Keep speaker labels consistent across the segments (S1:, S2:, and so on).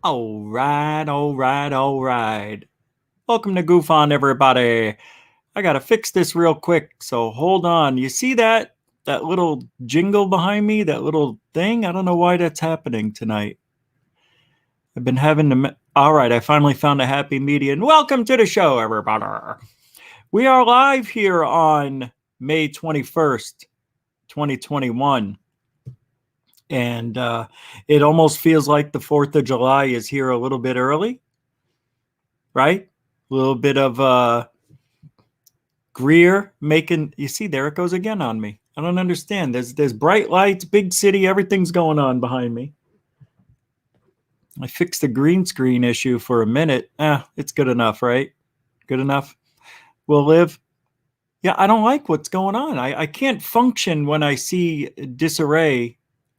S1: All right, all right, all right. Welcome to GUFON, everybody. I gotta fix this real quick, so hold on. You see that little jingle behind me, that little thing? I don't know why that's happening tonight. I've been having to... All right, I finally found a happy medium. Welcome to the show, everybody. We are live here on May 21st, 2021. And it almost feels like the 4th of July is here a little bit early, right? A little bit of Greer making... You see, there it goes again on me. I don't understand. There's bright lights, big city, everything's going on behind me. I fixed the green screen issue for a minute. It's good enough, right? Good enough. We'll live. Yeah, I don't like what's going on. I can't function when I see disarray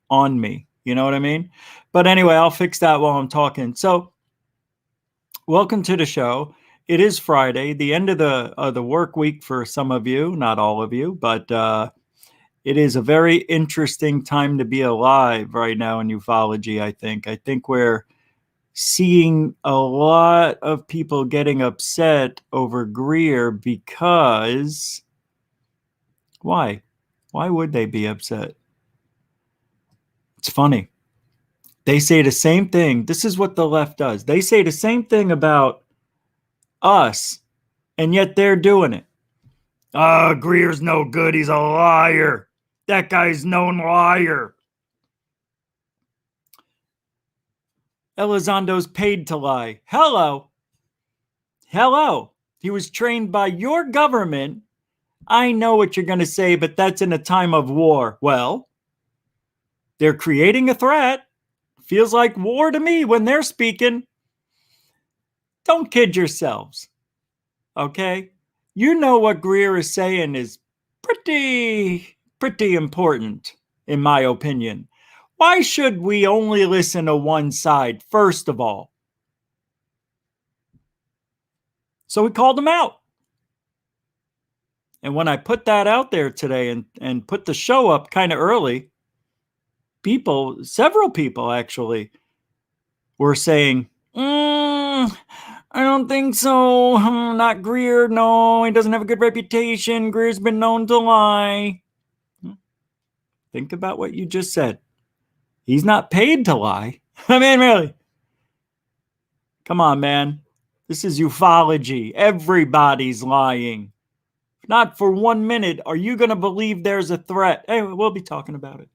S1: on me. You know what I mean? But anyway, I'll fix that while I'm talking. So, welcome to the show. It is Friday, the end of the work week for some of you, not all of you, but it is a very interesting time to be alive right now in ufology, I think. I think we're seeing a lot of people getting upset over Greer because... Why? Why would they be upset? It's funny. They say the same thing. This is what the left does. They say the same thing about us, and yet they're doing it. Greer's no good. He's a liar. That guy's known liar. Elizondo's paid to lie. Hello. Hello. He was trained by your government. I know what you're going to say, but that's in a time of war. Well, they're creating a threat. Feels like war to me when they're speaking. Don't kid yourselves. Okay? You know what Greer is saying is pretty important, in my opinion. Why should we only listen to one side, first of all? So we called him out. And when I put that out there today and put the show up kind of early, several people actually, were saying, I don't think so. Not Greer. No, he doesn't have a good reputation. Greer's been known to lie. Think about what you just said. He's not paid to lie. I mean, really. Come on, man. This is ufology. Everybody's lying. Not for 1 minute are you going to believe there's a threat. Hey, we'll be talking about it.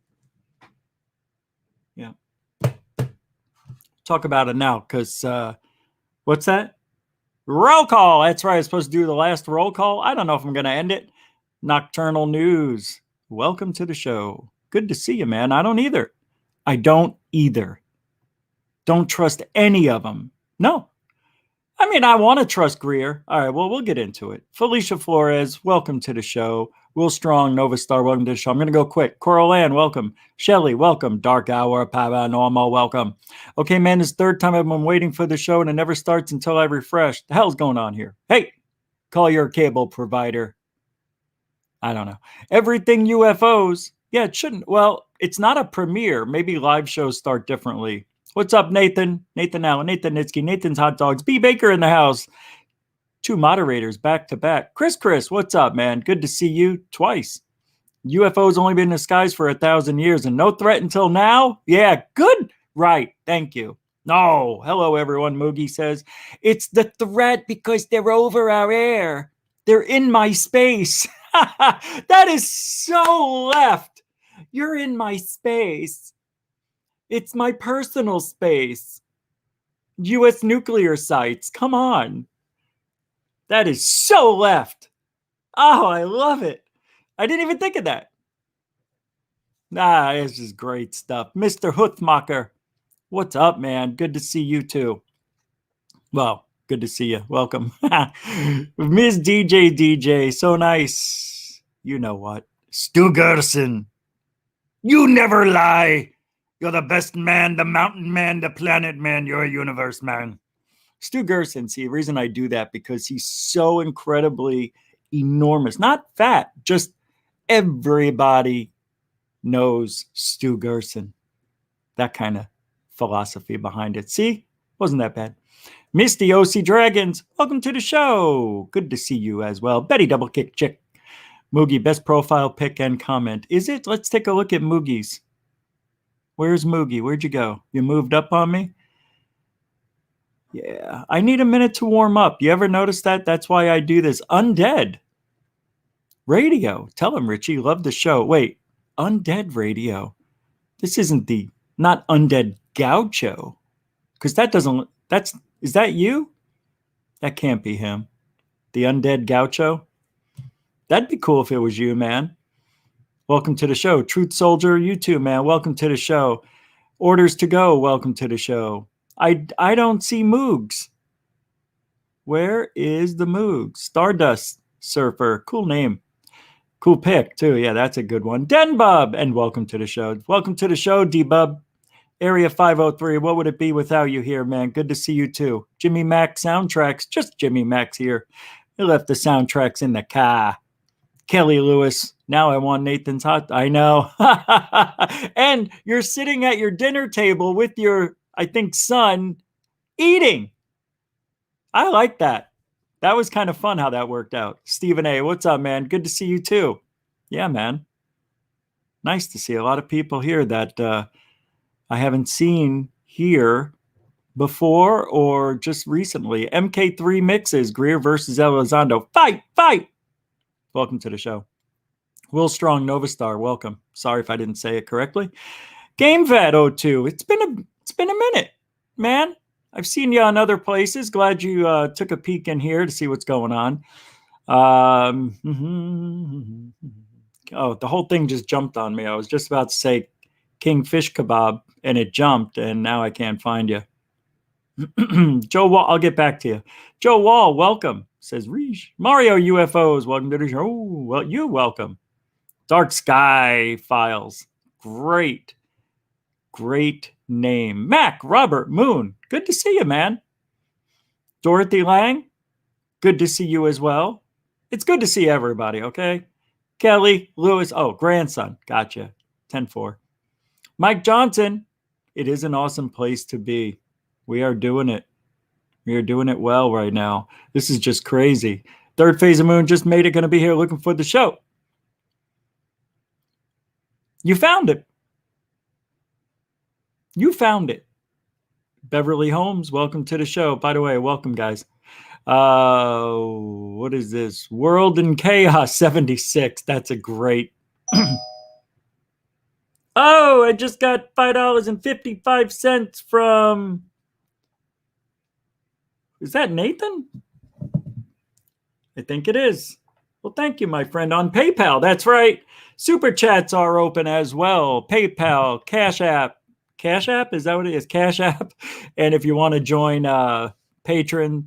S1: Yeah. Talk about it now, because what's that? Roll call. That's right. I was supposed to do the last roll call. I don't know if I'm going to end it. Nocturnal news. Welcome to the show. Good to see you, man. I don't either. Don't trust any of them. No. I mean, I want to trust Greer. All right, well, we'll get into it. Felicia Flores, welcome to the show. Will Strong, Nova Star, welcome to the show. I'm going to go quick. Coral Ann, welcome. Shelly, welcome. Dark Hour, Paranormal, welcome. Okay, man, this is the third time I've been waiting for the show, and it never starts until I refresh. The hell's going on here? Hey, call your cable provider. I don't know. Everything UFOs. Yeah, it shouldn't. Well, it's not a premiere. Maybe live shows start differently. What's up, Nathan? Nathan Allen, Nathan Nitsky, Nathan's Hot Dogs. B. Baker in the house. 2 moderators back to back. Chris, what's up, man? Good to see you twice. UFO's only been in the skies for 1,000 years and no threat until now? Yeah, good. Right. Thank you. No. Hello, everyone. Moogie says, it's the threat because they're over our air. They're in my space. That is so left. You're in my space. It's my personal space. U.S. nuclear sites. Come on. That is so left. Oh, I love it. I didn't even think of that. This is great stuff. Mr. Huthmacher, what's up, man? Good to see you too. Well, good to see you. Welcome. Ms. DJ, so nice. You know what? Stu Gerson, you never lie. You're the best man, the mountain man, the planet man. You're a universe man. Stu Gerson, see, the reason I do that because he's so incredibly enormous. Not fat, just everybody knows Stu Gerson. That kind of philosophy behind it. See? Wasn't that bad. Misty OC Dragons, welcome to the show. Good to see you as well. Betty Double Kick Chick. Moogie, best profile pick and comment. Is it? Let's take a look at Moogie's. Where's Moogie? Where'd you go? You moved up on me? Yeah, I need a minute to warm up. You ever notice that? That's why I do this. Undead Radio. Tell him, Richie. Love the show. Wait, Undead Radio. This isn't not Undead Gaucho. Because that doesn't, is that you? That can't be him. The Undead Gaucho? That'd be cool if it was you, man. Welcome to the show. Truth Soldier, you too, man. Welcome to the show. Orders to go. Welcome to the show. I don't see Moogs. Where is the Moogs? Stardust Surfer. Cool name. Cool pick, too. Yeah, that's a good one. Denbub. And welcome to the show. Welcome to the show, D-Bub. Area 503. What would it be without you here, man? Good to see you, too. Jimmy Mac Soundtracks. Just Jimmy Mac's here. He left the soundtracks in the car. Kelly Lewis. Now I want Nathan's hot. I know. And you're sitting at your dinner table with your, I think, son eating. I like that. That was kind of fun how that worked out. Stephen A., what's up, man? Good to see you too. Yeah, man. Nice to see a lot of people here that I haven't seen here before or just recently. MK3 Mixes, Greer versus Elizondo. Fight! Welcome to the show. Will Strong, Novastar, welcome. Sorry if I didn't say it correctly. GameVat02, it's been a minute, man. I've seen you on other places. Glad you took a peek in here to see what's going on. Oh, the whole thing just jumped on me. I was just about to say King Fish Kebab, and it jumped, and now I can't find you. Joe Wall, I'll get back to you. Joe Wall, welcome, says Reesh. Mario UFOs, welcome to the show. Oh, well, you welcome. Dark Sky Files, great name. Mac, Robert, Moon, good to see you, man. Dorothy Lang, good to see you as well. It's good to see everybody, okay? Kelly, Lewis, oh, grandson, gotcha, 10-4. Mike Johnson, it is an awesome place to be. We are doing it. We are doing it well right now. This is just crazy. Third Phase of Moon just made it. Going to be here looking for the show. You found it. You found it. Beverly Holmes, welcome to the show. By the way, welcome, guys. What is this? World in Chaos 76. That's a great. Oh, I just got $5.55 from. Is that Nathan? I think it is. Well, thank you, my friend, on PayPal. That's right. Super chats are open as well. PayPal, Cash App. Cash App? Is that what it is? Cash App. And if you want to join Patreon,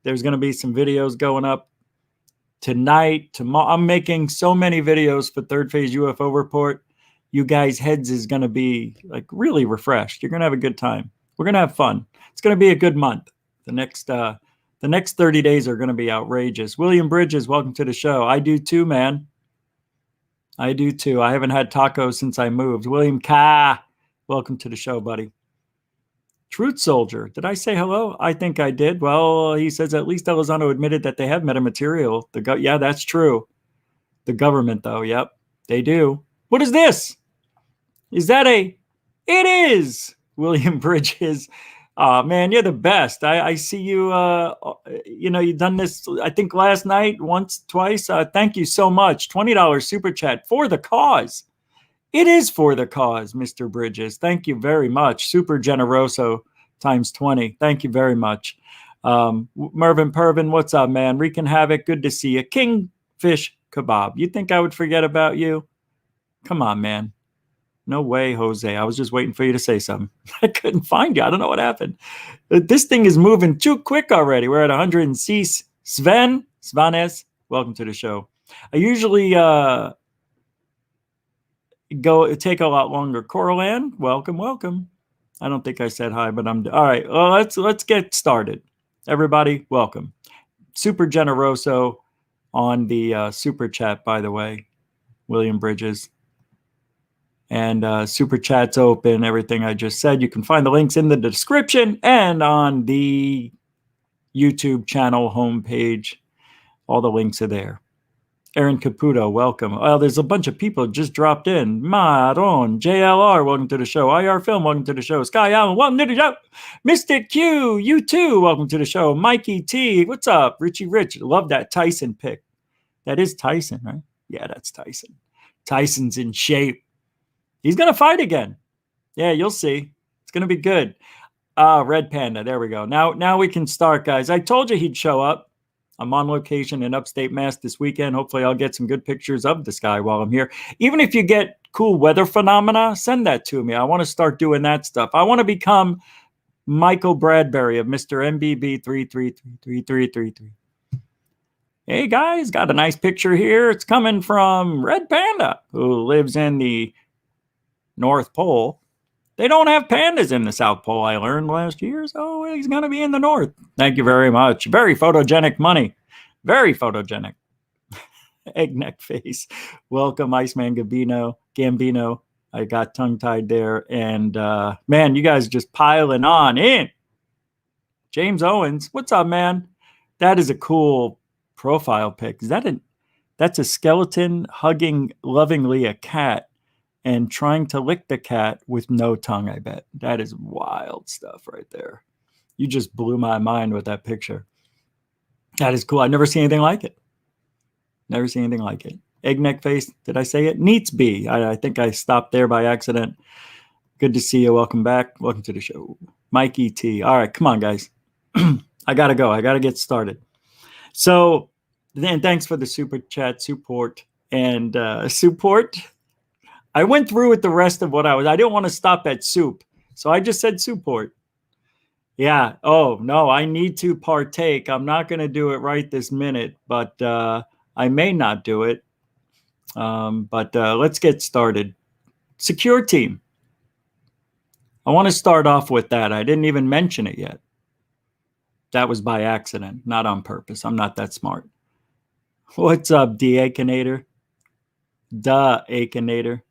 S1: there's going to be some videos going up tonight, tomorrow. I'm making so many videos for Third Phase UFO Report. You guys' heads is going to be like really refreshed. You're going to have a good time. We're going to have fun. It's going to be a good month. The next 30 days are going to be outrageous. William Bridges, welcome to the show. I do too, man. I do too. I haven't had tacos since I moved. William Ka, welcome to the show, buddy. Truth Soldier, did I say hello? I think I did. Well, he says at least Elizondo admitted that they have metamaterial. Yeah, that's true. The government, though, yep, they do. What is this? Is that a? It is William Bridges. Man, you're the best. I see you. You've done this. I think last night, once, twice. Thank you so much. $20 super chat for the cause. It is for the cause, Mr. Bridges. Thank you very much. Super generoso times 20. Thank you very much. Mervin Pervin, what's up, man? Wreaking Havoc, good to see you. Kingfish Kebab. You think I would forget about you? Come on, man. No way, Jose. I was just waiting for you to say something. I couldn't find you. I don't know what happened. This thing is moving too quick already. We're at 106. Svanes, welcome to the show. I usually take a lot longer. Coralan, welcome. I don't think I said hi, but I'm all right. Well, let's get started. Everybody, welcome. Super generoso on the super chat, by the way, William Bridges. And super chat's open. Everything I just said, you can find the links in the description and on the YouTube channel homepage. All the links are there. Aaron Caputo, welcome. Oh, there's a bunch of people just dropped in. Maron, JLR, welcome to the show. IR Film, welcome to the show. Sky Allen, welcome to the show. Mr. Q, you too, welcome to the show. Mikey T, what's up? Richie Rich, love that Tyson pick. That is Tyson, right? Yeah, that's Tyson. Tyson's in shape. He's going to fight again. Yeah, you'll see. It's going to be good. Red Panda, there we go. Now we can start, guys. I told you he'd show up. I'm on location in upstate Mass this weekend. Hopefully I'll get some good pictures of the sky while I'm here. Even if you get cool weather phenomena, send that to me. I want to start doing that stuff. I want to become Michael Bradbury of Mr. MBB 33333333. Hey, guys, got a nice picture here. It's coming from Red Panda, who lives in the North Pole. They don't have pandas in the South Pole, I learned last year, so he's going to be in the North. Thank you very much. Very photogenic money. Very photogenic. Egg neck face. Welcome, Iceman Gambino. I got tongue-tied there. And, man, you guys just piling on in. James Owens, what's up, man? That is a cool profile pic. That's a skeleton hugging lovingly a cat and trying to lick the cat with no tongue, I bet. That is wild stuff right there. You just blew my mind with that picture. That is cool. I've never seen anything like it. Never seen anything like it. Egg neck face, did I say it? Neats B. I think I stopped there by accident. Good to see you. Welcome back. Welcome to the show. Mikey T. All right, come on, guys. I got to go. I got to get started. So, then thanks for the super chat support. And support. I went through with the rest of what I didn't want to stop at soup. So I just said support. Yeah. Oh, no, I need to partake. I'm not going to do it right this minute, but I may not do it. But let's get started. Secureteam. I want to start off with that. I didn't even mention it yet. That was by accident, not on purpose. I'm not that smart. What's up, D-Akinator? Akinator.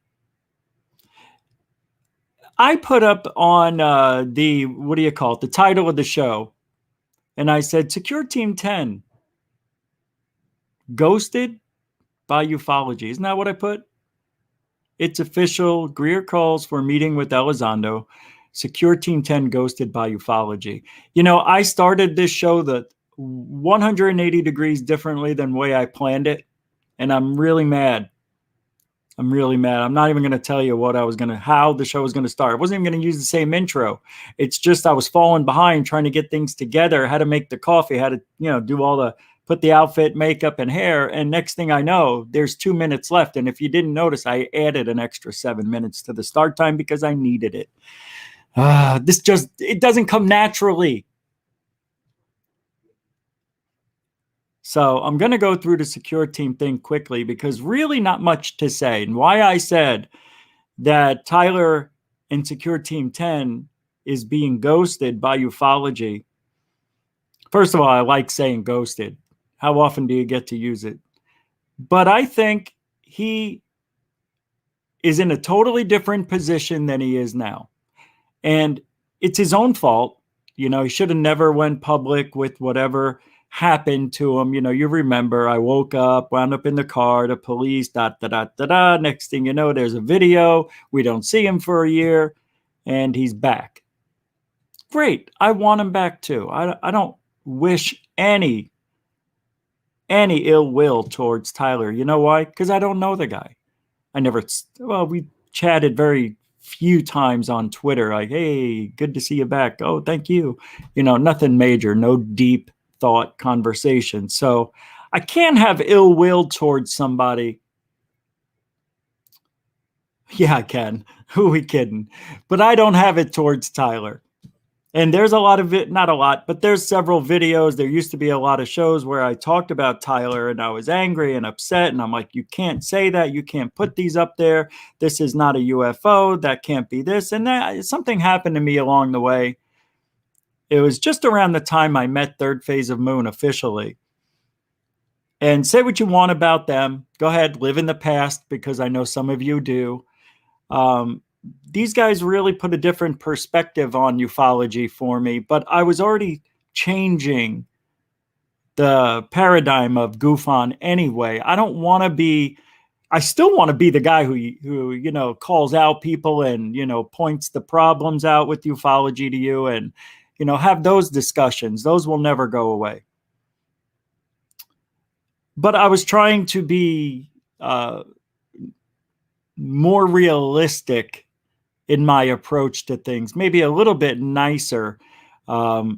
S1: I put up on the title of the show, and I said, Secureteam10, ghosted by ufology. Isn't that what I put? It's official. Greer calls for meeting with Elizondo. Secureteam10 ghosted by ufology. You know, I started this show 180 degrees differently than the way I planned it, and I'm really mad. I'm not even going to tell you how the show was going to start. I wasn't even going to use the same intro. It's just I was falling behind trying to get things together. How to make the coffee, how to, put the outfit, makeup, and hair. And next thing I know, there's 2 minutes left. And if you didn't notice, I added an extra 7 minutes to the start time because I needed it. It doesn't come naturally. So I'm going to go through the Secureteam thing quickly because really not much to say. And why I said that Tyler and Secureteam10 is being ghosted by ufology. First of all, I like saying ghosted. How often do you get to use it? But I think he is in a totally different position than he is now. And it's his own fault. You know, he should have never went public with whatever happened to him. You know, you remember, I woke up, wound up in the car, the police, da. Next thing you know, there's a video. We don't see him for a year, and he's back. Great. I want him back too. I don't wish any ill will towards Tyler. You know why? Because I don't know the guy. We chatted very few times on Twitter, like, hey, good to see you back. Oh, thank you. You know, nothing major, no deep thought conversation. So I can't have ill will towards somebody. Yeah, I can. Who are we kidding? But I don't have it towards Tyler. And there's a lot of it, not a lot, but there's several videos. There used to be a lot of shows where I talked about Tyler and I was angry and upset. And I'm like, you can't say that. You can't put these up there. This is not a UFO. That can't be this. And that something happened to me along the way. It was just around the time I met Third Phase of Moon officially. And say what you want about them. Go ahead, live in the past, because I know some of you do. These guys really put a different perspective on ufology for me, but I was already changing the paradigm of GUFON anyway. I don't want to be, I still want to be the guy who, you know, calls out people and, you know, points the problems out with ufology to you and, you know, have those discussions. Those will never go away. But I was trying to be more realistic in my approach to things, maybe a little bit nicer,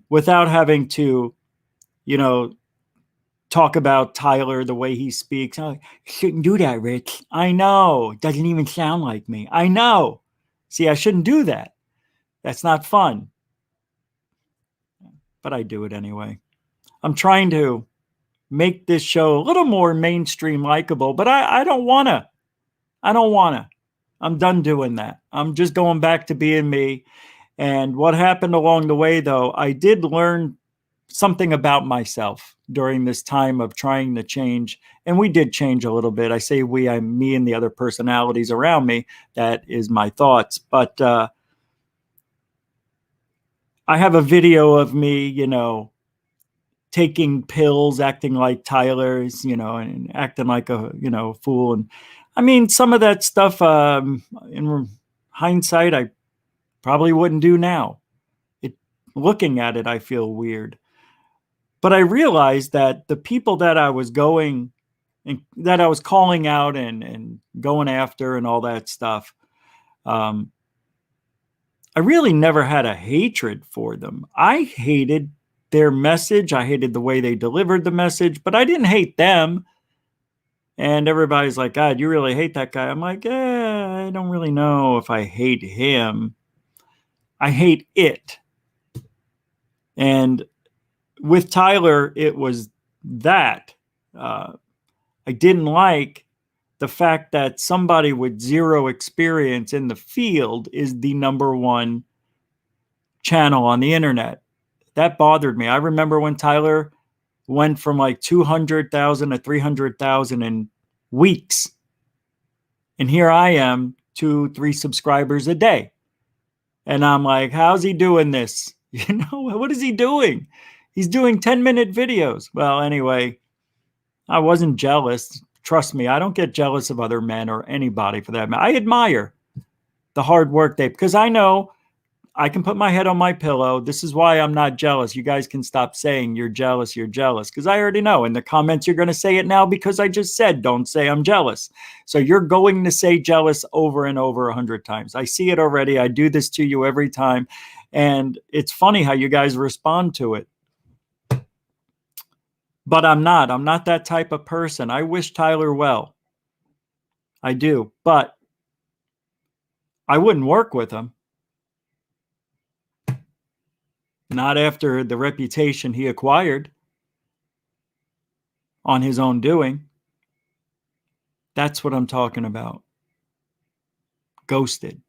S1: without having to, you know, talk about Tyler the way he speaks. Oh, shouldn't do that, Rich. I know. It doesn't even sound like me. I know. See, I shouldn't do that. That's not fun. But I do it anyway. I'm trying to make this show a little more mainstream likable, but I don't want to. I don't want to. I'm done doing that. I'm just going back to being me. And what happened along the way, though, I did learn something about myself during this time of trying to change. And we did change a little bit. I say we, I'm me and the other personalities around me. That is my thoughts. But I have a video of me, you know, taking pills, acting like Tyler's, you know, and acting like a, you know, fool. And I mean, some of that stuff, in hindsight, I probably wouldn't do now. Looking at it, I feel weird. But I realized that the people that I was going and that I was calling out and going after and all that stuff, I really never had a hatred for them. I hated their message. I hated the way they delivered the message, but I didn't hate them. And everybody's like, God, you really hate that guy. I'm like, I don't really know if I hate him. I hate it. And with Tyler, it was that. I didn't like the fact that somebody with zero experience in the field is the #1 channel on the internet. That bothered me. I remember when Tyler went from like 200,000 to 300,000 in weeks. And here I am, 2-3 subscribers a day. And I'm like, how's he doing this? You know, what is he doing? He's doing 10-minute videos. Well, anyway, I wasn't jealous. Trust me, I don't get jealous of other men or anybody for that matter. I admire the hard work because I know I can put my head on my pillow. This is why I'm not jealous. You guys can stop saying you're jealous, because I already know. In the comments, you're going to say it now because I just said, don't say I'm jealous. So you're going to say jealous over and over 100 times. I see it already. I do this to you every time. And it's funny how you guys respond to it. But I'm not that type of person. I wish Tyler well. I do. But I wouldn't work with him. Not after the reputation he acquired on his own doing. That's what I'm talking about. Ghosted.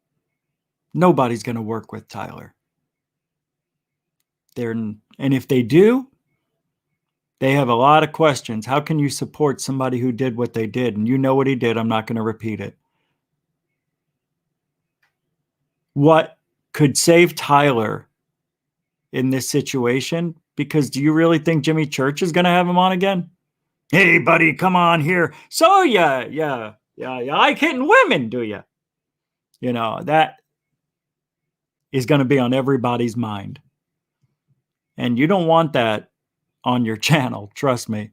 S1: Nobody's going to work with Tyler. And if they do, they have a lot of questions. How can you support somebody who did what they did? And you know what he did. I'm not going to repeat it. what could save Tyler in this situation, because do you really think Jimmy Church is going to have him on again? Hey, buddy, come on here. So, yeah, like hitting women, do you? You know, that is going to be on everybody's mind. And you don't want that on your channel, trust me.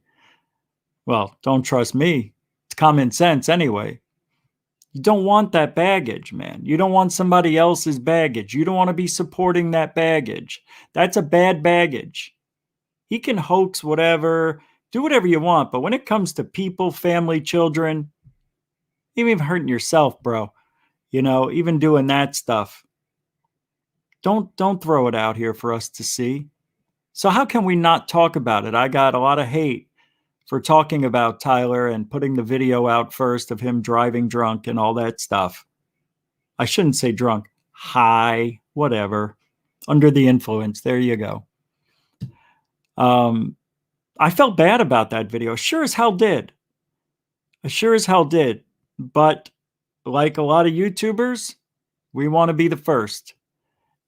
S1: Well, don't trust me. It's common sense anyway. You don't want that baggage, man. You don't want somebody else's baggage. You don't want to be supporting that baggage. That's a bad baggage. He can hoax whatever, do whatever you want, but when it comes to people, family, children, even hurting yourself, bro, you know, even doing that stuff, don't throw it out here for us to see. So how can we not talk about it? I got a lot of hate for talking about Tyler and putting the video out first of him driving drunk and all that stuff. I shouldn't say drunk, high, whatever, under the influence. There you go. I felt bad about that video. Sure as hell did. I sure as hell did. But like a lot of YouTubers, we want to be the first.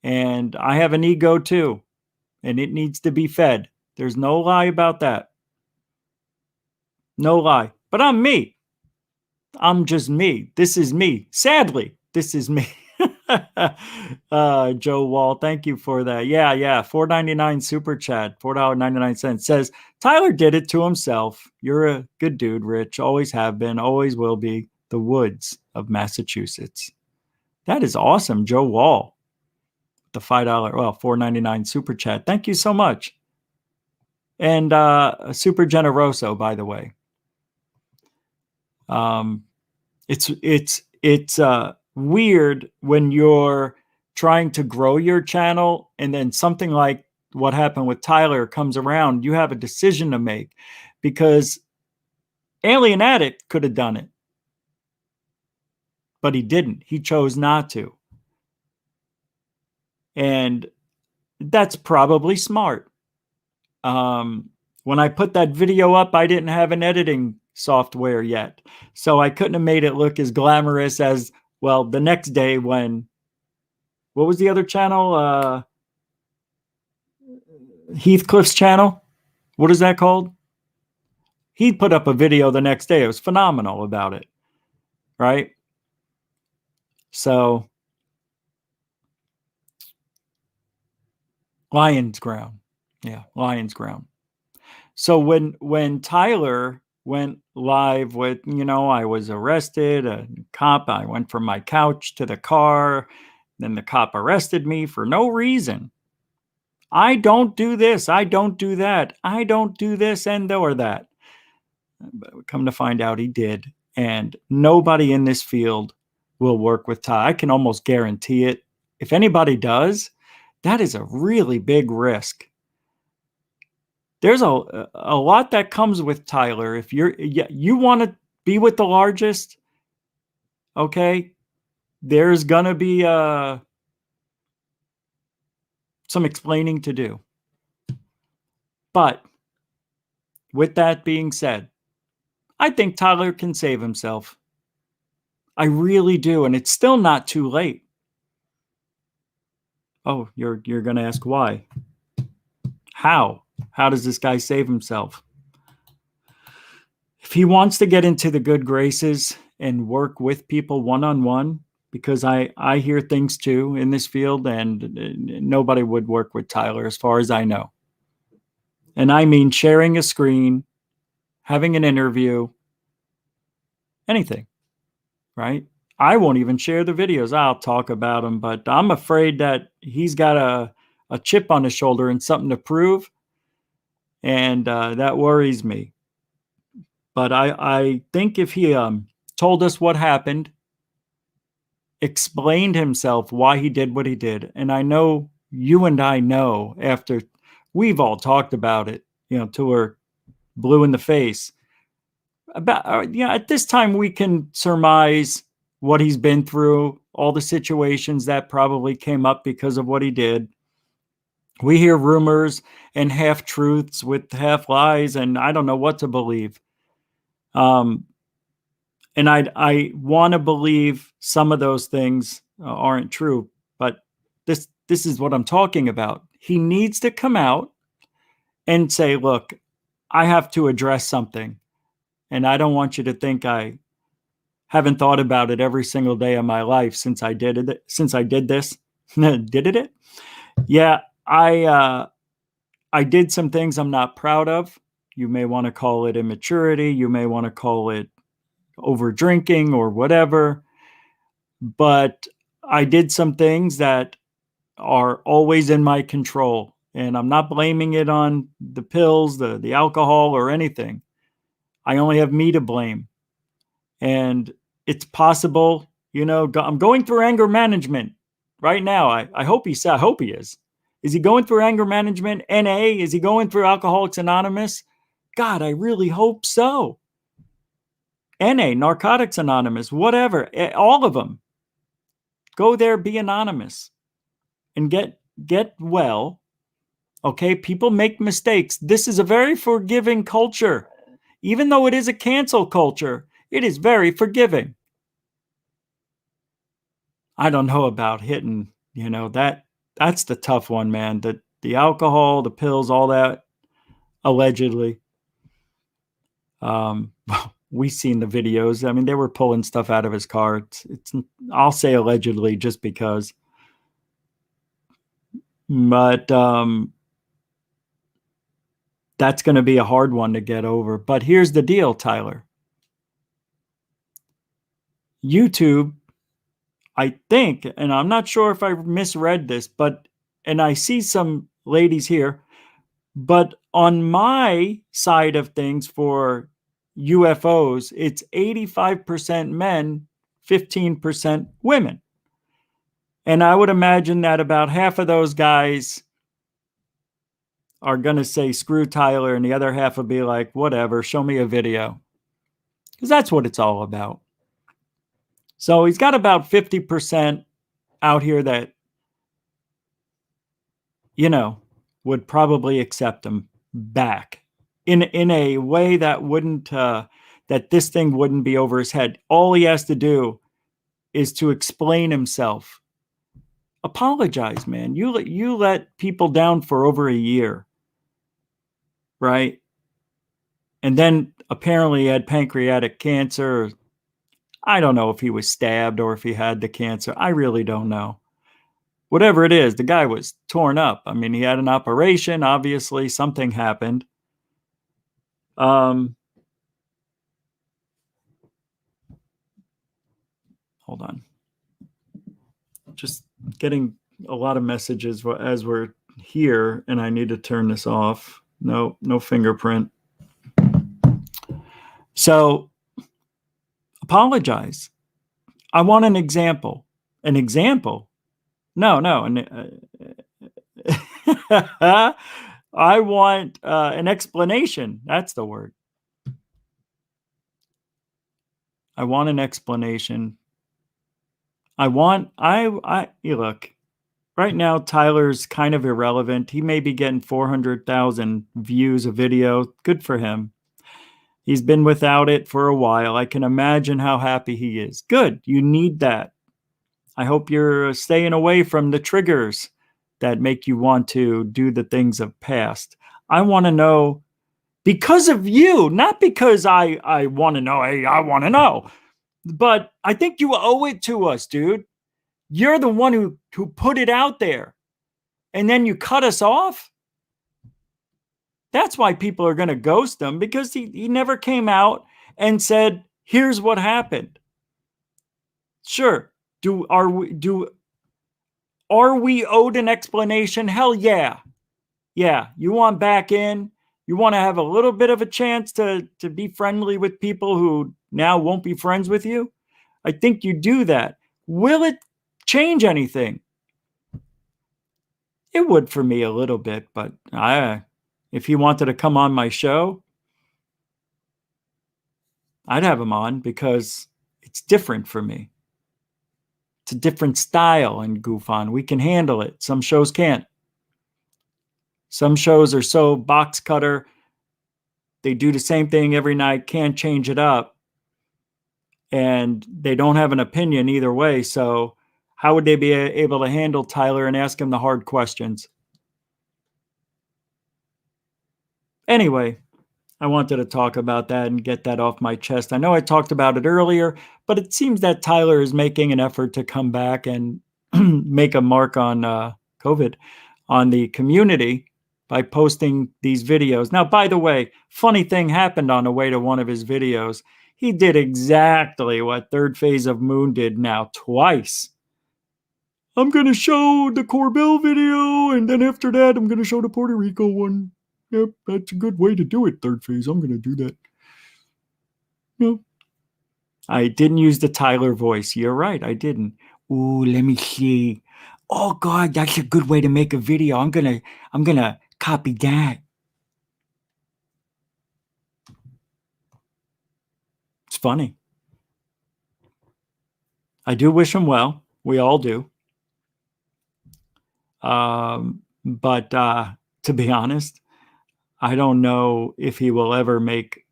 S1: And I have an ego too. And it needs to be fed. There's no lie about that. No lie. But I'm me. I'm just me. This is me. Sadly, this is me. Joe Wall, thank you for that. Yeah. $4.99 super chat, $4.99 says Tyler did it to himself. You're a good dude, Rich. Always have been, always will be. The woods of Massachusetts. That is awesome, Joe Wall. The $4.99 super chat. Thank you so much. And super generoso, by the way. It's weird when you're trying to grow your channel and then something like what happened with Tyler comes around. You have a decision to make, because Alien Addict could have done it, but he didn't. He chose not to. And that's probably smart. When I put that video up, I didn't have an editing software yet. So I couldn't have made it look as glamorous as, well, the next day when, what was the other channel? Heathcliff's channel. What is that called? He put up a video the next day. It was phenomenal about it. Right? So, Lion's Ground. Yeah, Lion's Ground. So when Tyler went live with, I was arrested, a cop, I went from my couch to the car, then the cop arrested me for no reason. I don't do this, I don't do that, I don't do this and or that. But come to find out he did. And nobody in this field will work with Tyler. I can almost guarantee it. If anybody does, that is a really big risk. There's a lot that comes with Tyler. If you want to be with the largest, okay, there's gonna be some explaining to do. But with that being said, I think Tyler can save himself. I really do, and it's still not too late. Oh, you're gonna ask why? How? How does this guy save himself? If he wants to get into the good graces and work with people one-on-one, because I hear things too in this field, and nobody would work with Tyler as far as I know. And I mean sharing a screen, having an interview, anything, right? I won't even share the videos. I'll talk about them, but I'm afraid that he's got a chip on his shoulder and something to prove. And that worries me. But I think if he told us what happened, explained himself why he did what he did, and I know you and I know after we've all talked about it, till we're blue in the face. About at this time we can surmise what he's been through, all the situations that probably came up because of what he did. We hear rumors and half truths with half lies, and I don't know what to believe. And I want to believe some of those things aren't true, this is what I'm talking about. He needs to come out and say, look, I have to address something. And I don't want you to think I haven't thought about it every single day of my life since I did it. Since I did this, did it? Yeah, I did some things I'm not proud of. You may want to call it immaturity. You may want to call it over drinking or whatever. But I did some things that are always in my control. And I'm not blaming it on the pills, the alcohol, or anything. I only have me to blame. And it's possible, I'm going through anger management right now. I hope he is. Is he going through anger management? NA? Is he going through Alcoholics Anonymous? God, I really hope so. NA, Narcotics Anonymous, whatever, all of them. Go there, be anonymous, and get well. Okay, people make mistakes. This is a very forgiving culture. Even though it is a cancel culture, it is very forgiving. I don't know about hitting, that's the tough one, man. The alcohol, the pills, all that, allegedly. We've seen the videos. I mean, they were pulling stuff out of his car. I'll say allegedly just because. But that's going to be a hard one to get over. But here's the deal, Tyler. YouTube, I think, and I'm not sure if I misread this, and I see some ladies here, but on my side of things for UFOs, it's 85% men, 15% women. And I would imagine that about half of those guys are going to say, screw Tyler, and the other half will be like, whatever, show me a video. Because that's what it's all about. So he's got about 50% out here that, would probably accept him back in a way that wouldn't, that this thing wouldn't be over his head. All he has to do is to explain himself. Apologize, man. You let people down for over a year, right? And then apparently he had pancreatic cancer. I don't know if he was stabbed or if he had the cancer. I really don't know. Whatever it is, the guy was torn up. I mean, he had an operation. Obviously, something happened. Hold on. Just getting a lot of messages as we're here, and I need to turn this off. No fingerprint. So, apologize. I want an example. An example? No. I want an explanation. That's the word. I want an explanation. Look, right now, Tyler's kind of irrelevant. He may be getting 400,000 views a video. Good for him. He's been without it for a while. I can imagine how happy he is. Good. You need that. I hope you're staying away from the triggers that make you want to do the things of past. I want to know because of you, not because I want to know. Hey, I want to know. But I think you owe it to us, dude. You're the one who put it out there. And then you cut us off. That's why people are going to ghost him, because he never came out and said, here's what happened. Sure. Are we owed an explanation? Hell yeah. Yeah. You want back in? You want to have a little bit of a chance to be friendly with people who now won't be friends with you? I think you do that. Will it change anything? It would for me a little bit, but if he wanted to come on my show, I'd have him on because it's different for me. It's a different style in GUFON. We can handle it. Some shows can't. Some shows are so box cutter. They do the same thing every night, can't change it up. And they don't have an opinion either way. So How would they be able to handle Tyler and ask him the hard questions? Anyway, I wanted to talk about that and get that off my chest. I know I talked about it earlier, but it seems that Tyler is making an effort to come back and make a mark on COVID on the community by posting these videos. Now, by the way, funny thing happened on the way to one of his videos. He did exactly what Third Phase of Moon did now twice. I'm going to show the Corbell video, and then after that, I'm going to show the Puerto Rico one. Yep, that's a good way to do it, Third Phase. I'm going to do that. Yep. I didn't use the Tyler voice. You're right, I didn't. Ooh, let me see. Oh God, that's a good way to make a video. I'm gonna copy that. It's funny. I do wish him well. We all do. But to be honest, I don't know if he will ever make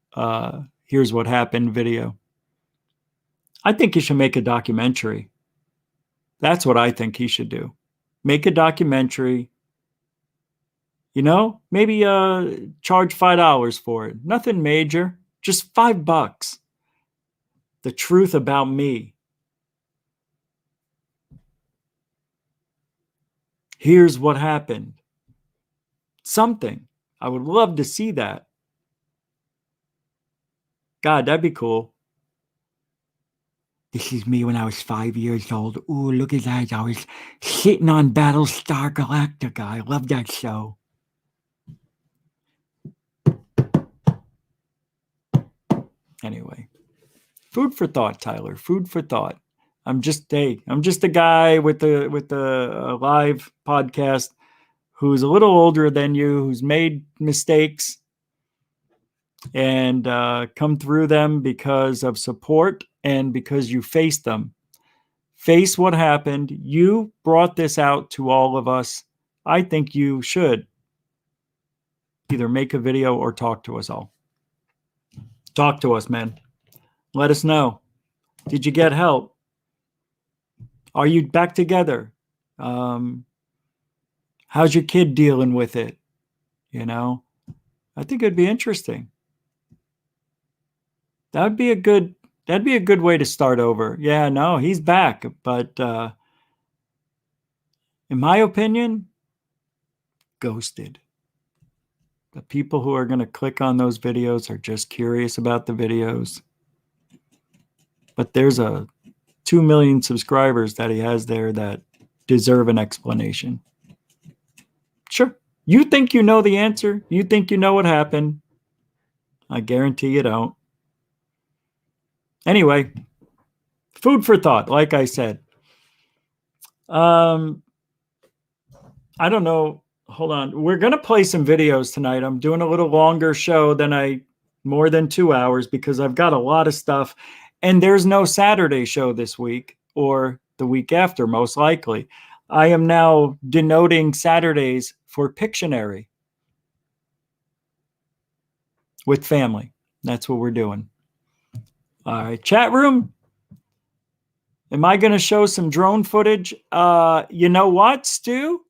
S1: Here's What Happened video. I think he should make a documentary. That's what I think he should do. Make a documentary. You know, maybe charge $5 for it. Nothing major, just $5. The truth about me. Here's what happened. Something. I would love to see that. God, that'd be cool. This is me when I was 5 years old. Ooh, look at that. I was sitting on Battlestar Galactica. I love that show. Anyway, food for thought, Tyler. Food for thought. I'm just a guy with the live podcast who's a little older than you, who's made mistakes and come through them because of support and because you faced them. Face what happened. You brought this out to all of us. I think you should either make a video or talk to us all. Talk to us, man. Let us know. Did you get help? Are you back together? How's your kid dealing with it? You know, I think it'd be interesting. That'd be a good way to start over. Yeah, no, he's back, but in my opinion, ghosted. The people who are going to click on those videos are just curious about the videos. But there's 2 million subscribers that he has there that deserve an explanation. Sure. You think you know the answer? You think you know what happened? I guarantee you don't. Anyway, food for thought, like I said. I don't know. Hold on. We're going to play some videos tonight. I'm doing a little longer show than more than 2 hours because I've got a lot of stuff. And there's no Saturday show this week or the week after, most likely. I am now denoting Saturdays for Pictionary with family. That's what we're doing. All right, chat room. Am I going to show some drone footage? You know what, Stu?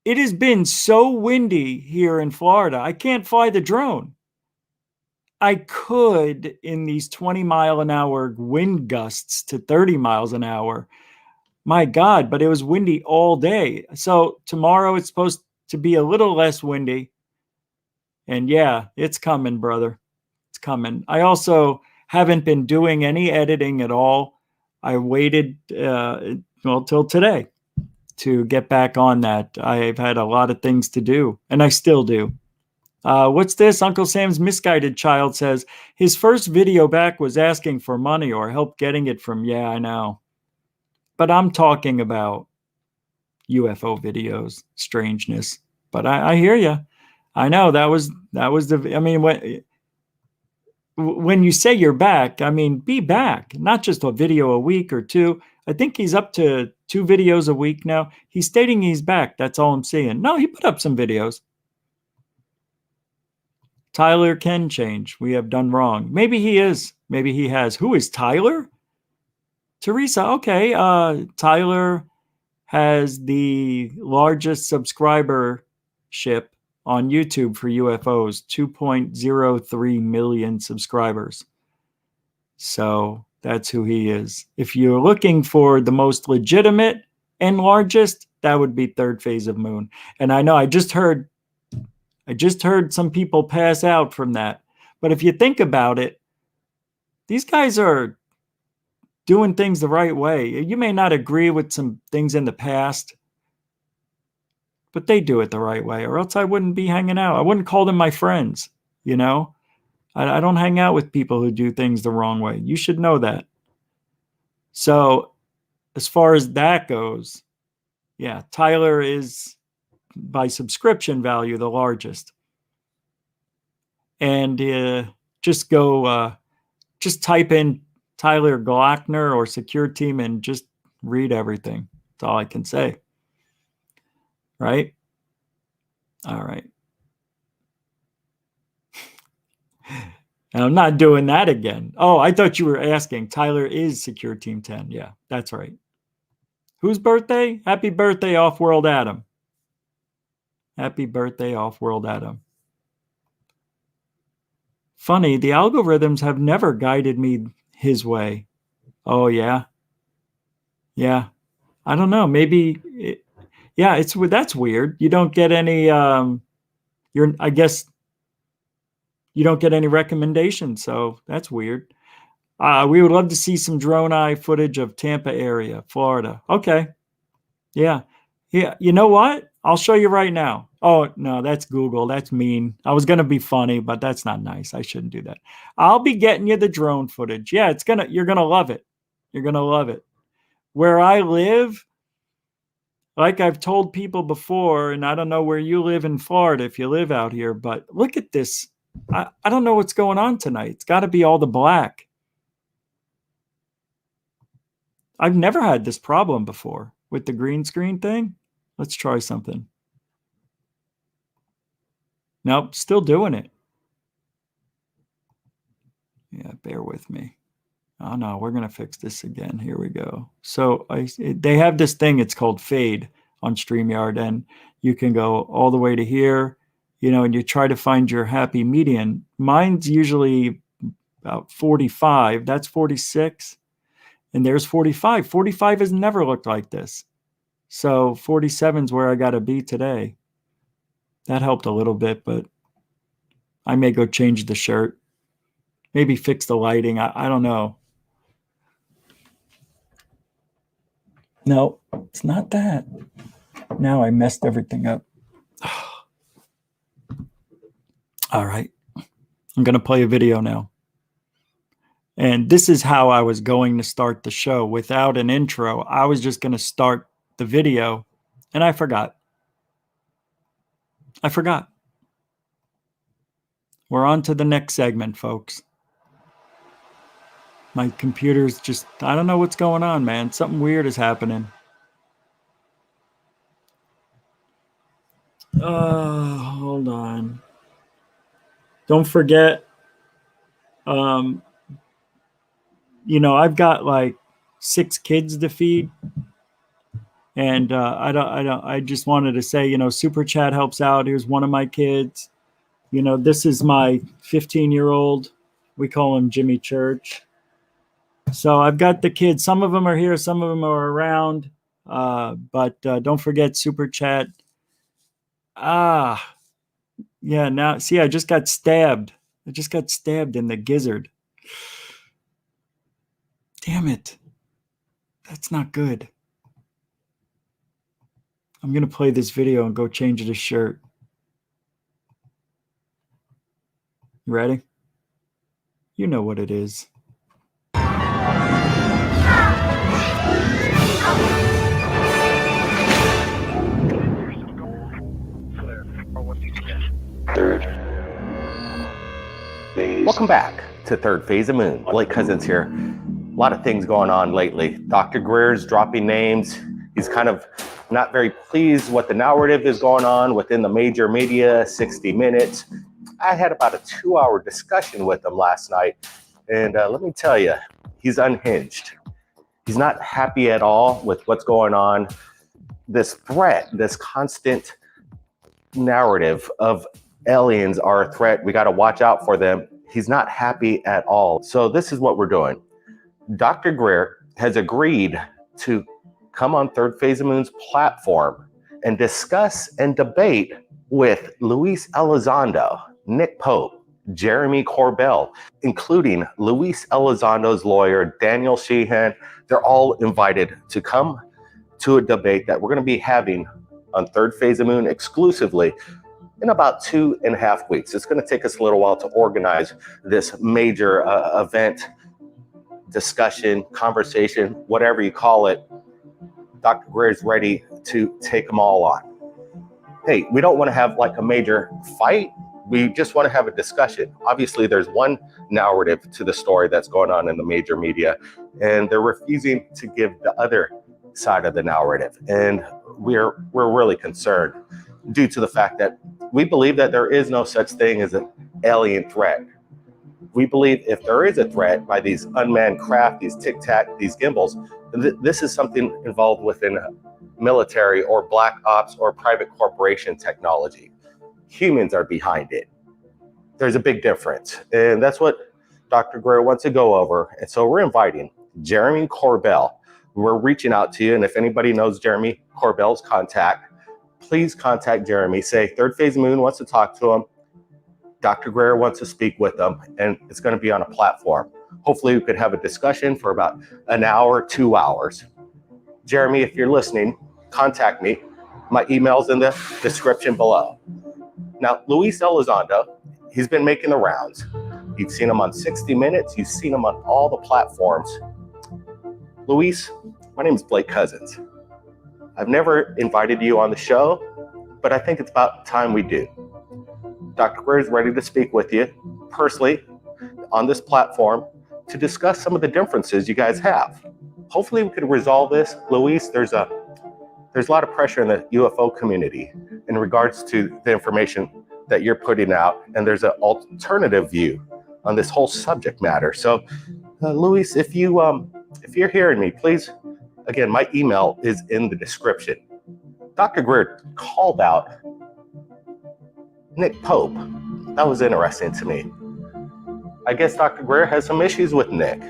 S1: It has been so windy here in Florida. I can't fly the drone. I could in these 20-mile-an-hour wind gusts to 30 miles an hour. My God, but it was windy all day. So tomorrow it's supposed to be a little less windy. And yeah, it's coming, brother. It's coming. I also haven't been doing any editing at all. I waited till today to get back on that. I've had a lot of things to do, and I still do. What's this? Uncle Sam's misguided child says his first video back was asking for money or help getting it from. Yeah, I know. But I'm talking about UFO videos, strangeness. But I hear you. I know that was the. I mean, when you say you're back, I mean be back, not just a video a week or two. I think he's up to 2 videos a week now. He's stating he's back. That's all I'm seeing. No, he put up some videos. Tyler can change. We have done wrong. Maybe he is. Maybe he has. Who is Tyler? Teresa, okay. Tyler has the largest subscribership on YouTube for UFOs, 2.03 million subscribers. So that's who he is. If you're looking for the most legitimate and largest, that would be Third Phase of Moon. And I know I just heard some people pass out from that. But if you think about it, these guys are doing things the right way. You may not agree with some things in the past, but they do it the right way, or else I wouldn't be hanging out. I wouldn't call them my friends, you know? I don't hang out with people who do things the wrong way. You should know that. So as far as that goes, yeah, Tyler is, by subscription value, the largest. And just type in Tyler Glockner or Secureteam and just read everything. That's all I can say. Right? All right. And I'm not doing that again. Oh, I thought you were asking. Tyler is Secureteam10. Yeah, that's right. Whose birthday? Happy birthday, Off-World Adam. Happy birthday, Off-World Adam. Funny, the algorithms have never guided me his way. Oh, yeah? Yeah. I don't know. Maybe, that's weird. You don't get any, I guess you don't get any recommendations, so that's weird. We would love to see some drone eye footage of Tampa area, Florida. Okay. Yeah. Yeah. You know what? I'll show you right now. Oh, no, that's Google. That's mean. I was going to be funny, but that's not nice. I shouldn't do that. I'll be getting you the drone footage. Yeah, you're going to love it. You're going to love it. Where I live, like I've told people before, and I don't know where you live in Florida if you live out here, but look at this. I don't know what's going on tonight. It's got to be all the black. I've never had this problem before with the green screen thing. Let's try something. Nope, still doing it. Yeah, bear with me. Oh no, we're going to fix this again. Here we go. So they have this thing, it's called fade on StreamYard, and you can go all the way to here, and you try to find your happy median. Mine's usually about 45. That's 46. And there's 45. 45 has never looked like this. So 47 is where I got to be today. That helped a little bit, but I may go change the shirt. Maybe fix the lighting. I don't know. No, it's not that. Now I messed everything up. All right. I'm going to play a video now. And this is how I was going to start the show without an intro. I was just going to start the video, and I forgot. We're on to the next segment, folks. My computer's just, I don't know what's going on, man. Something weird is happening. Hold on. Don't forget, I've got like 6 kids to feed. And I just wanted to say, Super Chat helps out. Here's one of my kids. This is my 15-year-old. We call him Jimmy Church. So I've got the kids. Some of them are here. Some of them are around. But don't forget Super Chat. Yeah, now, see, I just got stabbed. I just got stabbed in the gizzard. Damn it. That's not good. I'm going to play this video and go change the shirt. You ready? You know what it is.
S2: Welcome back to Third Phase of Moon. Blake Cousins here. A lot of things going on lately. Dr. Greer's dropping names. He's kind of not very pleased what the narrative is going on within the major media, 60 Minutes. I had about a 2-hour discussion with him last night, and let me tell you, he's unhinged. He's not happy at all with what's going on. This threat, this constant narrative of aliens are a threat. We got to watch out for them. He's not happy at all. So this is what we're doing. Dr. Greer has agreed to come on Third Phase of Moon's platform and discuss and debate with Luis Elizondo, Nick Pope, Jeremy Corbell, including Luis Elizondo's lawyer, Daniel Sheehan. They're all invited to come to a debate that we're going to be having on Third Phase of Moon exclusively in about 2.5 weeks. It's going to take us a little while to organize this major event, discussion, conversation, whatever you call it. Dr. Greer is ready to take them all on. Hey, we don't want to have like a major fight. We just want to have a discussion. Obviously, there's one narrative to the story that's going on in the major media, and they're refusing to give the other side of the narrative. And we're really concerned due to the fact that we believe that there is no such thing as an alien threat. We believe if there is a threat by these unmanned craft, these Tic Tac, these gimbals, this is something involved within military or black ops or private corporation technology. Humans are behind it. There's a big difference. And that's what Dr. Greer wants to go over. And so we're inviting Jeremy Corbell. We're reaching out to you. And if anybody knows Jeremy Corbell's contact, please contact Jeremy. Say Third Phase Moon wants to talk to him. Dr. Greer wants to speak with them, and it's going to be on a platform. Hopefully we could have a discussion for about an hour, 2 hours. Jeremy, if you're listening, contact me. My email's in the description below. Now, Luis Elizondo, he's been making the rounds. You've seen him on 60 Minutes. You've seen him on all the platforms. Luis, my name is Blake Cousins. I've never invited you on the show, but I think it's about time we do. Dr. Greer is ready to speak with you personally on this platform to discuss some of the differences you guys have. Hopefully we could resolve this. Luis, there's a lot of pressure in the UFO community in regards to the information that you're putting out, and there's an alternative view on this whole subject matter. So, Luis, if you're hearing me, please, again, my email is in the description. Dr. Greer called out Nick Pope. That was interesting to me. I guess Dr. Greer has some issues with Nick.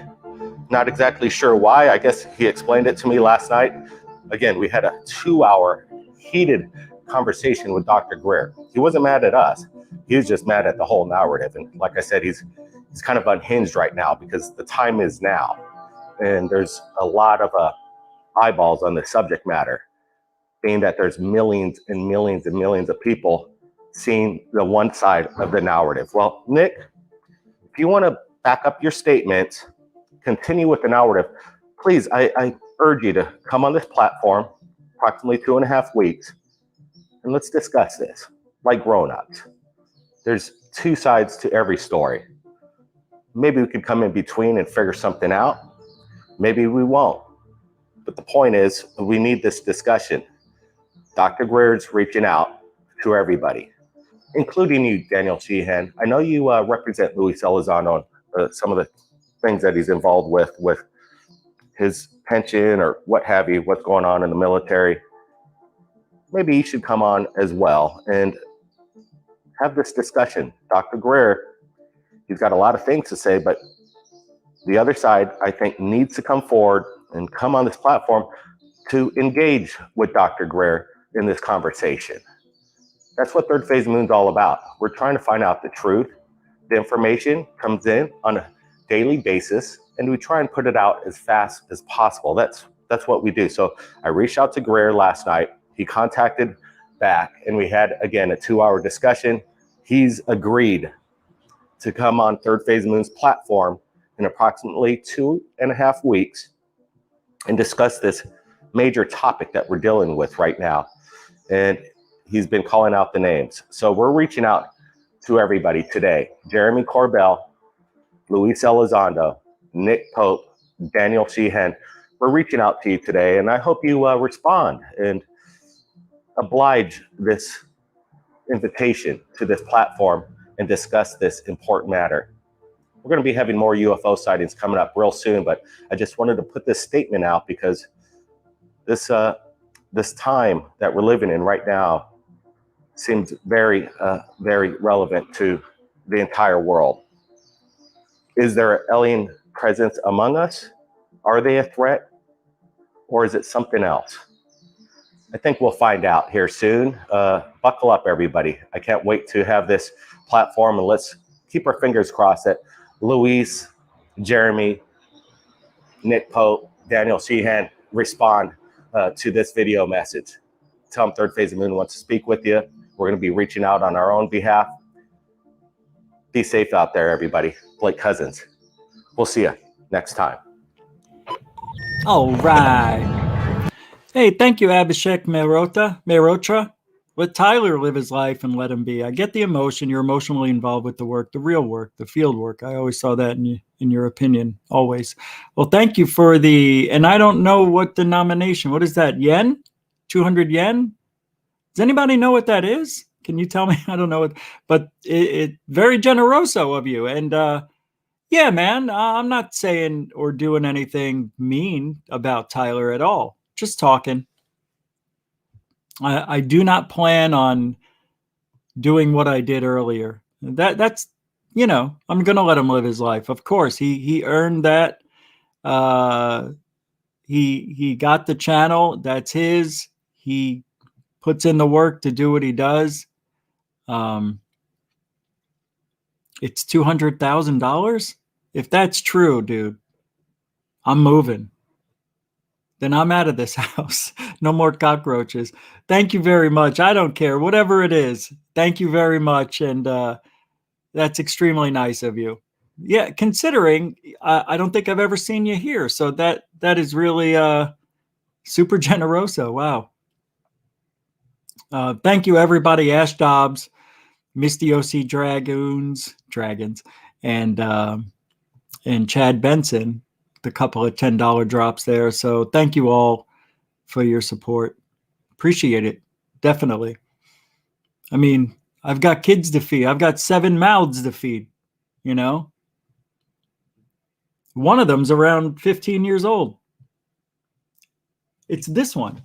S2: Not exactly sure why. I guess he explained it to me last night. Again, we had a 2-hour heated conversation with Dr. Greer. He wasn't mad at us. He was just mad at the whole narrative. And like I said, he's kind of unhinged right now because the time is now. And there's a lot of eyeballs on the subject matter, being that there's millions and millions and millions of people seeing the one side of the narrative. Well, Nick, if you want to back up your statement, continue with the narrative, please, I urge you to come on this platform, approximately 2.5 weeks, and let's discuss this like grown-ups. There's two sides to every story. Maybe we could come in between and figure something out. Maybe we won't. But the point is, we need this discussion. Dr. Greer's reaching out to everybody, including you, Daniel Sheehan. I know you represent Luis Elizondo on some of the things that he's involved with his pension or what have you, what's going on in the military. Maybe you should come on as well and have this discussion. Dr. Greer, he's got a lot of things to say, but the other side, I think, needs to come forward and come on this platform to engage with Dr. Greer in this conversation. That's what Third Phase Moon's all about. We're trying to find out the truth. The information comes in on a daily basis, and we try and put it out as fast as possible. That's what we do. So I reached out to Greer last night. He contacted back, and we had, again, a 2-hour discussion. He's agreed to come on Third Phase Moon's platform in approximately 2.5 weeks and discuss this major topic that we're dealing with right now. And he's been calling out the names. So we're reaching out to everybody today. Jeremy Corbell, Luis Elizondo, Nick Pope, Daniel Sheehan. We're reaching out to you today, and I hope you respond and oblige this invitation to this platform and discuss this important matter. We're going to be having more UFO sightings coming up real soon, but I just wanted to put this statement out because this time that we're living in right now seems very, very relevant to the entire world. Is there an alien presence among us? Are they a threat? Or is it something else? I think we'll find out here soon. Buckle up, everybody. I can't wait to have this platform, and let's keep our fingers crossed that Luis, Jeremy, Nick Pope, Daniel Sheehan respond to this video message. Tell them Third Phase of Moon wants to speak with you. We're going to be reaching out on our own behalf. Be safe out there, everybody. Blake Cousins. We'll see you next time.
S1: All right. Hey, thank you, Abhishek Mehrotra. Let Tyler live his life and let him be. I get the emotion. You're emotionally involved with the work, the real work, the field work. I always saw that in your opinion, always. Well, thank you for and I don't know what the nomination, what is that, yen? 200 yen? Does anybody know what that is? Can you tell me? I don't know it, but it very generoso of you. And yeah, man, I'm not saying or doing anything mean about Tyler at all. Just talking. I do not plan on doing what I did earlier. That's, you know, I'm going to let him live his life. Of course, he earned that. He got the channel. That's his. He puts in the work to do what he does. It's $200,000. If that's true, dude, I'm moving. Then I'm out of this house. No more cockroaches. Thank you very much. I don't care. Whatever it is. Thank you very much. And that's extremely nice of you. Yeah, considering I don't think I've ever seen you here. So that is really super generoso. Wow. Thank you, everybody. Ash Dobbs, Misty OC Dragons, and Chad Benson. A couple of $10 drops there. So thank you all for your support. Appreciate it. Definitely. I mean, I've got kids to feed. I've got 7 mouths to feed, you know. One of them's around 15 years old. It's this one.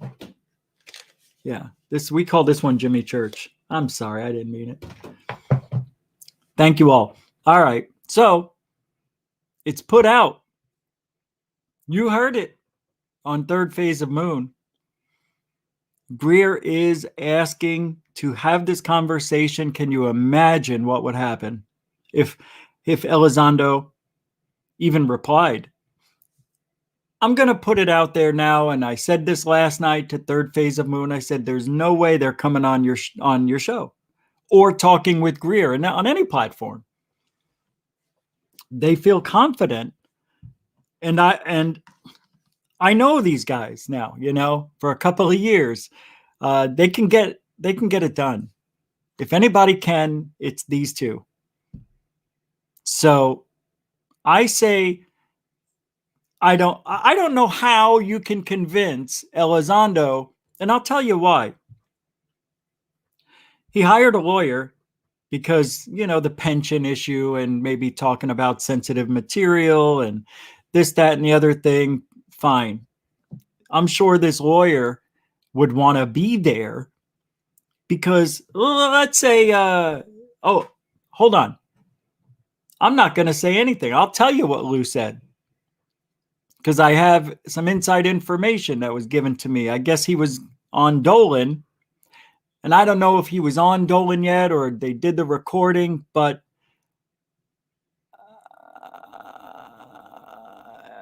S1: Yeah. We call this one Jimmy Church. I'm sorry. I didn't mean it. Thank you all. All right. So it's put out. You heard it on Third Phase of Moon. Greer is asking to have this conversation. Can you imagine what would happen if Elizondo even replied? I'm going to put it out there now, and I said this last night to Third Phase of Moon. I said there's no way they're coming on your show or talking with Greer and on any platform. They feel confident. And I know these guys now, you know, for a couple of years. They can get it done. If anybody can, it's these two. So I say I don't know how you can convince Elizondo, and I'll tell you why. He hired a lawyer because, you know, the pension issue and maybe talking about sensitive material and this, that, and the other thing. Fine. I'm sure this lawyer would want to be there because let's say, oh, hold on. I'm not going to say anything. I'll tell you what Lou said because I have some inside information that was given to me. I guess he was on Dolan, and I don't know if he was on Dolan yet or they did the recording, but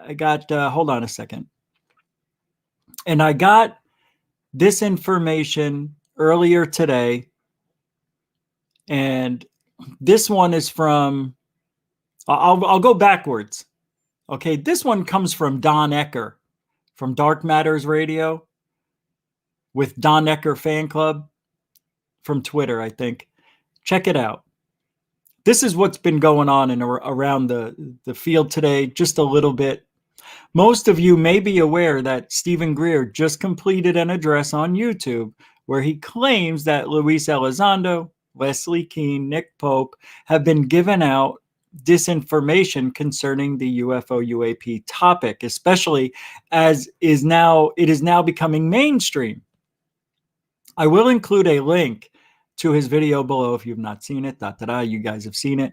S1: I got, hold on a second. And I got this information earlier today. And this one is from, I'll go backwards. Okay. This one comes from Don Ecker from Dark Matters Radio with Don Ecker Fan Club from Twitter, I think. Check it out. This is what's been going on around the field today, just a little bit. Most of you may be aware that Steven Greer just completed an address on YouTube where he claims that Luis Elizondo, Leslie Keene, Nick Pope have been given out disinformation concerning the UFO UAP topic, especially as it is now becoming mainstream. I will include a link to his video below if you've not seen it. You guys have seen it.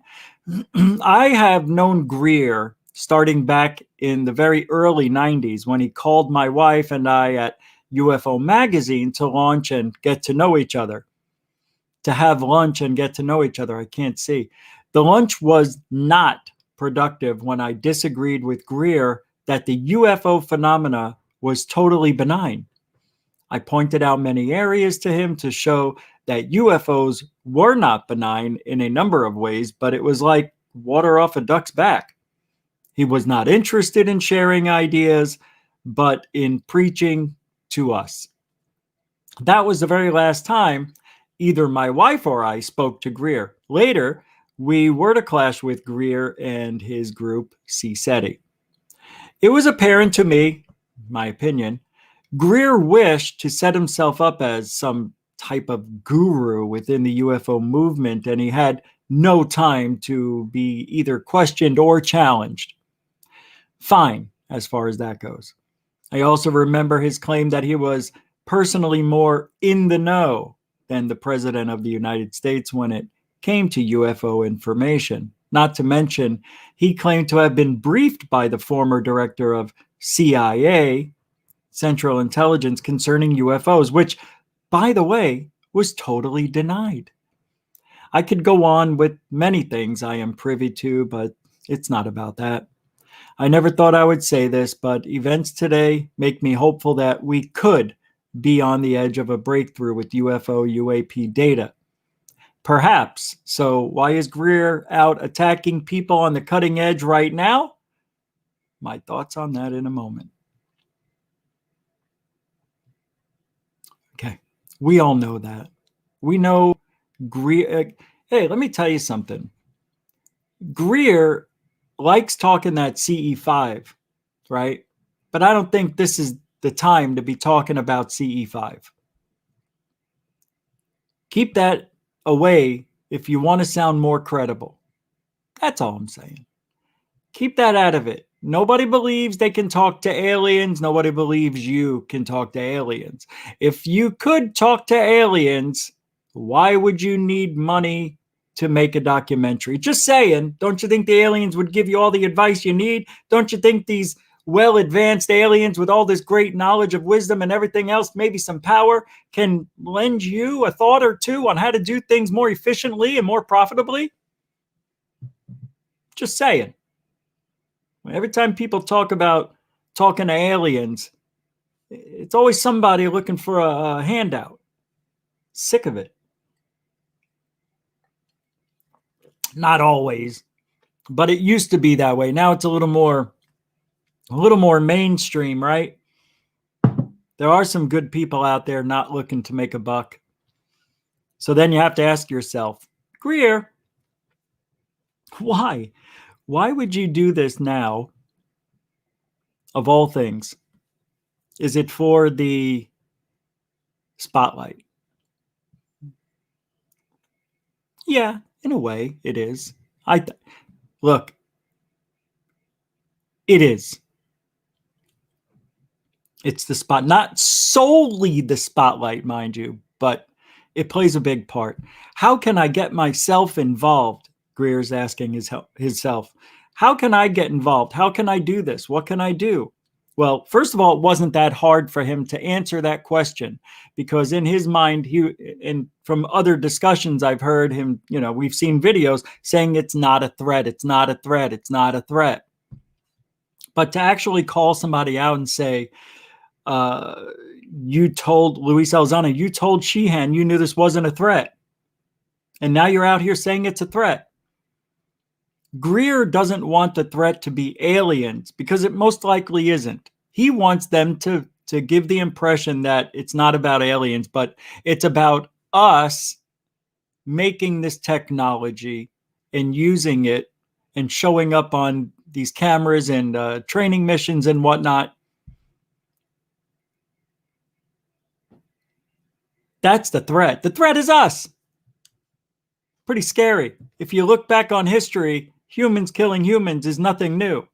S1: I have known Greer starting back in the very early 90s when he called my wife and I at UFO Magazine to launch and get to know each other. To have lunch and get to know each other. I can't see. The lunch was not productive when I disagreed with Greer that the UFO phenomena was totally benign. I pointed out many areas to him to show that UFOs were not benign in a number of ways, but it was like water off a duck's back. He was not interested in sharing ideas, but in preaching to us. That was the very last time either my wife or I spoke to Greer. Later, we were to clash with Greer and his group, CSETI. It was apparent to me, my opinion, Greer wished to set himself up as some type of guru within the UFO movement, and he had no time to be either questioned or challenged. Fine, as far as that goes. I also remember his claim that he was personally more in the know than the President of the United States when it came to UFO information. Not to mention, he claimed to have been briefed by the former director of CIA, Central Intelligence, concerning UFOs, which, by the way, was totally denied. I could go on with many things I am privy to, but it's not about that. I never thought I would say this, but events today make me hopeful that we could be on the edge of a breakthrough with UFO UAP data. Perhaps. So why is Greer out attacking people on the cutting edge right now? My thoughts on that in a moment. Okay. We all know that. We know Greer. Hey, let me tell you something. Greer likes talking that CE5, right? But I don't think this is the time to be talking about CE5. Keep that away if you want to sound more credible. That's all I'm saying. Keep that out of it. Nobody believes they can talk to aliens. Nobody believes you can talk to aliens. If you could talk to aliens, why would you need money to make a documentary? Just saying. Don't you think the aliens would give you all the advice you need? Don't you think these well-advanced aliens with all this great knowledge of wisdom and everything else, maybe some power, can lend you a thought or two on how to do things more efficiently and more profitably? Just saying. Every time people talk about talking to aliens, it's always somebody looking for a handout. Sick of it. Not always, but it used to be that way. Now it's a little more mainstream, right? There are some good people out there not looking to make a buck. So then you have to ask yourself, Greer, why? Why would you do this now, of all things? Is it for the spotlight? Yeah, in a way, it is. Look, it is. It's the spot, not solely the spotlight, mind you, but it plays a big part. How can I get myself involved? Greer's asking himself. How can I get involved? How can I do this? What can I do? Well, first of all, it wasn't that hard for him to answer that question, because in his mind, and from other discussions I've heard him, we've seen videos saying it's not a threat, it's not a threat, it's not a threat. But to actually call somebody out and say, you told Luis Elizondo, you told Sheehan you knew this wasn't a threat, and now you're out here saying it's a threat. Greer doesn't want the threat to be aliens, because it most likely isn't. He wants them to give the impression that it's not about aliens, but it's about us making this technology and using it and showing up on these cameras and training missions and whatnot. That's the threat. The threat is us. Pretty scary. If you look back on history, Humans killing humans is nothing new.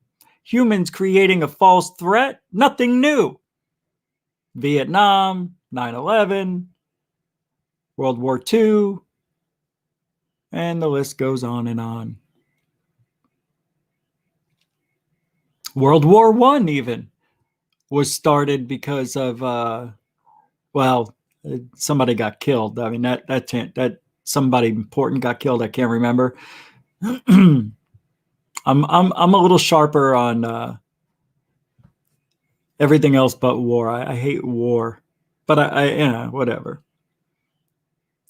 S1: Humans creating a false threat, nothing new. Vietnam, 9/11, World War II, and the list goes on and on. World War I even was started because of, somebody got killed. I mean, that somebody important got killed. I can't remember. I'm a little sharper on everything else but war. I hate war, but I whatever.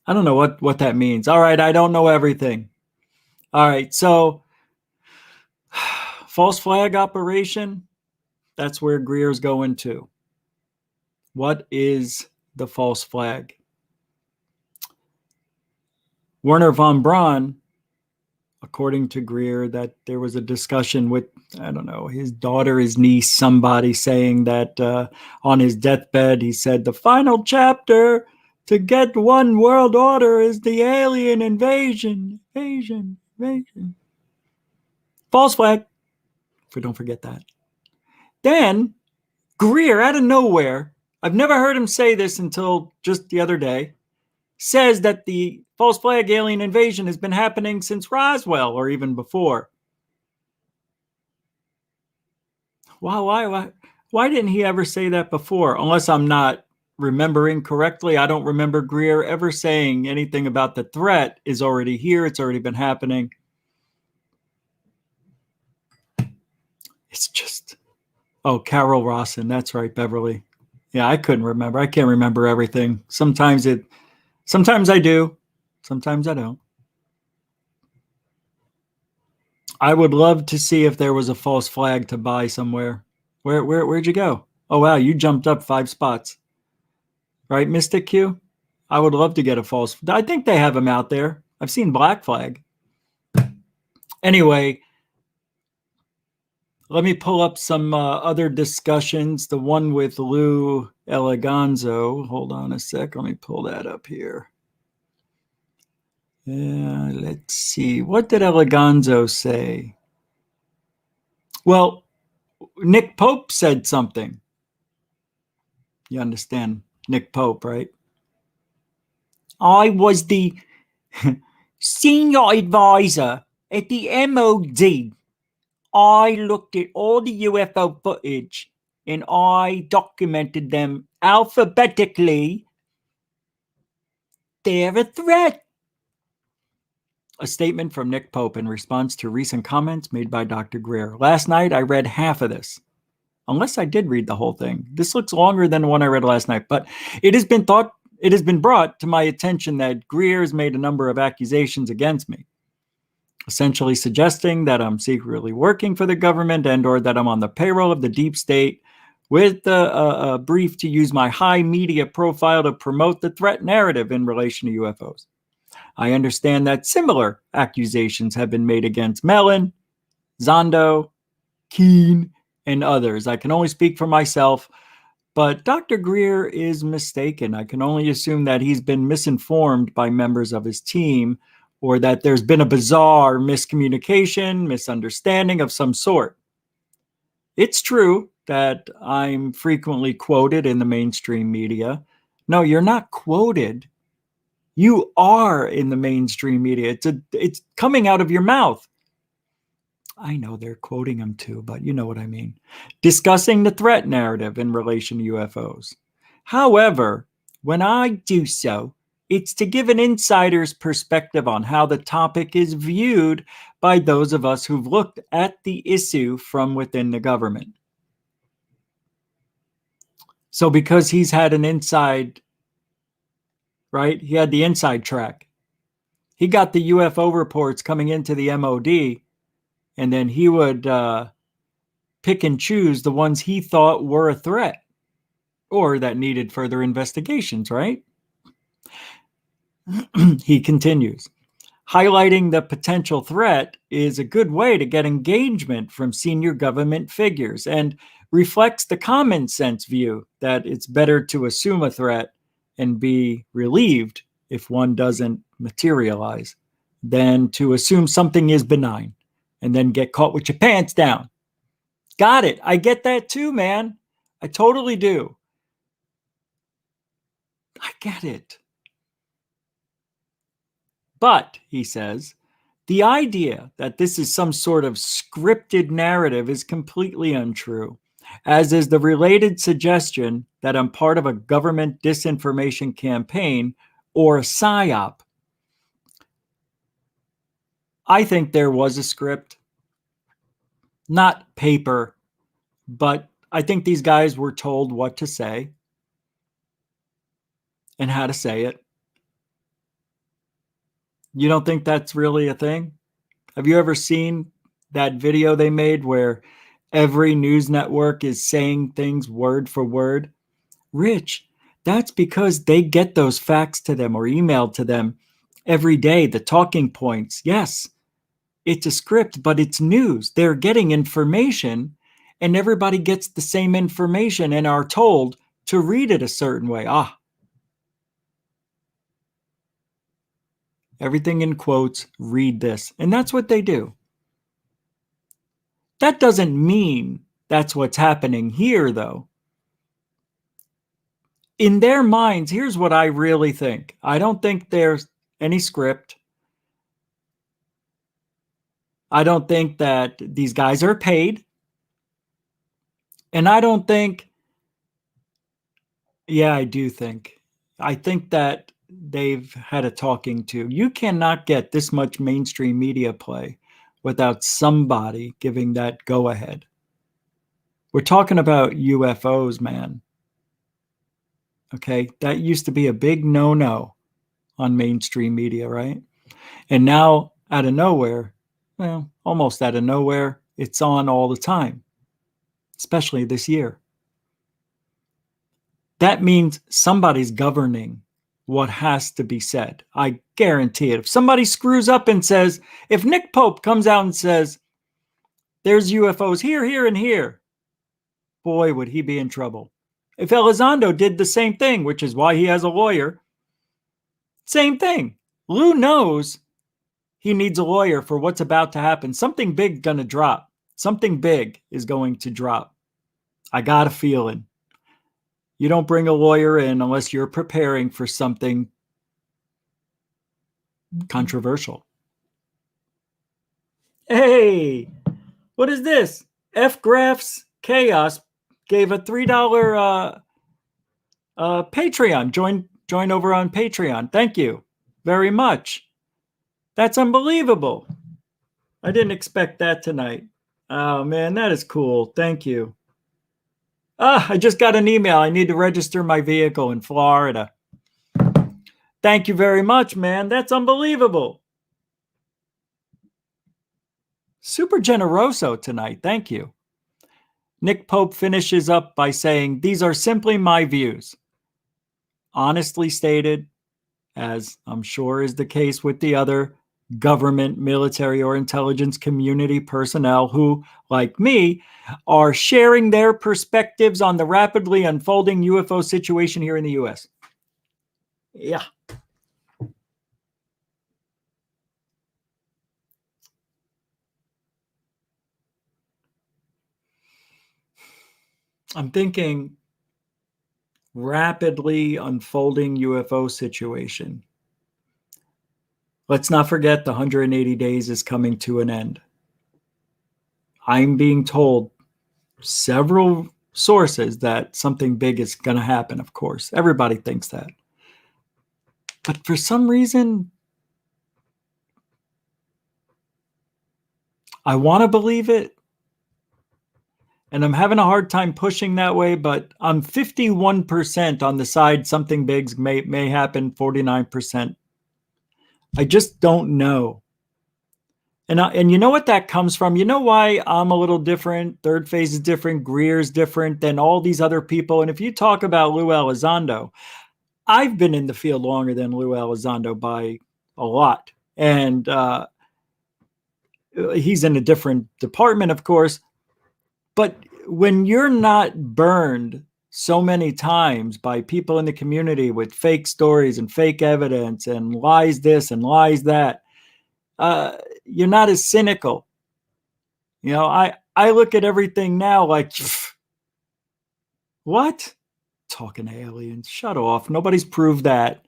S1: I don't know what that means. All right, I don't know everything. All right, so false flag operation, that's where Greer's going to. What is the false flag? Werner von Braun, according to Greer, that there was a discussion with, I don't know, his daughter, his niece, somebody saying that on his deathbed, he said, the final chapter to get one world order is the alien invasion. False flag. Don't forget that. Then Greer, out of nowhere, I've never heard him say this until just the other day, says that the false flag alien invasion has been happening since Roswell or even before. Why didn't he ever say that before? Unless I'm not remembering correctly, I don't remember Greer ever saying anything about the threat is already here. It's already been happening. It's just, oh, Carol Rawson. That's right, Beverly. Yeah, I couldn't remember. I can't remember everything. Sometimes I do. Sometimes I don't. I would love to see if there was a false flag to buy somewhere. Where'd you go? Oh, wow, you jumped up 5 spots. Right, Mystic Q? I would love to get a false. I think they have them out there. I've seen Black Flag. Anyway, let me pull up some other discussions. The one with Lou Elizondo. Hold on a sec. Let me pull that up here. Let's see. What did Elizondo say? Well, Nick Pope said something. You understand Nick Pope, right? I was the senior advisor at the MOD. I looked at all the UFO footage and I documented them alphabetically. They're a threat. A statement from Nick Pope in response to recent comments made by Dr. Greer. Last night, I read half of this. Unless I did read the whole thing. This looks longer than the one I read last night, but it has been brought to my attention that Greer has made a number of accusations against me, essentially suggesting that I'm secretly working for the government and or that I'm on the payroll of the deep state, with a brief to use my high media profile to promote the threat narrative in relation to UFOs. I understand that similar accusations have been made against Mellon, Zondo, Keen, and others. I can only speak for myself, but Dr. Greer is mistaken. I can only assume that he's been misinformed by members of his team, or that there's been a bizarre miscommunication, misunderstanding of some sort. It's true that I'm frequently quoted in the mainstream media. No, you're not quoted. You are in the mainstream media. It's coming out of your mouth. I know they're quoting him too, but you know what I mean. Discussing the threat narrative in relation to UFOs. However, when I do so, it's to give an insider's perspective on how the topic is viewed by those of us who've looked at the issue from within the government. So because he's had an inside, right? He had the inside track. He got the UFO reports coming into the MOD, and then he would pick and choose the ones he thought were a threat or that needed further investigations, right? He continues, highlighting the potential threat is a good way to get engagement from senior government figures and reflects the common sense view that it's better to assume a threat and be relieved if one doesn't materialize than to assume something is benign and then get caught with your pants down. Got it. I get that too, man. I totally do. I get it. But, he says, the idea that this is some sort of scripted narrative is completely untrue, as is the related suggestion that I'm part of a government disinformation campaign or a psyop. I think there was a script, not paper, but I think these guys were told what to say and how to say it. You don't think that's really a thing? Have you ever seen that video they made where every news network is saying things word for word? Rich, that's because they get those facts to them or emailed to them every day, the talking points. Yes, it's a script, but it's news. They're getting information, and everybody gets the same information and are told to read it a certain way. Everything in quotes, read this. And that's what they do. That doesn't mean that's what's happening here, though. In their minds, here's what I really think. I don't think there's any script. I don't think that these guys are paid. And I don't think, yeah, I do think. I think that they've had a talking to. You cannot get this much mainstream media play without somebody giving that go-ahead. We're talking about UFOs, man. Okay, that used to be a big no-no on mainstream media, right? And now, out of nowhere, well, almost out of nowhere, it's on all the time, especially this year. That means somebody's governing what has to be said. I guarantee it. If somebody screws up and says, if Nick Pope comes out and says, there's UFOs here, here, and here, boy, would he be in trouble. If Elizondo did the same thing, which is why he has a lawyer, same thing. Lou knows he needs a lawyer for what's about to happen. Something big going to drop. Something big is going to drop. I got a feeling. You don't bring a lawyer in unless you're preparing for something controversial. Hey, what is this? F Graphs Chaos gave a $3 Patreon. Join over on Patreon. Thank you very much. That's unbelievable. I didn't expect that tonight. Oh man, that is cool. Thank you. I just got an email. I need to register my vehicle in Florida. Thank you very much, man. That's unbelievable. Super generoso tonight. Thank you. Nick Pope finishes up by saying, these are simply my views. Honestly stated, as I'm sure is the case with the other government, military, or intelligence community personnel who, like me, are sharing their perspectives on the rapidly unfolding UFO situation here in the U.S. Yeah. I'm thinking rapidly unfolding UFO situation. Let's not forget the 180 days is coming to an end. I'm being told several sources that something big is going to happen, of course. Everybody thinks that. But for some reason, I want to believe it. And I'm having a hard time pushing that way, but I'm 51% on the side something big may happen, 49%. I just don't know. And you know what that comes from? You know why I'm a little different? Third Phase is different. Greer's different than all these other people. And if you talk about Lou Elizondo, I've been in the field longer than Lou Elizondo by a lot. And he's in a different department, of course. But when you're not burned so many times by people in the community with fake stories and fake evidence and lies this and lies that, you're not as cynical. You know, I look at everything now like, what? Talking to aliens. Shut off. Nobody's proved that.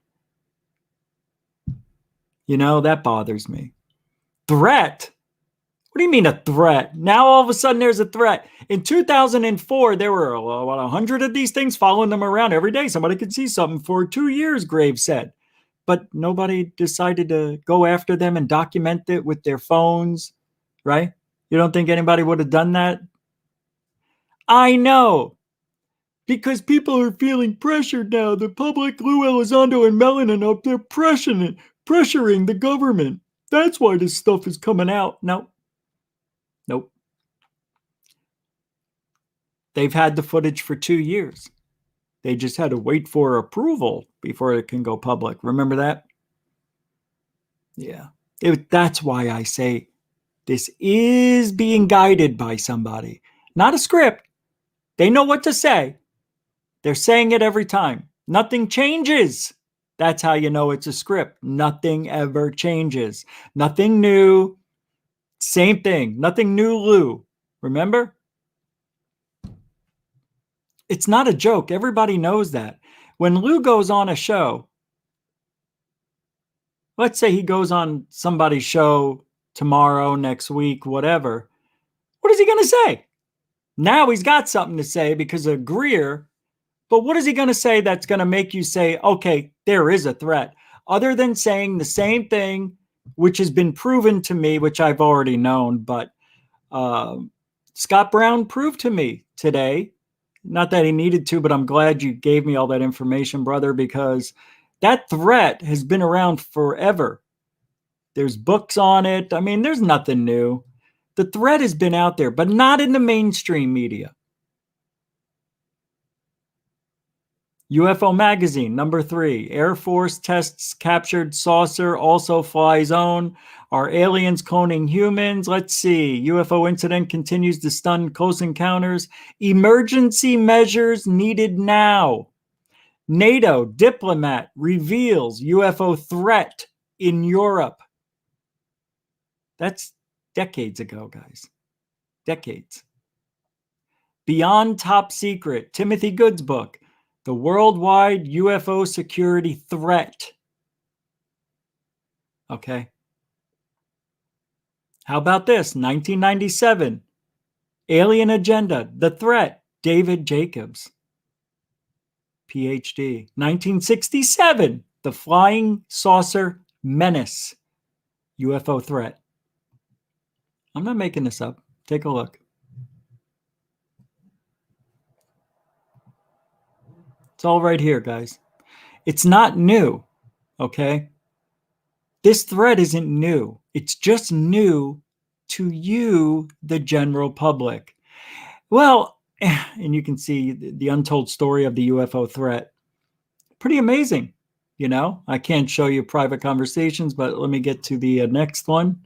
S1: You know, that bothers me. Threat? What do you mean a threat? Now all of a sudden there's a threat. In 2004, there were about 100 of these things following them around every day. Somebody could see something for 2 years, Graves said. But nobody decided to go after them and document it with their phones, right? You don't think anybody would have done that? I know. Because people are feeling pressured now. The public, Lou Elizondo and Melanin up there pressuring the government. That's why this stuff is coming out. No. Nope. They've had the footage for 2 years. They just had to wait for approval before it can go public. Remember that? Yeah. That's why I say this is being guided by somebody, not a script. They know what to say. They're saying it every time. Nothing changes. That's how you know it's a script. Nothing ever changes. Nothing new. Same thing. Nothing new, Lou. Remember? It's not a joke. Everybody knows that. When Lou goes on a show, let's say he goes on somebody's show tomorrow, next week, whatever. What is he going to say? Now he's got something to say because of Greer. But what is he going to say that's going to make you say, okay, there is a threat? Other than saying the same thing, which has been proven to me, which I've already known. But Scott Brown proved to me today, not that he needed to, but I'm glad you gave me all that information, brother, because that threat has been around forever. There's books on it. I mean, there's nothing new. The threat has been out there, but not in the mainstream media. UFO Magazine, number 3. Air Force tests captured saucer, also fly zone. Are aliens cloning humans? Let's see. UFO incident continues to stun close encounters. Emergency measures needed now. NATO diplomat reveals UFO threat in Europe. That's decades ago, guys. Decades. Beyond Top Secret, Timothy Good's book, The Worldwide UFO Security Threat. Okay. How about this? 1997, Alien Agenda, The Threat, David Jacobs, PhD. 1967, The Flying Saucer Menace, UFO Threat. I'm not making this up. Take a look. It's all right here, guys. It's not new, okay? This threat isn't new. It's just new to you, the general public. Well, and you can see the untold story of the UFO threat. Pretty amazing. You know, I can't show you private conversations, but let me get to the next one.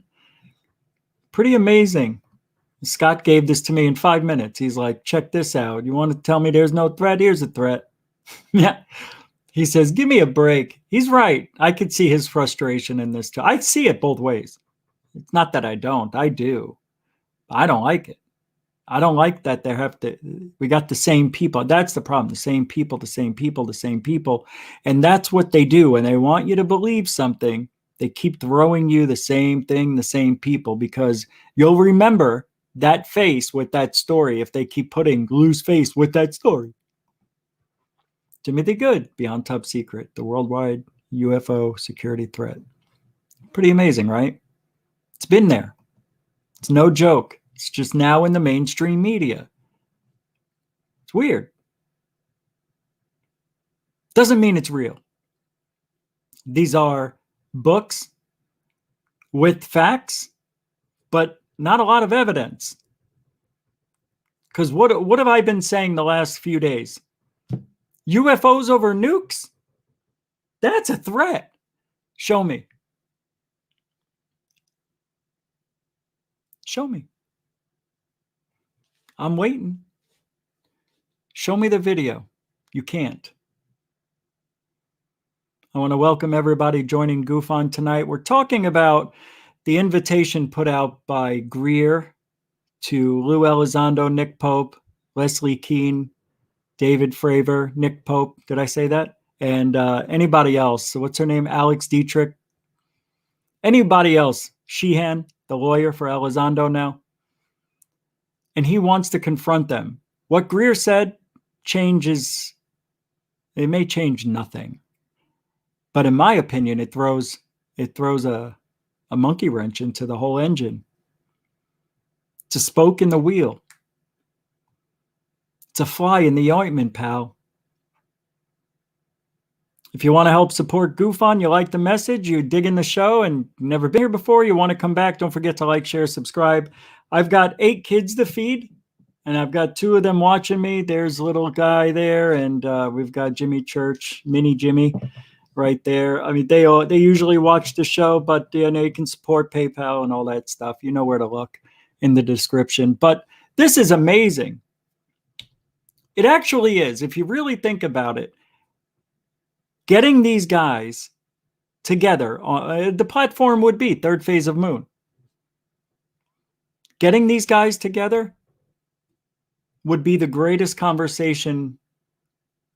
S1: Pretty amazing. Scott gave this to me in 5 minutes. He's like, check this out. You want to tell me there's no threat? Here's a threat. Yeah. He says, give me a break. He's right. I could see his frustration in this too. I see it both ways. It's not that I don't. I do. I don't like it. I don't like that we got the same people. That's the problem. The same people, the same people, the same people. And that's what they do. When they want you to believe something, they keep throwing you the same thing, the same people, because you'll remember that face with that story if they keep putting Lou's face with that story. Timothy Good, Beyond Top Secret, the worldwide UFO security threat. Pretty amazing, right? It's been there. It's no joke. It's just now in the mainstream media. It's weird. Doesn't mean it's real. These are books with facts, but not a lot of evidence. Because what have I been saying the last few days? UFOs over nukes? That's a threat. Show me. Show me. I'm waiting. Show me the video. You can't. I want to welcome everybody joining GUFON tonight. We're talking about the invitation put out by Greer to Lou Elizondo, Nick Pope, Leslie Keene, David Fravor, Nick Pope. Did I say that? And anybody else. So what's her name? Alex Dietrich. Anybody else. Sheehan, the lawyer for Elizondo now. And he wants to confront them. What Greer said changes, it may change nothing. But in my opinion, it throws a monkey wrench into the whole engine. It's a spoke in the wheel. It's a fly in the ointment, pal. If you want to help support GUFON, you like the message, you dig in the show, and never been here before, you want to come back, don't forget to like, share, subscribe. I've got 8 kids to feed, and I've got 2 of them watching me. There's a little guy there, and we've got Jimmy Church, Mini Jimmy, right there. I mean, they usually watch the show, but you know, you can support PayPal and all that stuff. You know where to look in the description. But this is amazing. It actually is. If you really think about it, getting these guys together, the platform would be Third Phase of Moon. Getting these guys together would be the greatest conversation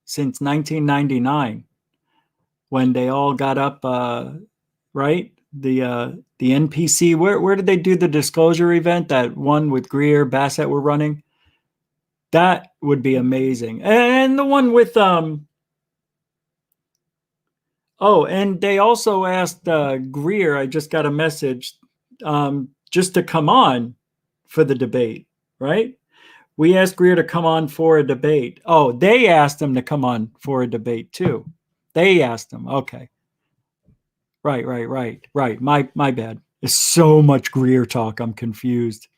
S1: since 1999, when they all got up, right? The NPC, where did they do the disclosure event? That one with Greer, Bassett were running? That would be amazing. And the one with, oh, and they also asked Greer, I just got a message, just to come on for the debate, right? We asked Greer to come on for a debate. Oh, they asked him to come on for a debate too. They asked him. Okay. Right. My bad. There's so much Greer talk. I'm confused.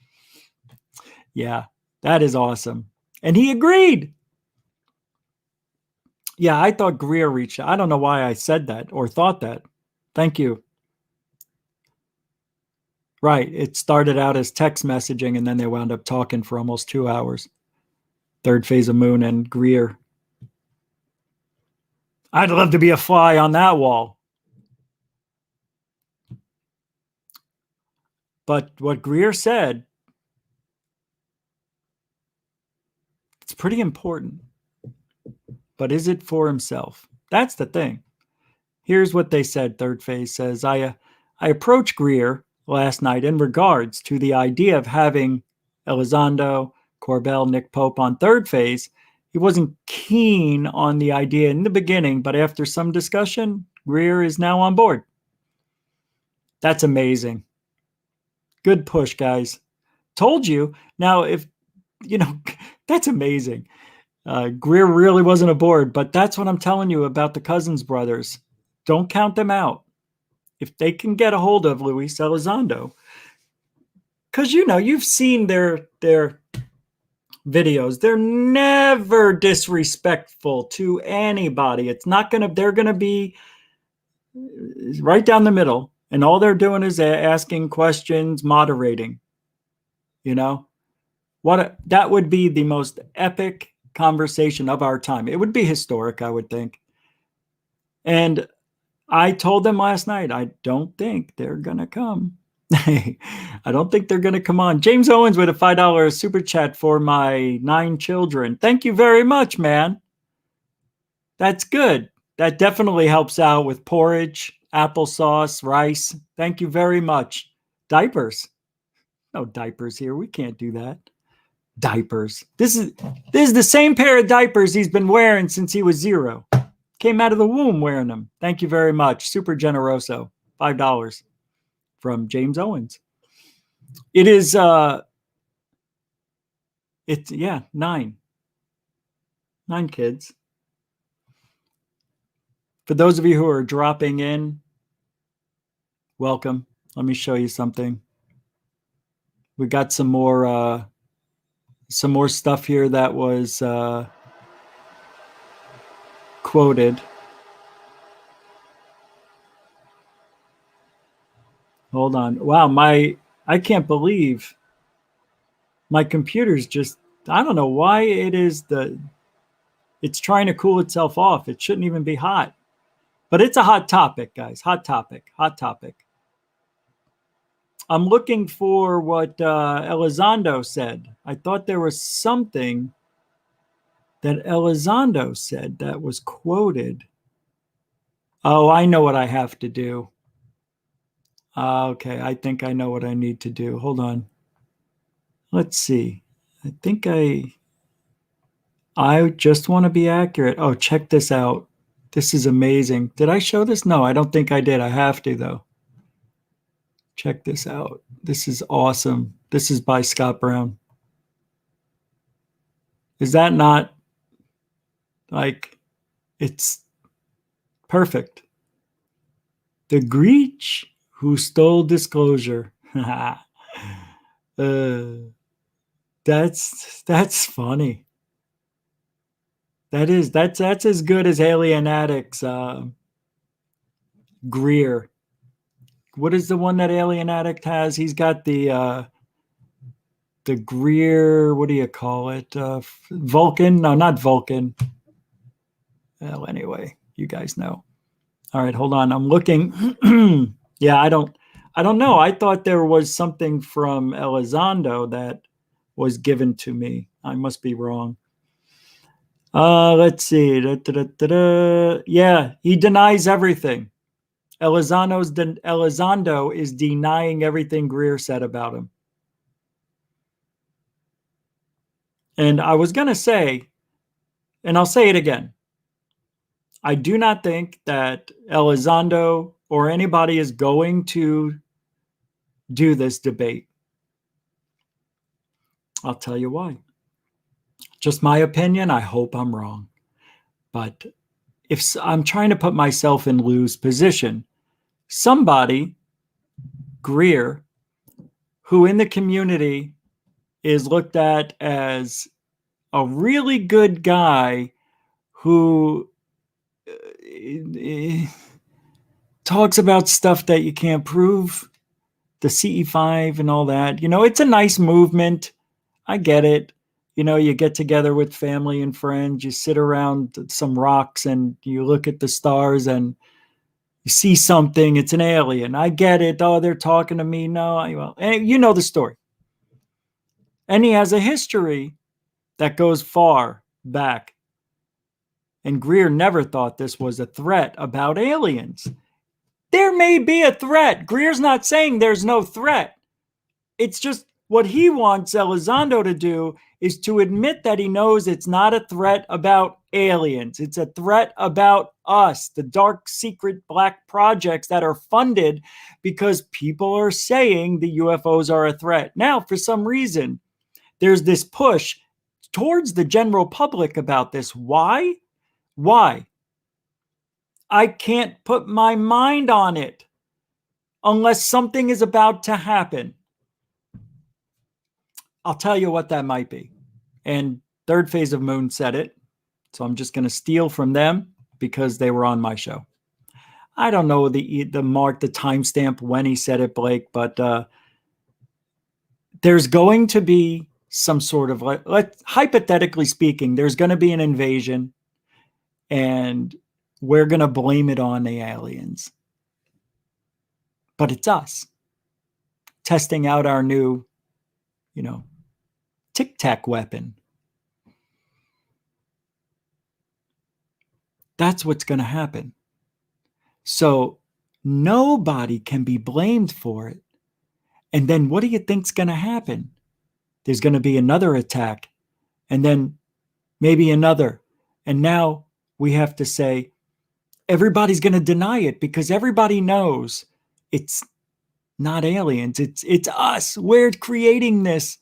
S1: Yeah, that is awesome. And he agreed. Yeah, I thought Greer reached out. I don't know why I said that or thought that. Thank you. Right. It started out as text messaging, and then they wound up talking for almost 2 hours. Third Phase of Moon and Greer. I'd love to be a fly on that wall. But what Greer said, it's pretty important. But is it for himself? That's the thing. Here's what they said. Third Phase says, I approached Greer last night in regards to the idea of having Elizondo, Corbell, Nick Pope on Third Phase. He wasn't keen on the idea in the beginning, but after some discussion, Greer is now on board. That's amazing. Good push, guys. Told you. Now, if, you know, that's amazing. Greer really wasn't aboard, but that's what I'm telling you about the Cousins brothers. Don't count them out. If they can get a hold of Luis Elizondo, because, you know, you've seen their videos. They're never disrespectful to anybody. It's not going to, they're going to be right down the middle. And all they're doing is asking questions, moderating, you know, that would be the most epic conversation of our time. It would be historic, I would think. And I told them last night, I don't think they're going to come. I don't think they're going to come on. James Owens with a $5 super chat for my 9 children. Thank you very much, man. That's good. That definitely helps out with porridge, applesauce, rice. Thank you very much. Diapers. No diapers here. We can't do that. Diapers. This is the same pair of diapers he's been wearing since he was 0. Came out of the womb wearing them. Thank you very much. Super generoso. $5 from James Owens. It is it's 9 kids. For those of you who are dropping in, welcome. Let me show you something. We got some more stuff here that was quoted. Hold on. Wow, I can't believe my computer's just, I don't know why it's trying to cool itself off. It shouldn't even be hot. But it's a hot topic, guys. Hot topic. I'm looking for what Elizondo said. I thought there was something that Elizondo said that was quoted. Oh, I know what I have to do. Okay, I think I know what I need to do. Hold on. Let's see. I think I just want to be accurate. Oh, check this out. This is amazing. Did I show this? No, I don't think I did. I have to, though. Check this out. This is awesome. This is by Scott Brown. Is that not like, it's perfect? The Greech who stole disclosure. That's funny. That's as good as Alien Addicts Greer. What is the one that Alien Addict has? He's got the Greer, what do you call it? Vulcan? No, not Vulcan. Well, anyway, you guys know. All right, hold on. I'm looking. Yeah, I don't know. I thought there was something from Elizondo that was given to me. I must be wrong. Let's see. Yeah, he denies everything. Elizondo is denying everything Greer said about him. And I was going to say, and I'll say it again, I do not think that Elizondo or anybody is going to do this debate. I'll tell you why. Just my opinion. I hope I'm wrong. But if I'm trying to put myself in Lou's position, somebody, Greer, who in the community is looked at as a really good guy who talks about stuff that you can't prove, the CE5 and all that. You know, it's a nice movement. I get it. You know, you get together with family and friends, you sit around some rocks and you look at the stars and you see something, it's an alien. I get it. Oh, they're talking to me. No, well, you know the story. And he has a history that goes far back. And Greer never thought this was a threat about aliens. There may be a threat. Greer's not saying there's no threat. It's just what he wants Elizondo to do is to admit that he knows it's not a threat about aliens. It's a threat about us, the dark, secret, black projects that are funded because people are saying the UFOs are a threat. Now, for some reason, there's this push towards the general public about this. Why? Why? I can't put my mind on it unless something is about to happen. I'll tell you what that might be. And Third Phase of Moon said it. So I'm just going to steal from them because they were on my show. I don't know the mark, the timestamp when he said it, Blake, but there's going to be some sort of, hypothetically speaking, there's going to be an invasion and we're going to blame it on the aliens. But it's us testing out our new, Tic Tac weapon. That's what's going to happen. So nobody can be blamed for it. And then what do you think's going to happen? There's going to be another attack and then maybe another. And now we have to say everybody's going to deny it because everybody knows it's not aliens. It's us. We're creating this.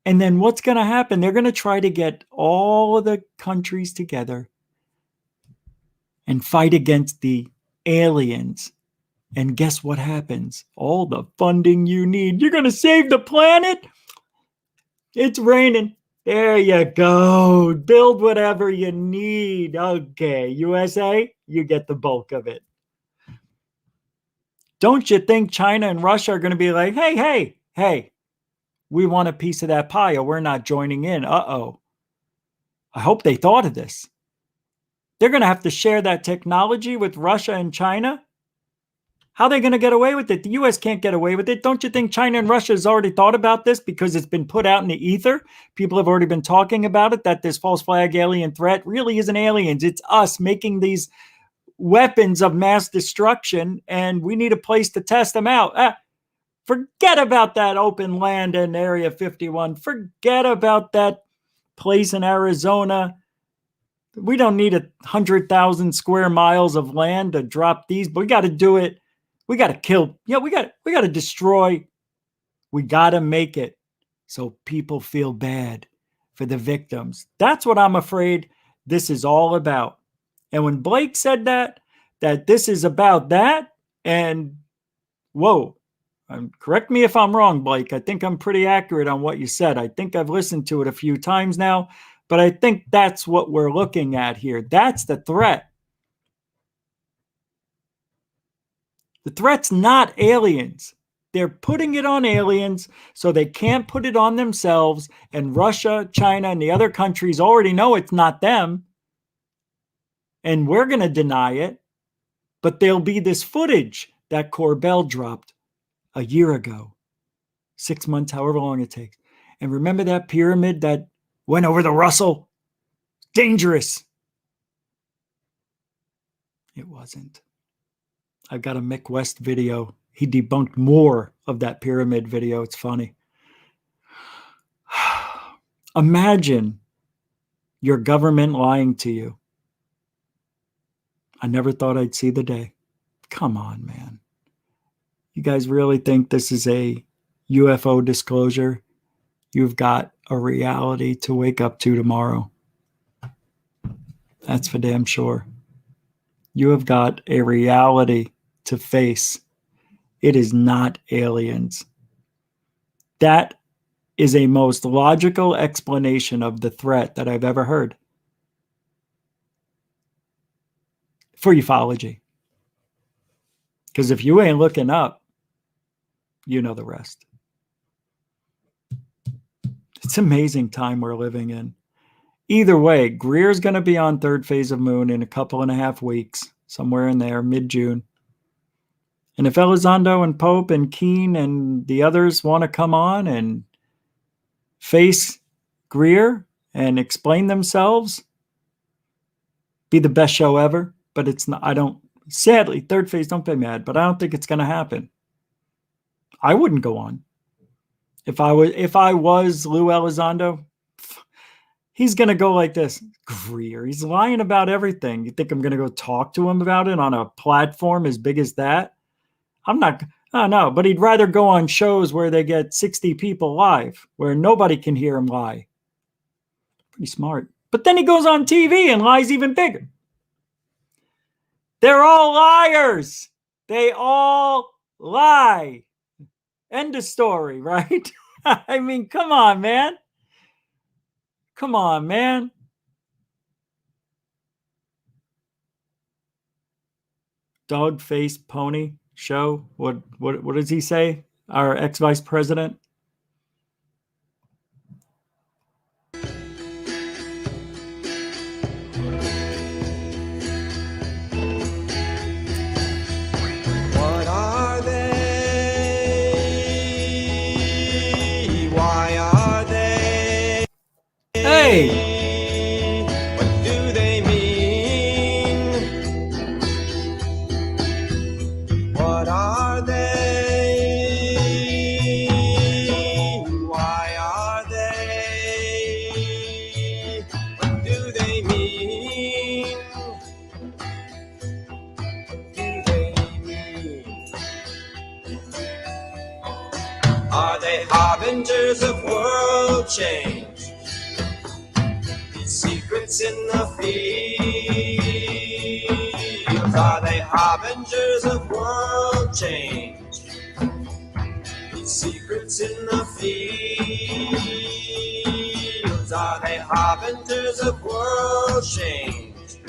S1: And then what's going to happen? They're going to try to get all of the countries together and fight against the aliens. And guess what happens? All the funding you need. You're going to save the planet? It's raining. There you go. Build whatever you need. Okay, USA, you get the bulk of it. Don't you think China and Russia are going to be like, hey, we want a piece of that pie or we're not joining in. Uh-oh. I hope they thought of this. They're going to have to share that technology with Russia and China. How are they going to get away with it? The U.S. can't get away with it. Don't you think China and Russia has already thought about this because it's been put out in the ether? People have already been talking about it, that this false flag alien threat really isn't aliens. It's us making these weapons of mass destruction, and we need a place to test them out. Forget about that open land in Area 51. Forget about that place in Arizona. We don't need 100,000 square miles of land to drop these, but we got to do it. We got to kill. Yeah, we got to destroy. We got to make it so people feel bad for the victims. That's what I'm afraid this is all about. And when Blake said that this is about that, and whoa, correct me if I'm wrong, Blake. I think I'm pretty accurate on what you said. I think I've listened to it a few times now, but I think that's what we're looking at here. That's the threat. The threat's not aliens. They're putting it on aliens so they can't put it on themselves. And Russia, China, and the other countries already know it's not them. And we're going to deny it. But there'll be this footage that Corbell dropped a year ago, 6 months, however long it takes. And remember that pyramid that went over the Russell? Dangerous. It wasn't. I've got a Mick West video. He debunked more of that pyramid video. It's funny. Imagine your government lying to you. I never thought I'd see the day. Come on, man. You guys really think this is a UFO disclosure? You've got a reality to wake up to tomorrow. That's for damn sure. You have got a reality to face. It is not aliens. That is a most logical explanation of the threat that I've ever heard for ufology. Because if you ain't looking up, you know the rest. It's an amazing time we're living in. Either way, Greer's going to be on Third Phase of Moon in a couple and a half weeks, somewhere in there, mid-June. And if Elizondo and Pope and Keene and the others want to come on and face Greer and explain themselves, be the best show ever. But it's not, sadly, Third Phase, don't be mad, but I don't think it's going to happen. I wouldn't go on. If I was Lou Elizondo, he's going to go like this. Greer, he's lying about everything. You think I'm going to go talk to him about it on a platform as big as that? I'm not. Oh, no, but he'd rather go on shows where they get 60 people live, where nobody can hear him lie. Pretty smart. But then he goes on TV and lies even bigger. They're all liars. They all lie. End of story, right? I mean, come on, man. Come on, man. Dog face pony show. What does he say? Our ex-vice president.
S3: What are they? Why are they?
S1: Hey!
S3: What do they mean? What are they? Why are they? What do they mean? What do they mean? Are they harbingers of world change? These secrets in the fields, are they harbingers of world change? These secrets in the fields, are they harbingers of world change?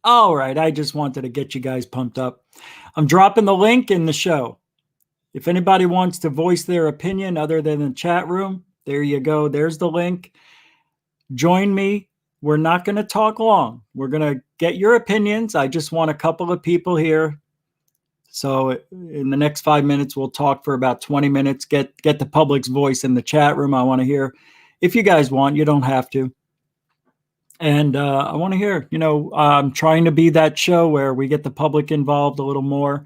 S1: All right, I just wanted to get you guys pumped up. I'm dropping the link in the show. If anybody wants to voice their opinion other than the chat room, there you go. There's the link. Join me. We're not going to talk long. We're going to get your opinions. I just want a couple of people here. So in the next 5 minutes, we'll talk for about 20 minutes, get the public's voice in the chat room. I want to hear. If you guys want, you don't have to. And I want to hear, I'm trying to be that show where we get the public involved a little more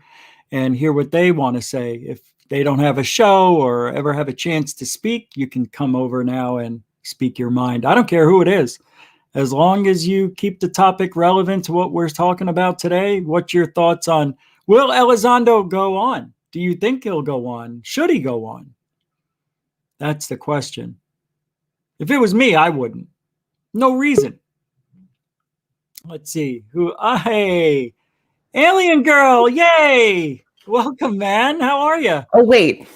S1: and hear what they want to say. If they don't have a show or ever have a chance to speak, you can come over now and speak your mind. I don't care who it is. As long as you keep the topic relevant to what we're talking about today, what's your thoughts on, will Elizondo go on? Do you think he'll go on? Should he go on? That's the question. If it was me, I wouldn't. No reason. Let's see. Hey, Alien Girl, yay! Welcome, man. How are you?
S4: Oh, wait.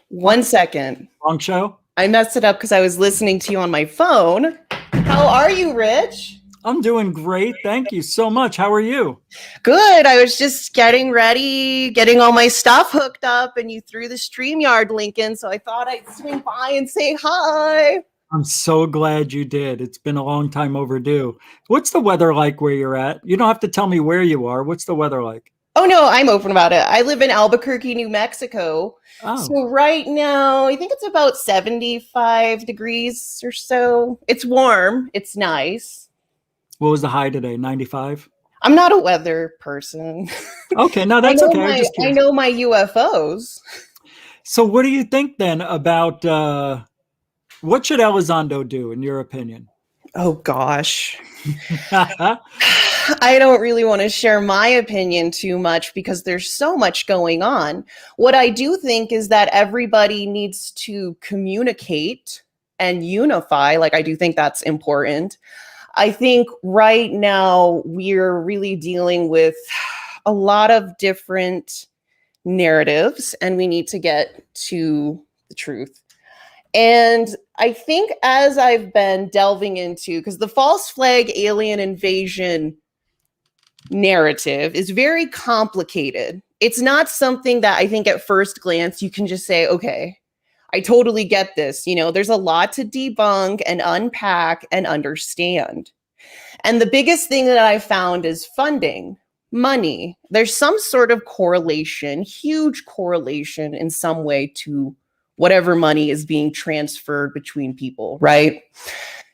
S4: 1 second.
S1: Wrong show?
S4: I messed it up because I was listening to you on my phone. How are you, Rich?
S1: I'm doing great. Thank you so much. How are you?
S4: Good. I was just getting ready, getting all my stuff hooked up, and you threw the StreamYard link in, so I thought I'd swing by and say hi.
S1: I'm so glad you did. It's been a long time overdue. What's the weather like where you're at? You don't have to tell me where you are. What's the weather like?
S4: Oh, no, I'm open about it. I live in Albuquerque, New Mexico.
S1: Oh.
S4: So right now, I think it's about 75 degrees or so. It's warm. It's nice.
S1: What was the high today? 95?
S4: I'm not a weather person.
S1: Okay, no, that's okay.
S4: I know my UFOs.
S1: So what do you think then about what should Elizondo do in your opinion?
S4: Oh, gosh. I don't really want to share my opinion too much because there's so much going on. What I do think is that everybody needs to communicate and unify. Like, I do think that's important. I think right now we're really dealing with a lot of different narratives, and we need to get to the truth. And I think as I've been delving into, because the false flag alien invasion narrative is very complicated. It's not something that I think at first glance you can just say, okay, I totally get this. There's a lot to debunk and unpack and understand. And the biggest thing that I found is funding, money. There's some sort of correlation, huge correlation in some way to whatever money is being transferred between people, right?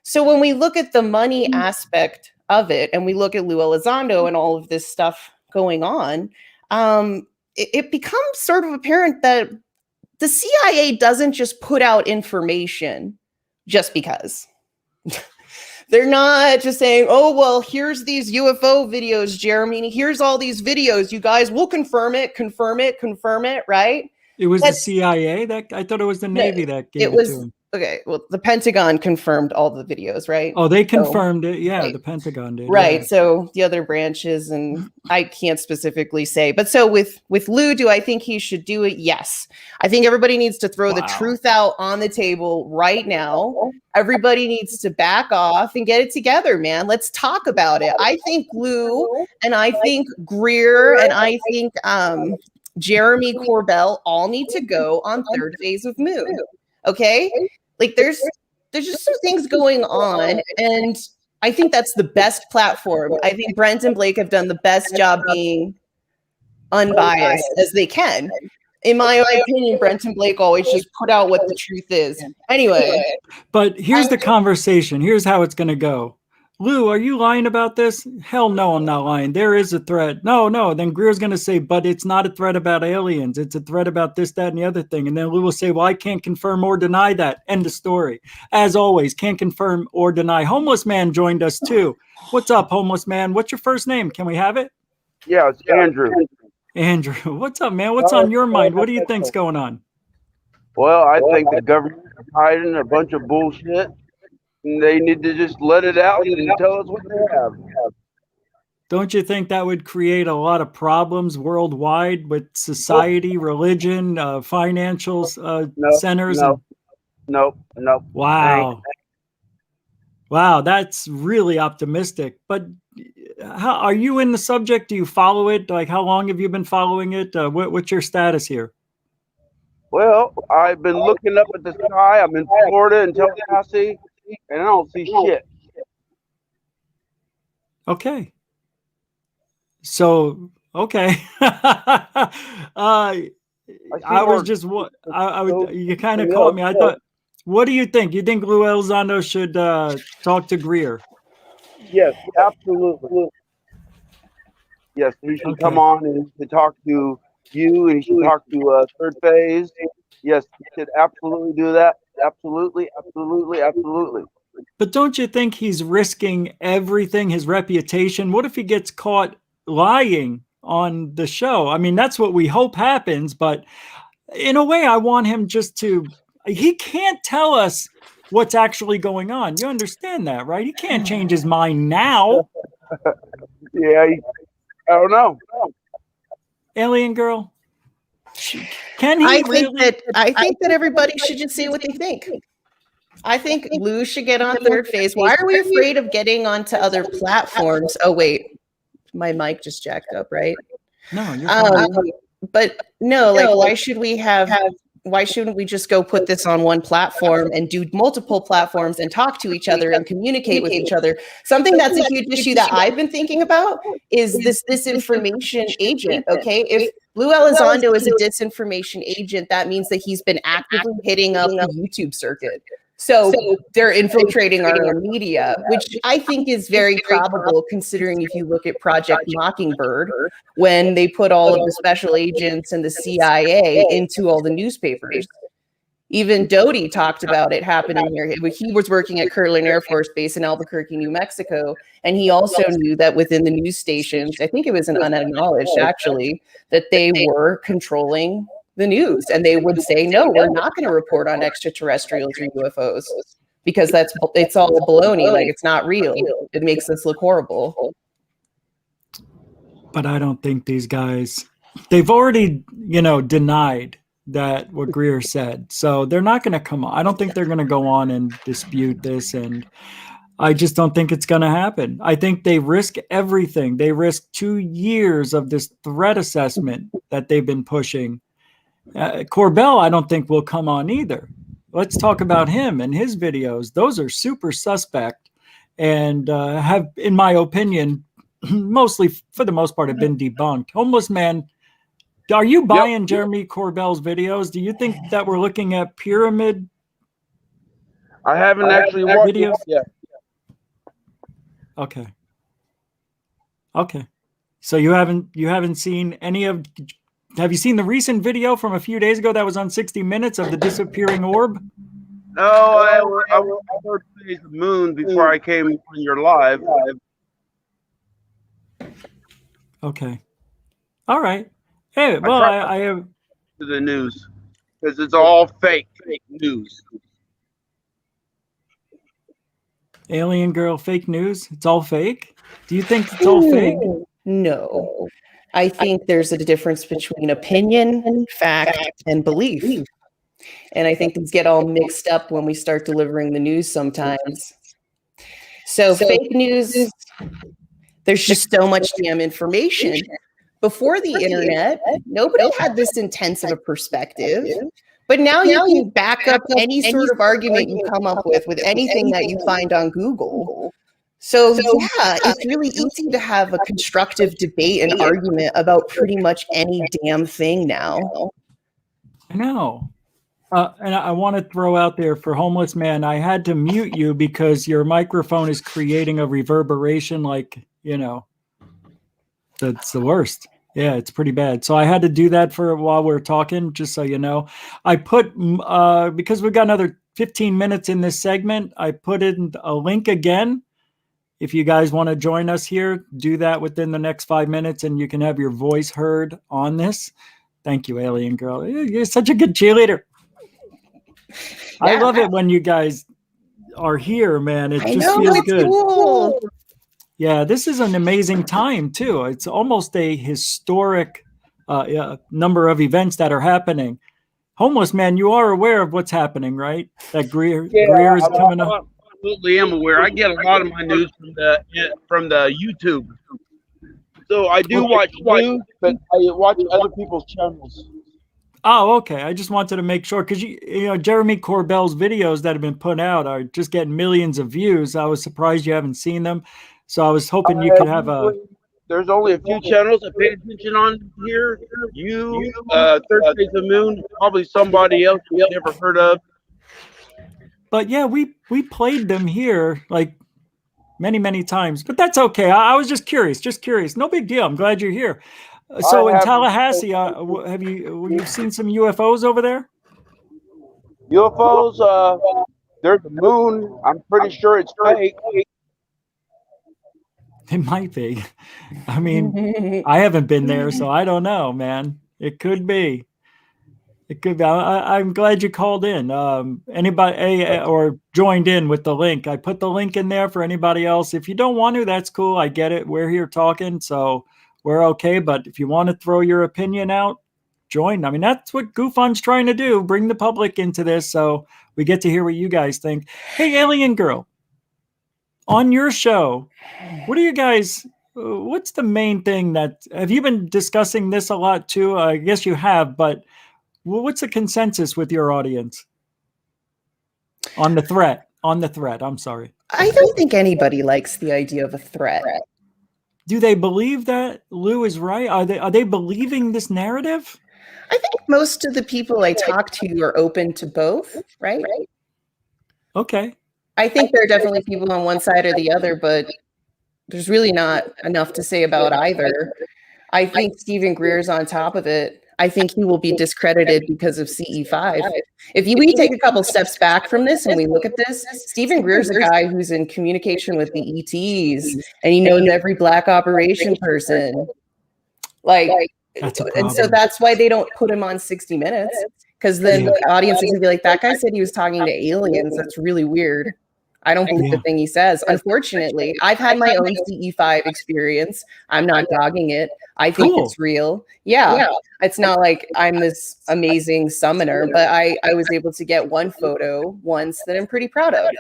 S4: So when we look at the money aspect of it, and we look at Lou Elizondo and all of this stuff going on, it becomes sort of apparent that the CIA doesn't just put out information just because. They're not just saying, oh, well, here's these UFO videos, Jeremy. Here's all these videos. You guys will confirm it, right?
S1: It was the CIA that I thought it was the Navy that gave it to him.
S4: Okay, well, the Pentagon confirmed all the videos, right?
S1: Oh, they confirmed it. Yeah, right. The Pentagon did.
S4: Right.
S1: Yeah.
S4: So the other branches, and I can't specifically say, but so with Lou, do I think he should do it? Yes. I think everybody needs to throw the truth out on the table right now. Everybody needs to back off and get it together, man. Let's talk about it. I think Lou and I think Greer and I think Jeremy Corbell all need to go on Third Phase of Moon. Okay? Like there's just some things going on, and I think that's the best platform. I think Brent and Blake have done the best job being unbiased as they can. In my opinion, Brent and Blake always just put out what the truth is. Anyway.
S1: But here's the conversation. Here's how it's going to go. Lou, are you lying about this? Hell no, I'm not lying. There is a threat. No. Then Greer's going to say, but it's not a threat about aliens. It's a threat about this, that, and the other thing. And then Lou will say, well, I can't confirm or deny that. End of story. As always, can't confirm or deny. Homeless Man joined us too. What's up, Homeless Man? What's your first name? Can we have it?
S5: Yeah, it's Andrew.
S1: Andrew, what's up, man? What's on your mind? What do you think's going on?
S5: Well, I think the government is hiding a bunch of bullshit. And they need to just let it out and tell us what they have.
S1: Don't you think that would create a lot of problems worldwide with society, religion, financial centers?
S5: No.
S1: Wow. Wow, that's really optimistic. But how are you in the subject? Do you follow it? Like, how long have you been following it? What's your status here?
S5: Well, I've been looking up at the sky. I'm in Florida and Tallahassee. And I don't see shit.
S1: Okay. So, okay. I was just what you kind of caught me. I thought, what do you think? You think Lou Elizondo should talk to Greer?
S5: Yes, absolutely. Yes, he should come on and he should talk to you, and he should talk to Third Phase. Yes, he should absolutely do that. Absolutely.
S1: But don't you think he's risking everything, his reputation? What if he gets caught lying on the show? I mean, that's what we hope happens, but in a way, I want him just to, he can't tell us what's actually going on. You understand that, right? He can't change his mind now.
S5: Yeah, I don't know.
S1: Alien girl, can he
S4: I
S1: really?
S4: think that everybody should just say what they think. I think Lou should get on Third Phase. Why are we afraid of getting onto other platforms? Oh wait, my mic just jacked up, right?
S1: No, you're fine.
S4: But no, like why shouldn't we just go put this on one platform and do multiple platforms and talk to each other and communicate with each other? Something that's a huge issue that I've been thinking about is this disinformation agent. Okay, if Lou Elizondo is a disinformation agent, that means that he's been actively hitting up the YouTube circuit. So they're infiltrating our own media, which I think is very probable, considering if you look at Project Mockingbird, when they put all of the special agents and the CIA into all the newspapers. Even Doty talked about it happening here. He was working at KREMLIN Air Force Base in Albuquerque, New Mexico, and he also knew that within the news stations, I think it was an unacknowledged actually, that they were controlling the news, and they would say, no, we're not going to report on extraterrestrials or UFOs because it's all baloney. Like, it's not real. It makes us look horrible.
S1: But I don't think these guys, they've already, denied that what Greer said. So they're not going to come on. I don't think they're going to go on and dispute this. And I just don't think it's going to happen. I think they risk everything. They risk 2 years of this threat assessment that they've been pushing. Corbell, I don't think will come on either. Let's talk about him and his videos. Those are super suspect and have, in my opinion, mostly, for the most part, have been debunked. Homeless Man, are you buying Jeremy Corbell's videos? Do you think that we're looking at pyramid?
S5: I haven't actually watched
S1: videos
S5: yet.
S1: Okay. So you haven't seen any of. Have you seen the recent video from a few days ago that was on 60 Minutes of the disappearing orb?
S5: No, I heard TPOM before I came on your live.
S1: Okay. All right. Hey, well, I have
S5: to the news because it's all fake news.
S1: Alien girl, fake news. It's all fake. Do you think it's all fake?
S4: No. I think there's a difference between opinion, fact, and belief. And I think these get all mixed up when we start delivering the news sometimes. So fake news, there's just so much damn information. Before the internet, nobody had this intense of a perspective. But now you can back up any sort of argument you come up with anything that you find on Google. So yeah, it's really easy to have a constructive debate and argument about pretty much any damn thing now.
S1: I know. And I want to throw out there for Homeless Man, I had to mute you because your microphone is creating a reverberation like, that's the worst. Yeah, it's pretty bad. So I had to do that for while we're talking, just so you know. I put, because we've got another 15 minutes in this segment, I put in a link again. If you guys want to join us here, do that within the next 5 minutes and you can have your voice heard on this. Thank you, Alien Girl. You're such a good cheerleader. I love it when you guys are here, man. It just feels good.
S4: Cool.
S1: Yeah, this is an amazing time, too. It's almost a historic number of events that are happening. Homeless Man, you are aware of what's happening, right? That Greer is coming up.
S5: Absolutely am aware. I get a lot of my news from the YouTube. So I do watch news, but I watch other people's channels.
S1: Oh, okay. I just wanted to make sure because Jeremy Corbell's videos that have been put out are just getting millions of views. I was surprised you haven't seen them. So I was hoping you could have a.
S5: There's only a few channels I pay attention on here. Third Phase of Moon, probably somebody else you never heard of.
S1: But yeah, we played them here like many times. But that's okay. I was just curious. No big deal. I'm glad you're here. So in Tallahassee, you've seen some UFOs over there?
S5: UFOs, there's a moon. I'm pretty sure it's fake.
S1: It might be. I mean, I haven't been there, so I don't know, man. It could be. It could be. I'm glad you called in. Anybody or joined in with the link. I put the link in there for anybody else. If you don't want to, that's cool. I get it. We're here talking, so we're okay. But if you want to throw your opinion out, join. I mean, that's what GUFON's trying to do. Bring the public into this, so we get to hear what you guys think. Hey, Alien Girl. On your show, what do you guys, what's the main thing that, have you been discussing this a lot too? I guess you have, but what's the consensus with your audience on the threat? I'm sorry.
S4: I don't think anybody likes the idea of a threat.
S1: Do they believe that Lou is right? Are they believing this narrative?
S4: I think most of the people I talk to are open to both, right?
S1: Okay.
S4: I think there are definitely people on one side or the other, but there's really not enough to say about either. I think Steven Greer's on top of it. I think he will be discredited because of CE5. If we take a couple steps back from this and we look at this, Steven Greer's a guy who's in communication with the ETs, and he knows every black operation person. And so that's why they don't put him on 60 Minutes, because then the audience is gonna be like, that guy said he was talking to aliens. That's really weird. I don't believe the thing he says. Unfortunately, I've had my own CE5 experience. I'm not dogging it. I think it's real. Yeah. It's not like I'm this amazing summoner, but I was able to get one photo once that I'm pretty proud of.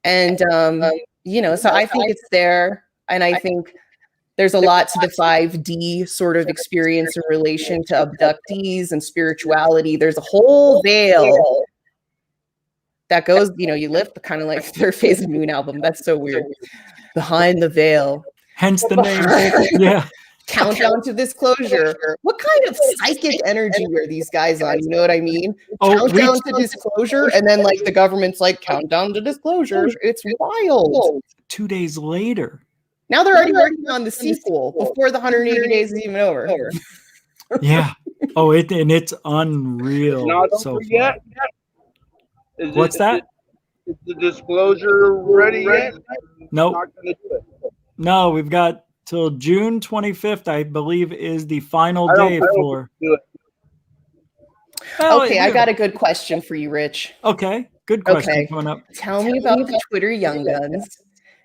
S4: And, so I think it's there. And I think there's a lot to the 5D sort of experience in relation to abductees and spirituality. There's a whole veil that goes, you lift kind of like Third Phase of Moon album. That's so weird. Behind the veil.
S1: Hence the name. Yeah.
S4: Countdown to disclosure. What kind of psychic energy are these guys on? You know what I mean? Countdown to disclosure, and then like the government's like, countdown to disclosure. It's wild.
S1: 2 days later.
S4: Now they're already working on the sequel before the 180 days is even over.
S1: Yeah. Oh, it's unreal.
S5: Not
S1: so
S5: over yet.
S1: What's that?
S5: Is the disclosure ready yet?
S1: Nope.
S5: Not gonna do it.
S1: No, we've got till June 25th, I believe, is the final day for.
S4: Okay, I got a good question for you, Rich.
S1: Okay, good question coming up.
S4: Tell me about the Twitter Young Guns.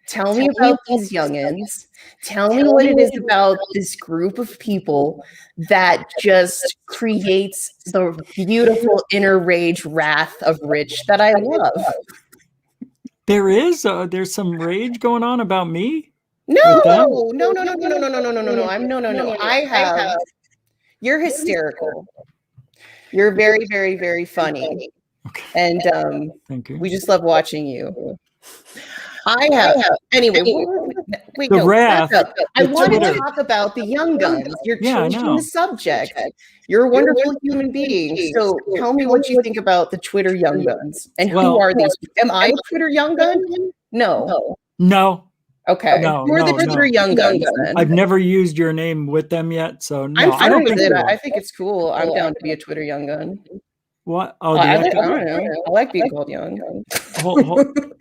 S4: Tell me about these youngins. Tell me what it is about this group of people that just creates the beautiful inner rage wrath of Rich that I love.
S1: There's some rage going on about me?
S4: No. I have. You're hysterical. You're very, very, very funny.
S1: Okay.
S4: And
S1: thank you.
S4: We just love watching you. I have. Anyway, wait,
S1: the wrath.
S4: I want to talk about the Young Guns. You're changing the subject. You're a wonderful human being. So tell me what you think about the Twitter Young Guns. And who are these? Am I a Twitter Young Gun? No. Okay. Who are the Twitter Young Guns then?
S1: I've never used your name with them yet, so no.
S4: I'm fine with it. I think it's cool. I'm down to be a Twitter Young Gun.
S1: What?
S4: I don't know. I like being called young.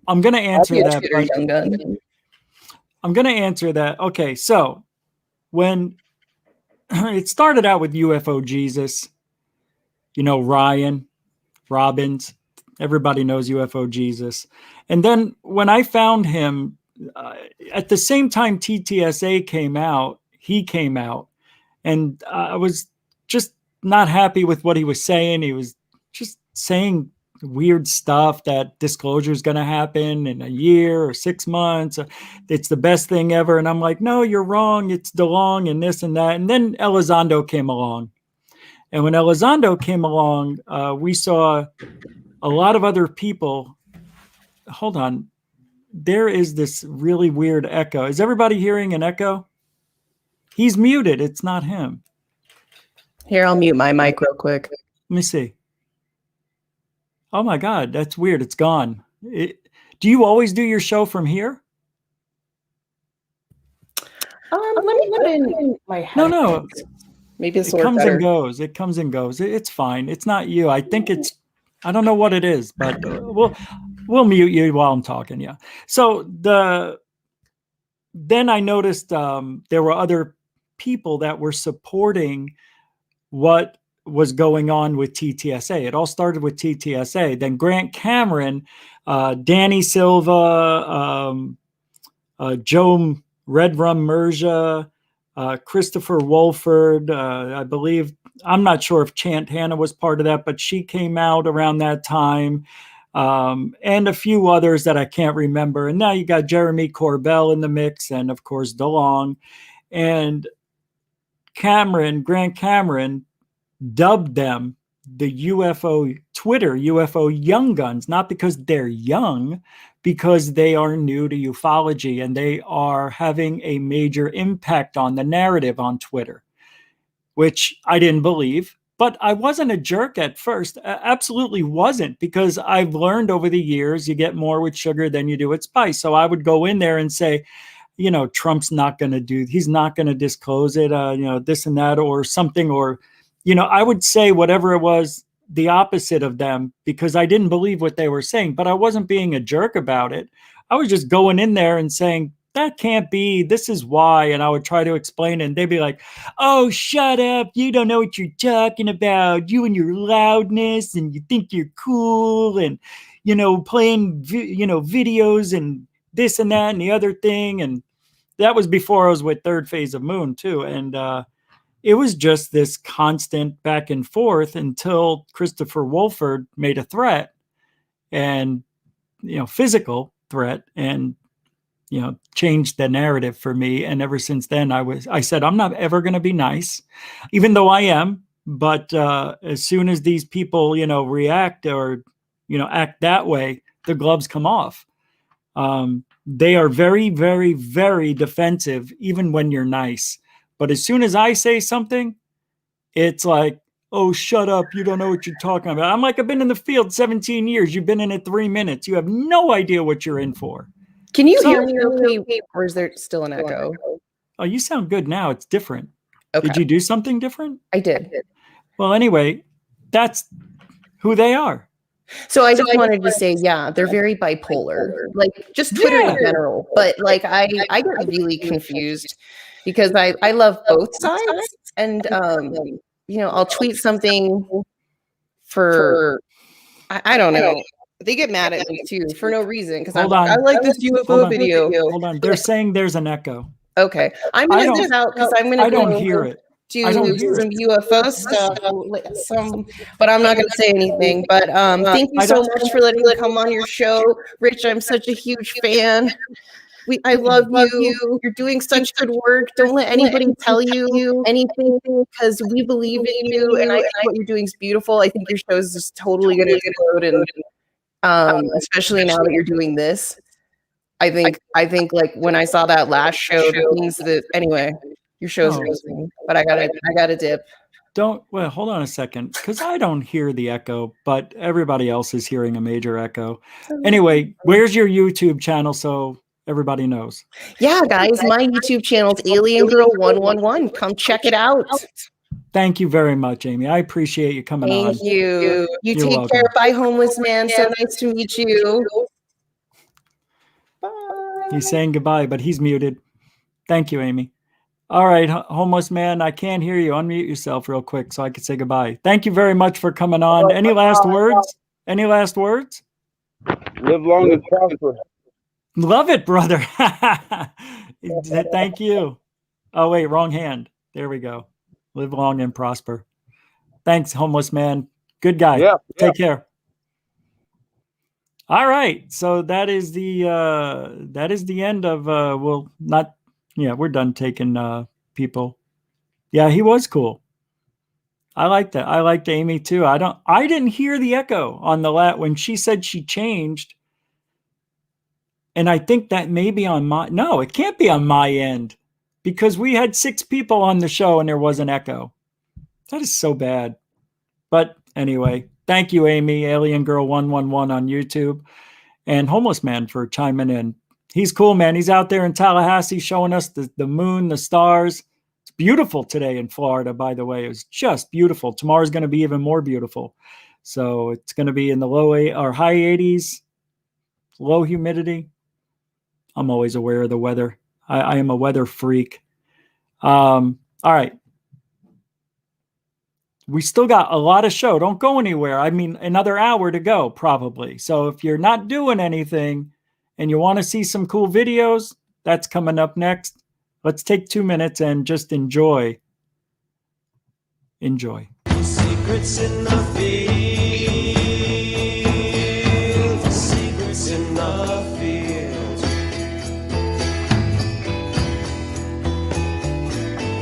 S1: I'm going to answer that. I'm going to answer that. Okay, so when it started out with UFO Jesus, Ryan, Robbins, everybody knows UFO Jesus. And then when I found him, at the same time TTSA came out, he came out. And I was just not happy with what he was saying. He was just saying weird stuff that disclosure is going to happen in a year or 6 months. It's the best thing ever. And I'm like, no, you're wrong. It's DeLong and this and that. And then Elizondo came along. And when Elizondo came along, we saw a lot of other people. Hold on. there is this really weird echo. Is everybody hearing an echo? He's muted. It's not him.
S4: Here, I'll mute my mic real quick.
S1: Let me see. Oh my God, that's weird. It's gone. Do you always do your show from here?
S4: Let me put in my head.
S1: No.
S4: Maybe this
S1: It
S4: will work
S1: comes
S4: better.
S1: and goes. It comes and goes. It's fine. It's not you. I think it's, I don't know what it is, but we'll mute you while I'm talking. Yeah. So then I noticed there were other people that were supporting what was going on with TTSA. It all started with TTSA. Then Grant Cameron, Danny Silva, Joe Redrum Merja, Christopher Wolford, I believe, I'm not sure if Chant Hannah was part of that, but she came out around that time, and a few others that I can't remember. And now you got Jeremy Corbell in the mix, and of course DeLong. And Grant Cameron dubbed them the UFO Twitter UFO young guns, not because they're young, because they are new to ufology and they are having a major impact on the narrative on Twitter, which I didn't believe. But I wasn't a jerk at first. Absolutely wasn't, because I've learned over the years you get more with sugar than you do with spice. So I would go in there and say, you know, Trump's not going to do, he's not going to disclose it, you know, this and that or something, or, you know, I would say whatever it was, the opposite of them, because I didn't believe what they were saying, but I wasn't being a jerk about it. I was just going in there and saying, that can't be, this is why. And I would try to explain it, and they'd be like, oh, shut up. You don't know what you're talking about. You and your loudness, and you think you're cool, and, you know, playing, you know, videos and this and that and the other thing. And that was before I was with Third Phase of Moon too. And it was just this constant back and forth until Christopher Wolford made a threat, and, you know, physical threat, and, you know, changed the narrative for me. And ever since then, I said, I'm not ever going to be nice, even though I am. But as soon as these people, you know, react or, you know, act that way, the gloves come off. They are very, very, very defensive, even when you're nice. But as soon as I say something, it's like, oh, shut up. You don't know what you're talking about. I'm like, I've been in the field 17 years. You've been in it 3 minutes. You have no idea what you're in for.
S4: Can you hear me okay, or is there still an echo?
S1: Oh, you sound good now. It's different.
S4: Okay.
S1: Did you do something different?
S4: I did.
S1: Well, anyway, that's who they are.
S4: So I just wanted to say, yeah, they're very bipolar, like just Twitter in general. But like, I get really confused because I love both sides, and you know, I'll tweet something for I don't know. They get mad at me too for no reason because I like this UFO video.
S1: Hold on, they're saying there's an echo.
S4: Okay, I'm gonna step out because I'm gonna.
S1: I don't hear it.
S4: Do some UFO stuff, but I'm not going to say anything. But thank you so much for letting me come on your show, Rich. I'm such a huge fan. I love you. You're doing such good work. Don't let anybody tell you anything, because we believe in you, and I think what you're doing is beautiful. I think your show is just totally going to explode, and especially now that you're doing this. I think like when I saw that last show, the things that anyway. Your show's amazing, but I gotta dip.
S1: Well, hold on a second, because I don't hear the echo, but everybody else is hearing a major echo. Anyway, where's your YouTube channel so everybody knows?
S4: Yeah, guys, my YouTube channel is Alien Girl 111. Come check it out.
S1: Thank you very much, Amy. I appreciate you coming on.
S4: Thank you. You take
S1: welcome.
S4: care. Bye, homeless man. So nice to meet you. Bye.
S1: He's saying goodbye, but he's muted. Thank you, Amy. All right, homeless man, I can't hear you. Unmute yourself real quick so I can say goodbye. Thank you very much for coming on. Any last words? Any last words?
S5: Live long and prosper.
S1: Love it, brother. Thank you. Oh, wait, wrong hand. There we go. Live long and prosper. Thanks, homeless man. Good guy.
S5: Yeah.
S1: Take care. All right. So that is the end of we're done taking people. Yeah, he was cool. I liked that. I liked Amy too. I didn't hear the echo on the when she said she changed. And I think that may be on my, no, it can't be on my end because we had 6 people on the show and there was an echo. That is so bad. But anyway, thank you, Amy, Alien Girl 111 on YouTube, and Homeless Man for chiming in. He's cool, man. He's out there in Tallahassee showing us the moon, the stars. It's beautiful today in Florida, by the way. It was just beautiful. Tomorrow's going to be even more beautiful. So it's going to be in the high 80s, low humidity. I'm always aware of the weather. I am a weather freak. All right. We still got a lot of show. Don't go anywhere. I mean, another hour to go, probably. So if you're not doing anything and you want to see some cool videos, that's coming up next. Let's take 2 minutes and just enjoy. Enjoy.
S3: Secrets in the field. Secrets in the field.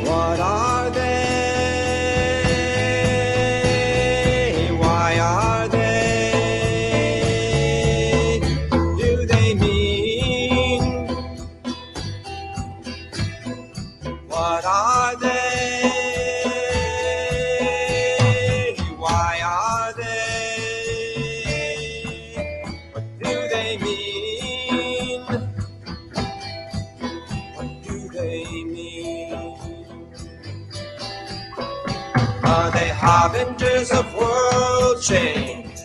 S3: What are they? Why are they? Do they mean? What are they? Why are they? What do they mean? What do they mean? Are they harbingers of world change?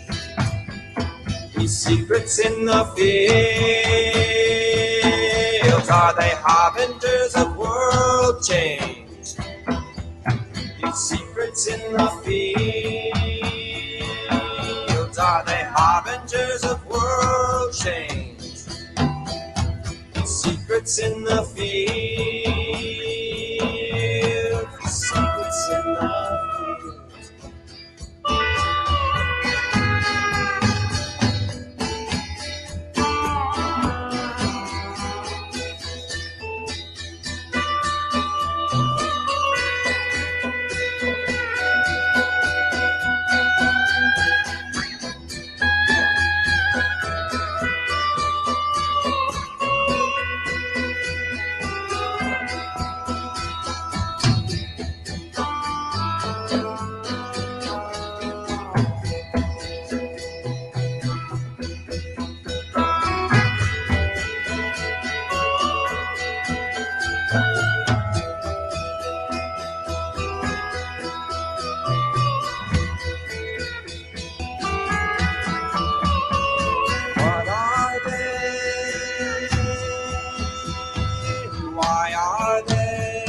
S3: These secrets in the field. Are they harbingers of world change? These secrets in the field. Are they harbingers of world change? These secrets in the field. Secrets in the field. What are they? Why are they?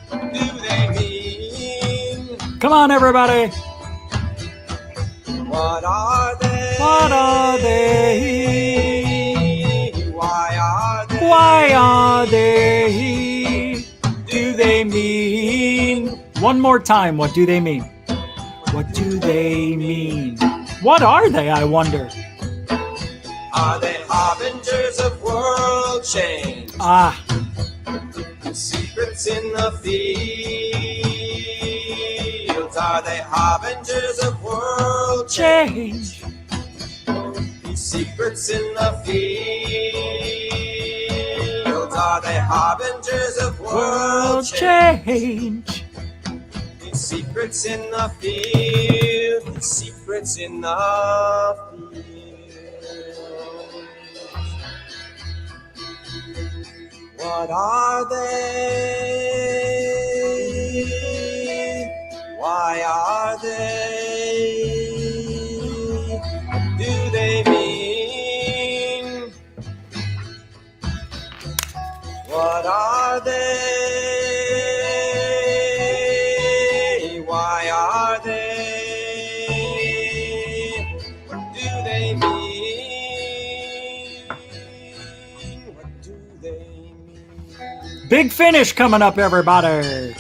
S3: What do they mean?
S1: Come on, everybody.
S3: What are they?
S1: What are they?
S3: Why are they?
S1: Why are they? Do they mean? One more time. What do they mean? What do they mean? What are they, I wonder?
S3: Are they harbingers of world change?
S1: Ah,
S3: Secrets in the fields. Are they harbingers of world change?
S1: change.
S3: These secrets in the fields. Are they harbingers of world
S1: World
S3: change?
S1: change.
S3: These secrets in the field. These secrets in the field. What are they? Why are they? What do they mean? What are they? Why are they? What do they mean? What do they mean?
S1: Big finish coming up, everybody.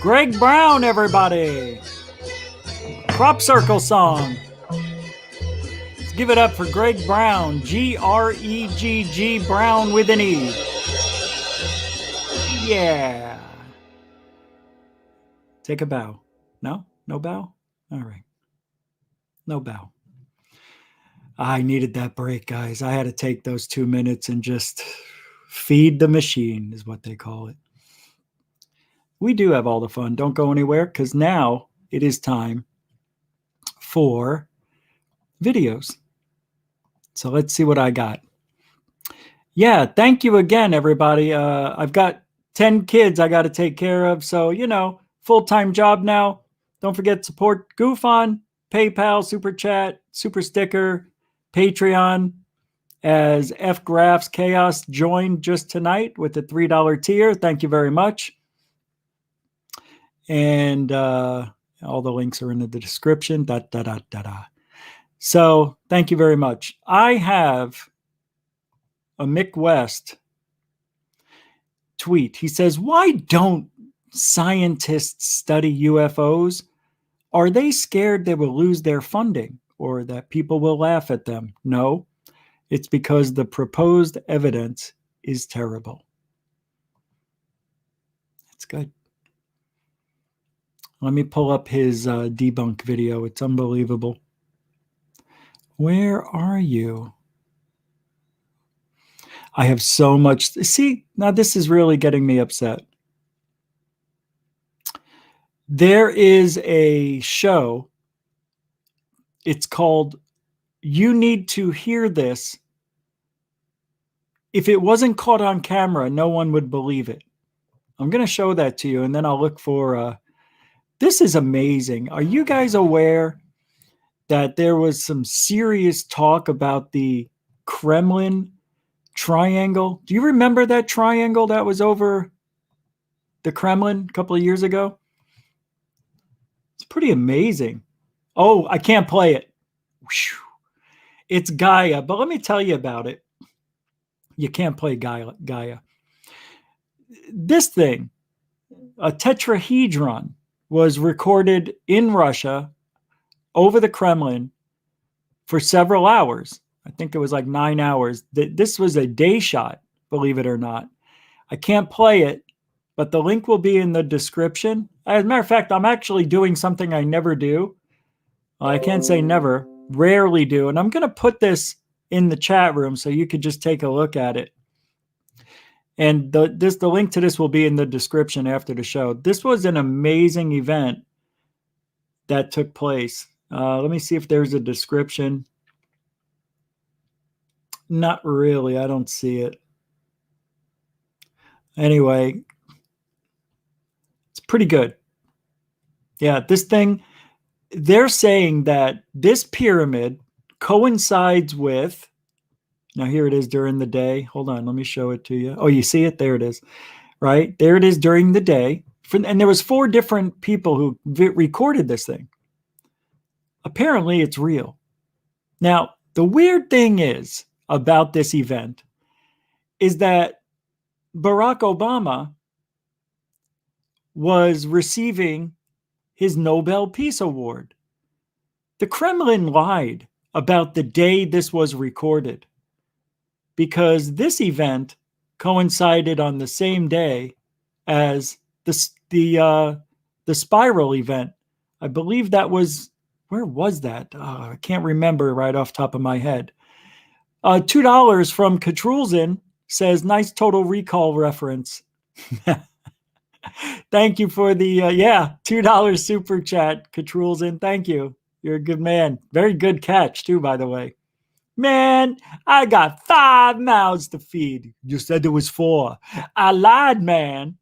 S1: Greg Brown, everybody. Crop Circle song. Let's give it up for Greg Brown. Gregg Brown with an E. Yeah. Take a bow. No? No bow? All right. No bow. I needed that break, guys. I had to take those 2 minutes and just feed the machine, is what they call it. We do have all the fun. Don't go anywhere, because now it is time for videos. So let's see what I got. Yeah, thank you again, everybody. I've got 10 kids I got to take care of. So, full-time job now. Don't forget to support GUFON, PayPal, Super Chat, Super Sticker, Patreon, as F Graphs Chaos joined just tonight with the $3 tier. Thank you very much. And all the links are in the description. So thank you very much. I have a Mick West tweet. He says, why don't scientists study UFOs? Are they scared they will lose their funding or that people will laugh at them? No, it's because the proposed evidence is terrible. That's good. Let me pull up his debunk video. It's unbelievable. Where are you? I have so much. See, now this is really getting me upset. There is a show. It's called You Need to Hear This. If it wasn't caught on camera, no one would believe it. I'm going to show that to you, and then I'll look for... this is amazing. Are you guys aware that there was some serious talk about the Kremlin triangle? Do you remember that triangle that was over the Kremlin a couple of years ago? It's pretty amazing. Oh, I can't play it. Whew. It's Gaia, but let me tell you about it. You can't play Gaia. This thing, a tetrahedron, was recorded in Russia over the Kremlin for several hours. I think it was like 9 hours. This was a day shot, believe it or not. I can't play it, but the link will be in the description. As a matter of fact, I'm actually doing something I never do. I can't say never, rarely do. And I'm going to put this in the chat room so you could just take a look at it. And the link to this will be in the description after the show. This was an amazing event that took place. Let me see if there's a description. Not really. I don't see it. Anyway, it's pretty good. Yeah, this thing, they're saying that this pyramid coincides with... Now, here it is during the day. Hold on, let me show it to you. Oh, you see it? There it is. Right? There it is during the day. And there was 4 different people who recorded this thing. Apparently, it's real. Now, the weird thing is about this event is that Barack Obama was receiving his Nobel Peace Award. The Kremlin lied about the day this was recorded, because this event coincided on the same day as the spiral event. I believe that was, where was that? I can't remember right off the top of my head. $2 from Katrulzin says, nice Total Recall reference. Thank you for the, $2 super chat, Katrulzin. Thank you. You're a good man. Very good catch, too, by the way. Man, I got 5 mouths to feed. You said there was 4. I lied, man.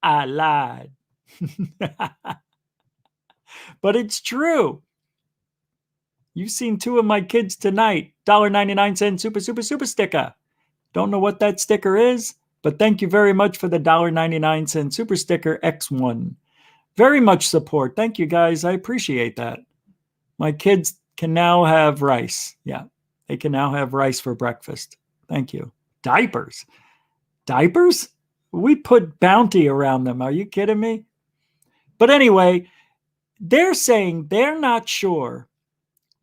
S1: I lied. But it's true. You've seen 2 of my kids tonight. $1.99 super sticker. Don't know what that sticker is, but thank you very much for the $1.99 super sticker X1. Very much support. Thank you, guys. I appreciate that. My kids can now have rice. Yeah. They can now have rice for breakfast. Thank you. Diapers. Diapers? We put bounty around them. Are you kidding me? But anyway, they're saying they're not sure,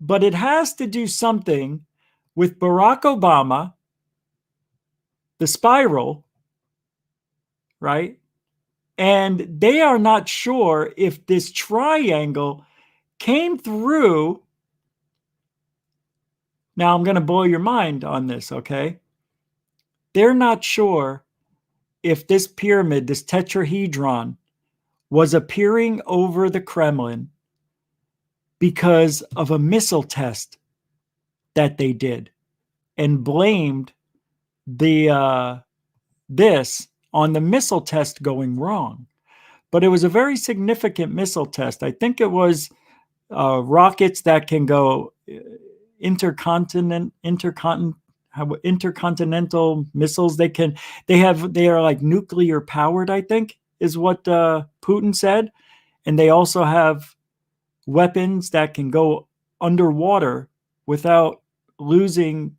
S1: but it has to do something with Barack Obama, the spiral, right? And they are not sure if this triangle came through Now, I'm going to blow your mind on this, okay? They're not sure if this pyramid, this tetrahedron, was appearing over the Kremlin because of a missile test that they did, and blamed the this on the missile test going wrong. But it was a very significant missile test. I think it was rockets that can go intercontinental missiles. They are like nuclear powered, I think, is what Putin said. And they also have weapons that can go underwater without losing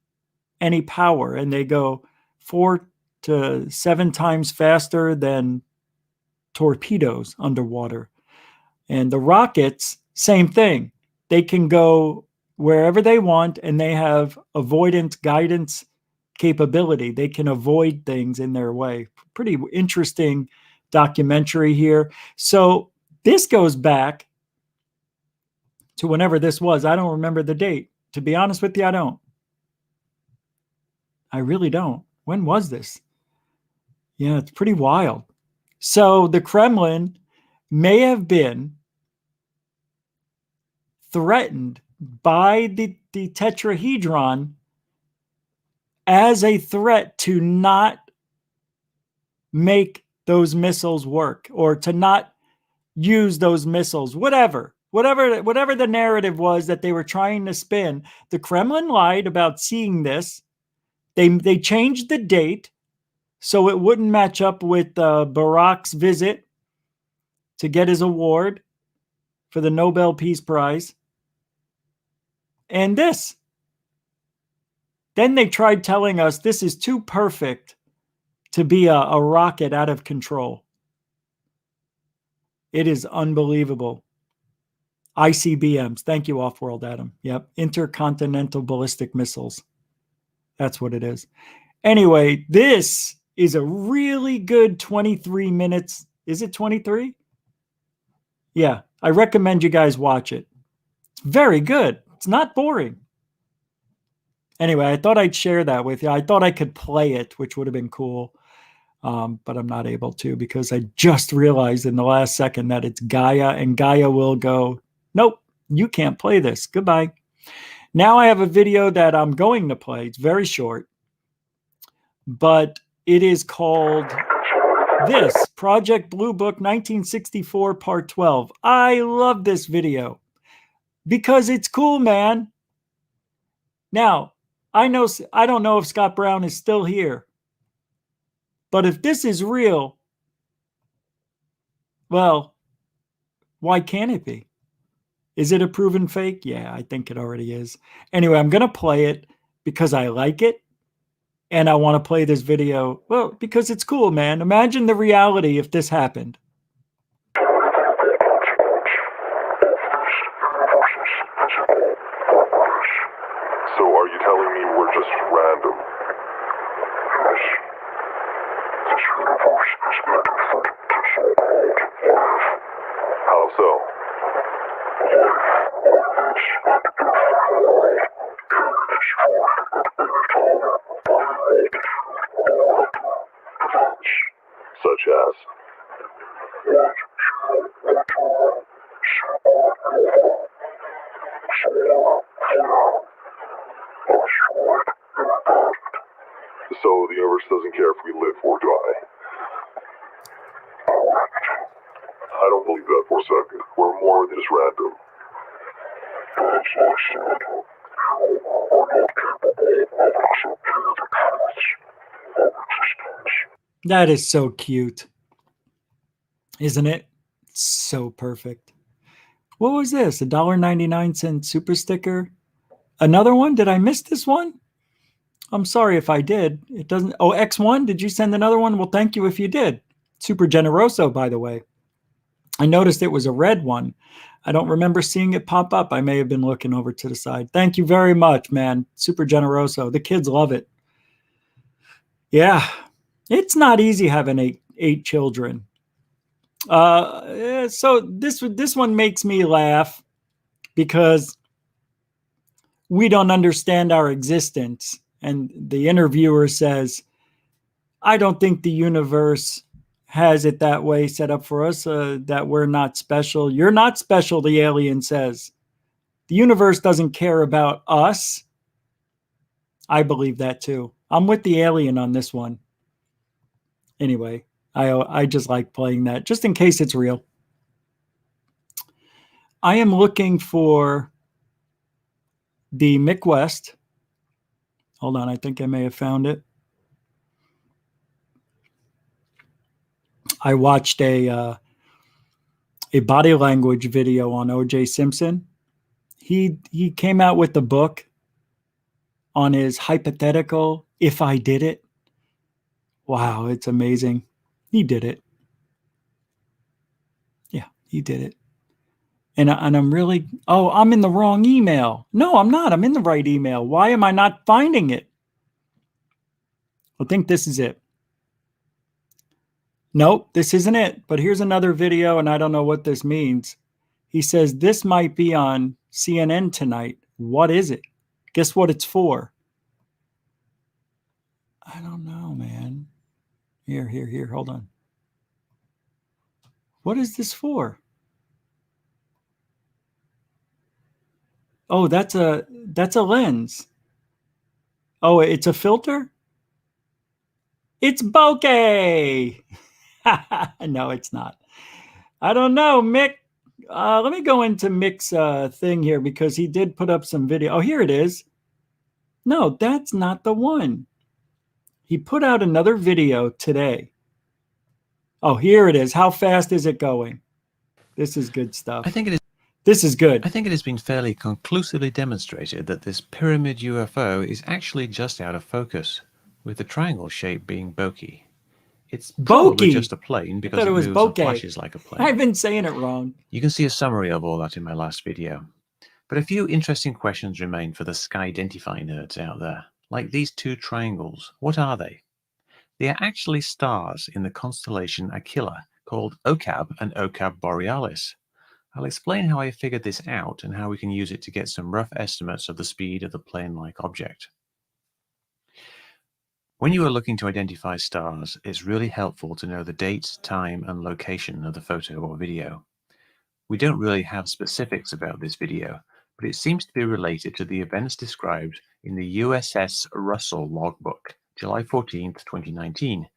S1: any power, and they go 4 to 7 times faster than torpedoes underwater. And the rockets, same thing. They can go wherever they want, and they have avoidance guidance capability. They can avoid things in their way. Pretty interesting documentary here. So this goes back to whenever this was. I don't remember the date. To be honest with you, I don't. I really don't. When was this? Yeah, it's pretty wild. So the Kremlin may have been threatened by the tetrahedron as a threat to not make those missiles work, or to not use those missiles, whatever the narrative was that they were trying to spin. The Kremlin lied about seeing this. They changed the date so it wouldn't match up with Barack's visit to get his award for the Nobel Peace Prize. And this. Then they tried telling us this is too perfect to be a rocket out of control. It is unbelievable. ICBMs. Thank you, Offworld Adam. Yep. Intercontinental ballistic missiles. That's what it is. Anyway, this is a really good 23 minutes. Is it 23? Yeah. I recommend you guys watch it. It's very good. It's not boring. Anyway, I thought I'd share that with you. I thought I could play it, which would have been cool. But I'm not able to, because I just realized in the last second that it's Gaia, and Gaia will go, nope, you can't play this. Goodbye. Now I have a video that I'm going to play. It's very short, but it is called this, Project Blue Book 1964 Part 12. I love this video because it's cool, man. Now, I don't know if Scott Brown is still here, but if this is real, well, why can't it be? Is it a proven fake? Yeah, I think it already is. Anyway, I'm going to play it because I like it. And I want to play this video, well, because it's cool, man. Imagine the reality if this happened.
S6: So are you telling me we're just random? How so? Such as? So the universe doesn't care if we live or die. I don't believe that for a second. We're more than just random.
S1: That is so cute. Isn't it? It's so perfect. What was this? $1.99 super sticker? Another one? Did I miss this one? I'm sorry if I did. It doesn't. Oh, X1, did you send another one? Well, thank you if you did. Super generoso, by the way. I noticed it was a red one. I don't remember seeing it pop up. I may have been looking over to the side. Thank you very much, man. Super generoso. The kids love it. Yeah. It's not easy having eight children. So this one makes me laugh because we don't understand our existence. And the interviewer says, I don't think the universe has it that way set up for us, that we're not special. You're not special, the alien says. The universe doesn't care about us. I believe that too. I'm with the alien on this one. Anyway, I just like playing that, just in case it's real. I am looking for the MICK West. Hold on, I think I may have found it. I watched a body language video on O.J. Simpson. He came out with the book on his hypothetical, if I did it. Wow, it's amazing. He did it. Yeah, he did it. And I'm really, oh, I'm in the wrong email. No, I'm not. I'm in the right email. Why am I not finding it? I think this is it. Nope, this isn't it. But here's another video, and I don't know what this means. He says, this might be on CNN tonight. What is it? Guess what it's for? I don't know, man. Here. Hold on. What is this for? Oh, that's a lens. Oh, it's a filter? It's bokeh. No, it's not. I don't know, Mick. Let me go into Mick's thing here because he did put up some video. Oh, here it is. No, that's not the one. He put out another video today. Oh, here it is. How fast is it going? This is good stuff. This is good.
S7: I think it has been fairly conclusively demonstrated that this pyramid UFO is actually just out of focus, with the triangle shape being bokeh. It's probably just a plane because it moves and flashes like a plane.
S1: I've been saying it wrong.
S7: You can see a summary of all that in my last video. But a few interesting questions remain for the sky-identify nerds out there. Like these two triangles, what are they? They are actually stars in the constellation Aquila, called Ocab and Ocab Borealis. I'll explain how I figured this out and how we can use it to get some rough estimates of the speed of the plane-like object. When you are looking to identify stars, it's really helpful to know the date, time, and location of the photo or video. We don't really have specifics about this video, but it seems to be related to the events described in the USS Russell logbook, July 14th, 2019,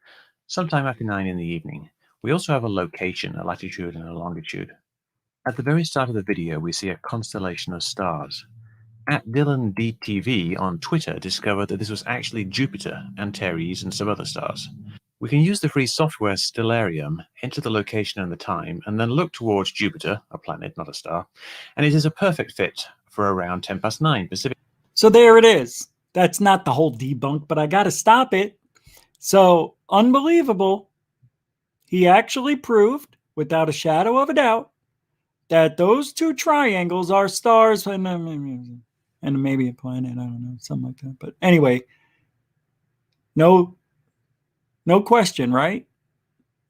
S7: sometime after 9 in the evening. We also have a location, a latitude, and a longitude. At the very start of the video, we see a constellation of stars. @DylanDTV on Twitter discovered that this was actually Jupiter, Antares, and some other stars. We can use the free software Stellarium, enter the location and the time, and then look towards Jupiter, a planet, not a star, and it is a perfect fit for around 9:10 Pacific.
S1: So there it is. That's not the whole debunk, but I got to stop it. So unbelievable. He actually proved, without a shadow of a doubt, that those two triangles are stars and maybe a planet. I don't know, something like that. But anyway, no question, right?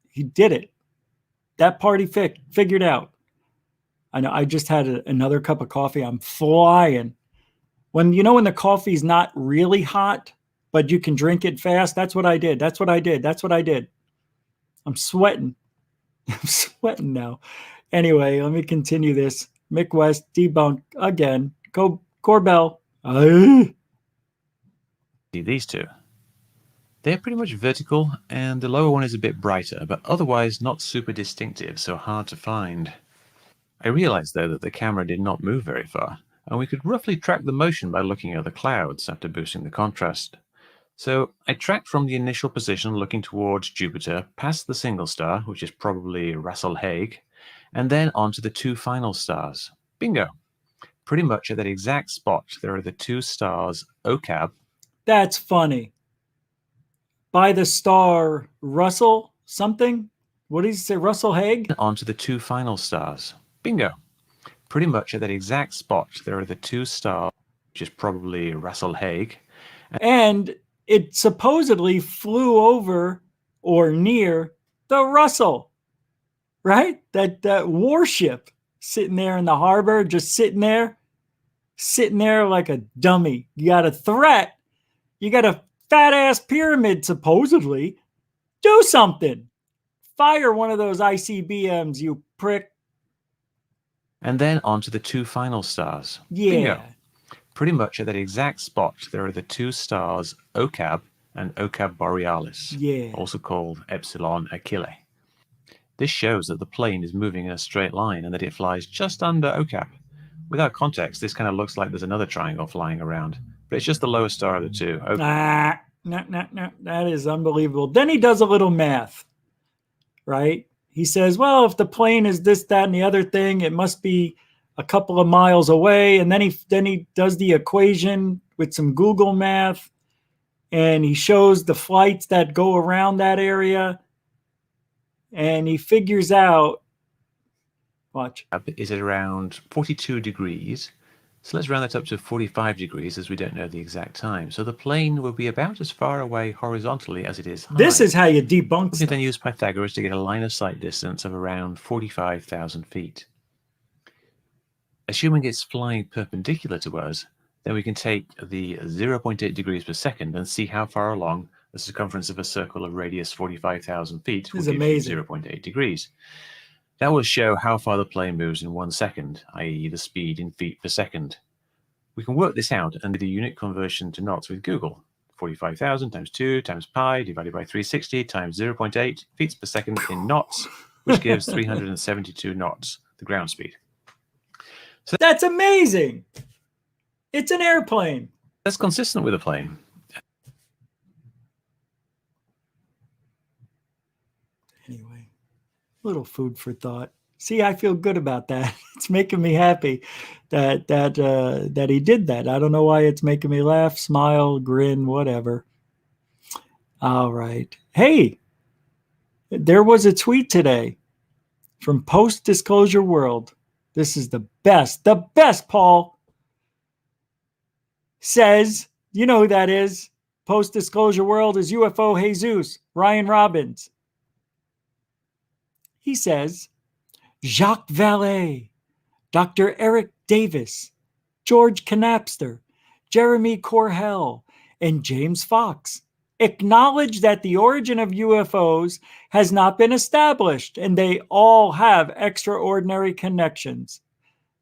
S1: He did it. That party figured out. I know. I just had another cup of coffee. I'm flying. When the coffee's not really hot, but you can drink it fast. That's what I did. That's what I did. I'm sweating. I'm sweating now. Anyway, let me continue this. MICK West debunk again. Corbell.
S7: These two. They're pretty much vertical, and the lower one is a bit brighter, but otherwise not super distinctive, so hard to find. I realized, though, that the camera did not move very far, and we could roughly track the motion by looking at the clouds after boosting the contrast. So I tracked from the initial position looking towards Jupiter, past the single star, which is probably Russell-Hague, and then onto the two final stars. Bingo! Pretty much at that exact spot, there are the two stars, Ocab.
S1: That's funny. By the star Russell something? What did he say? Russell-Hague?
S7: Onto the two final stars. Bingo! Pretty much at that exact spot, there are the two stars, which is probably Russell-Hague.
S1: And it supposedly flew over or near the Russell, right? That warship sitting there in the harbor, just sitting there, sitting there like a dummy. You got a threat. You got a fat ass pyramid, supposedly. Do something. Fire one of those ICBMs, you prick.
S7: And then on to the two final stars.
S1: Yeah.
S7: Bingo. Pretty much at that exact spot, there are the two stars, Ocab and Ocab Borealis,
S1: Yeah.
S7: also called Epsilon Aquilae. This shows that the plane is moving in a straight line and that it flies just under Ocab. Without context, this kind of looks like there's another triangle flying around, but it's just the lowest star of the two.
S1: No. That is unbelievable. Then he does a little math, right? He says, well, if the plane is this, that, and the other thing, it must be a couple of miles away. And then he does the equation with some Google math, and he shows the flights that go around that area. And he figures out, watch.
S7: Is at around 42 degrees. So let's round that up to 45 degrees, as we don't know the exact time. So the plane will be about as far away horizontally as it is high.
S1: This is how you debunk
S7: We can then use Pythagoras to get a line of sight distance of around 45,000 feet. Assuming it's flying perpendicular to us, then we can take the 0.8 degrees per second and see how far along the circumference of a circle of radius 45,000 feet will give you 0.8 degrees. That will show how far the plane moves in 1 second, i.e. the speed in feet per second. We can work this out and do the unit conversion to knots with Google. 45,000 times 2 times pi divided by 360 times 0.8 feet per second in knots, which gives 372 knots, the ground speed.
S1: So that's amazing. It's an airplane.
S7: That's consistent with a plane.
S1: Anyway, little food for thought. See, I feel good about that. It's making me happy that he did that. I don't know why it's making me laugh, smile, grin, whatever. All right. Hey, there was a tweet today from Post Disclosure World. This is the best, Paul. Says, you know who that is? Post Disclosure World is UFO Jesus, Ryan Robbins. He says, Jacques Vallée, Dr. Eric Davis, George Knapster, Jeremy Corhell, and James Fox acknowledge that the origin of UFOs has not been established, and they all have extraordinary connections.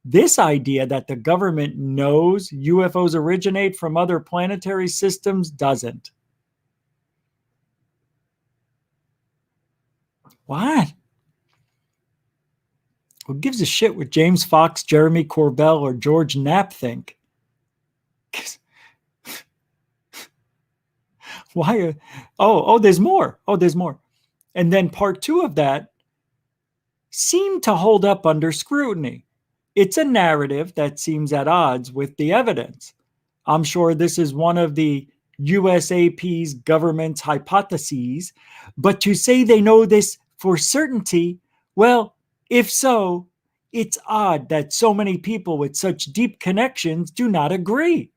S1: This idea that the government knows UFOs originate from other planetary systems doesn't. What? Who gives a shit what James Fox, Jeremy Corbell, or George Knapp think? Why? There's more. There's more. And then part 2 of that seemed to hold up under scrutiny. It's a narrative that seems at odds with the evidence. I'm sure this is one of the USAP's government's hypotheses, but to say they know this for certainty, well, if so, it's odd that so many people with such deep connections do not agree.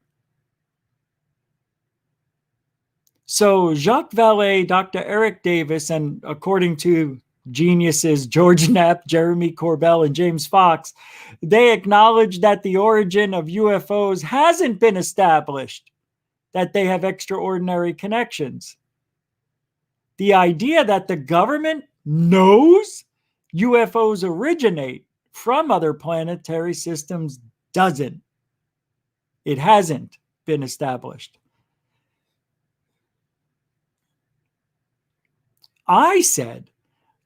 S1: So Jacques Vallée, Dr. Eric Davis, and according to geniuses George Knapp, Jeremy Corbell, and James Fox, they acknowledge that the origin of UFOs hasn't been established, that they have extraordinary connections. The idea that the government knows UFOs originate from other planetary systems doesn't. It hasn't been established. I said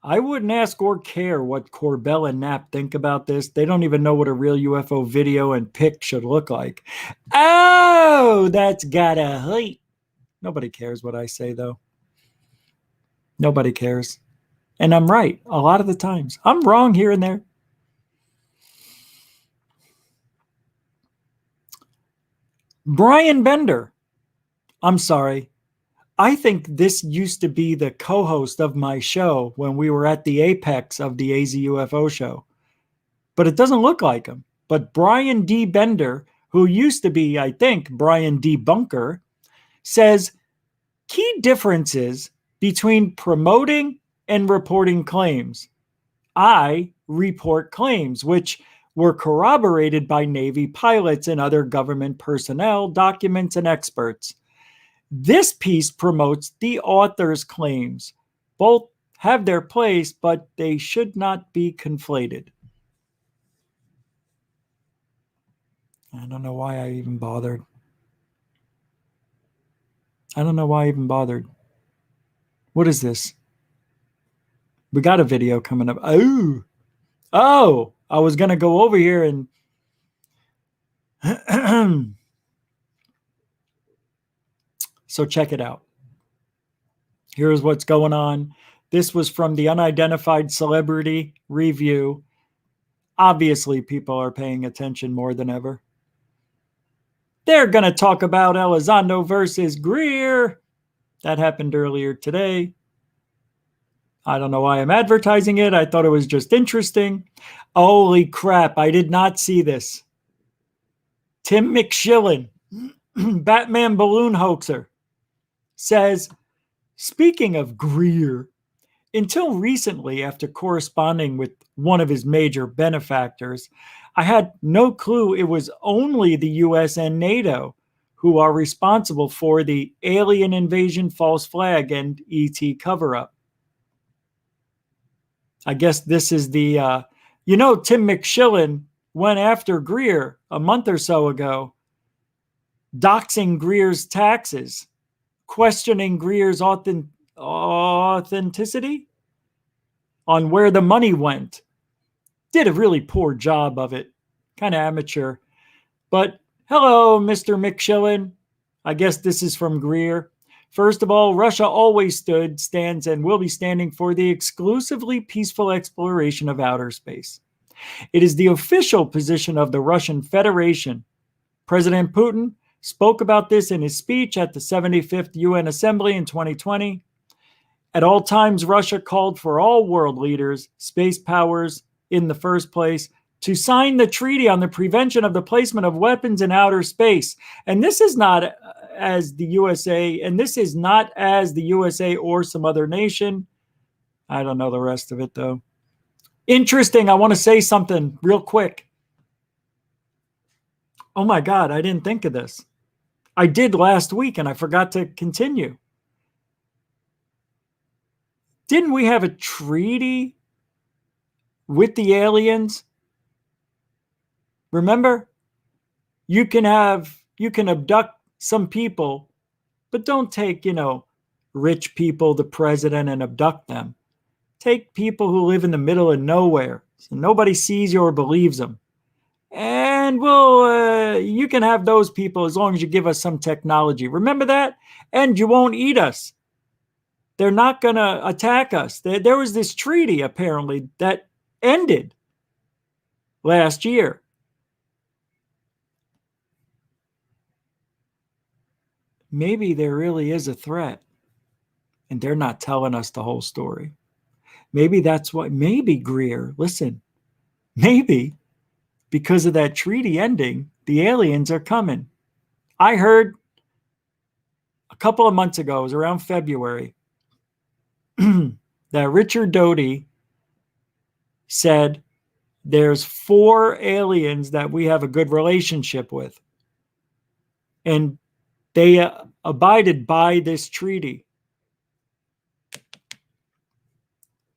S1: I wouldn't ask or care what Corbell and Knapp think about this. They don't even know what a real UFO video and pic should look like. Oh, that's gotta hurt. Nobody cares what I say, though. Nobody cares. And I'm right a lot of the times. I'm wrong here and there. Brian Bender. I'm sorry. I think this used to be the co-host of my show when we were at the apex of the AZ UFO show. But it doesn't look like him. But Brian D. Bender, who used to be, I think, Brian D. Bunker, says key differences between promoting and reporting claims. I report claims, which were corroborated by Navy pilots and other government personnel, documents, and experts. This piece promotes the author's claims. Both have their place, but they should not be conflated. I don't know why I even bothered. What is this? We got a video coming up. Oh, I was going to go over here and so check it out. Here's what's going on. This was from the Unidentified Celebrity Review. Obviously, people are paying attention more than ever. They're going to talk about Elizondo versus Greer. That happened earlier today. I don't know why I'm advertising it. I thought it was just interesting. Holy crap, I did not see this. Tim McShillen, Batman balloon hoaxer, says, speaking of Greer, until recently, after corresponding with one of his major benefactors, I had no clue it was only the US and NATO who are responsible for the alien invasion false flag and ET cover-up. I guess this is the, Tim McShillen went after Greer a month or so ago, doxing Greer's taxes, questioning Greer's authenticity on where the money went. Did a really poor job of it. Kind of amateur. But hello, Mr. McShillen. I guess this is from Greer. First of all, Russia always stands, and will be standing for the exclusively peaceful exploration of outer space. It is the official position of the Russian Federation. President Putin spoke about this in his speech at the 75th UN Assembly in 2020. At all times, Russia called for all world leaders, space powers in the first place, to sign the treaty on the prevention of the placement of weapons in outer space. And this is not as the USA, and this is not as the USA or some other nation. I don't know the rest of it, though. Interesting. I want to say something real quick. Oh my God, I didn't think of this. I did last week, and I forgot to continue. Didn't we have a treaty with the aliens? Remember? You can abduct some people, but don't take, rich people, the president, and abduct them. Take people who live in the middle of nowhere, so nobody sees you or believes them. And you can have those people as long as you give us some technology. Remember that? And you won't eat us. They're not going to attack us. There was this treaty, apparently, that ended last year. Maybe there really is a threat, and they're not telling us the whole story. Maybe that's why, maybe Greer, listen, maybe because of that treaty ending, the aliens are coming. I heard a couple of months ago, it was around February, that Richard Doty said there's 4 aliens that we have a good relationship with. And they abided by this treaty.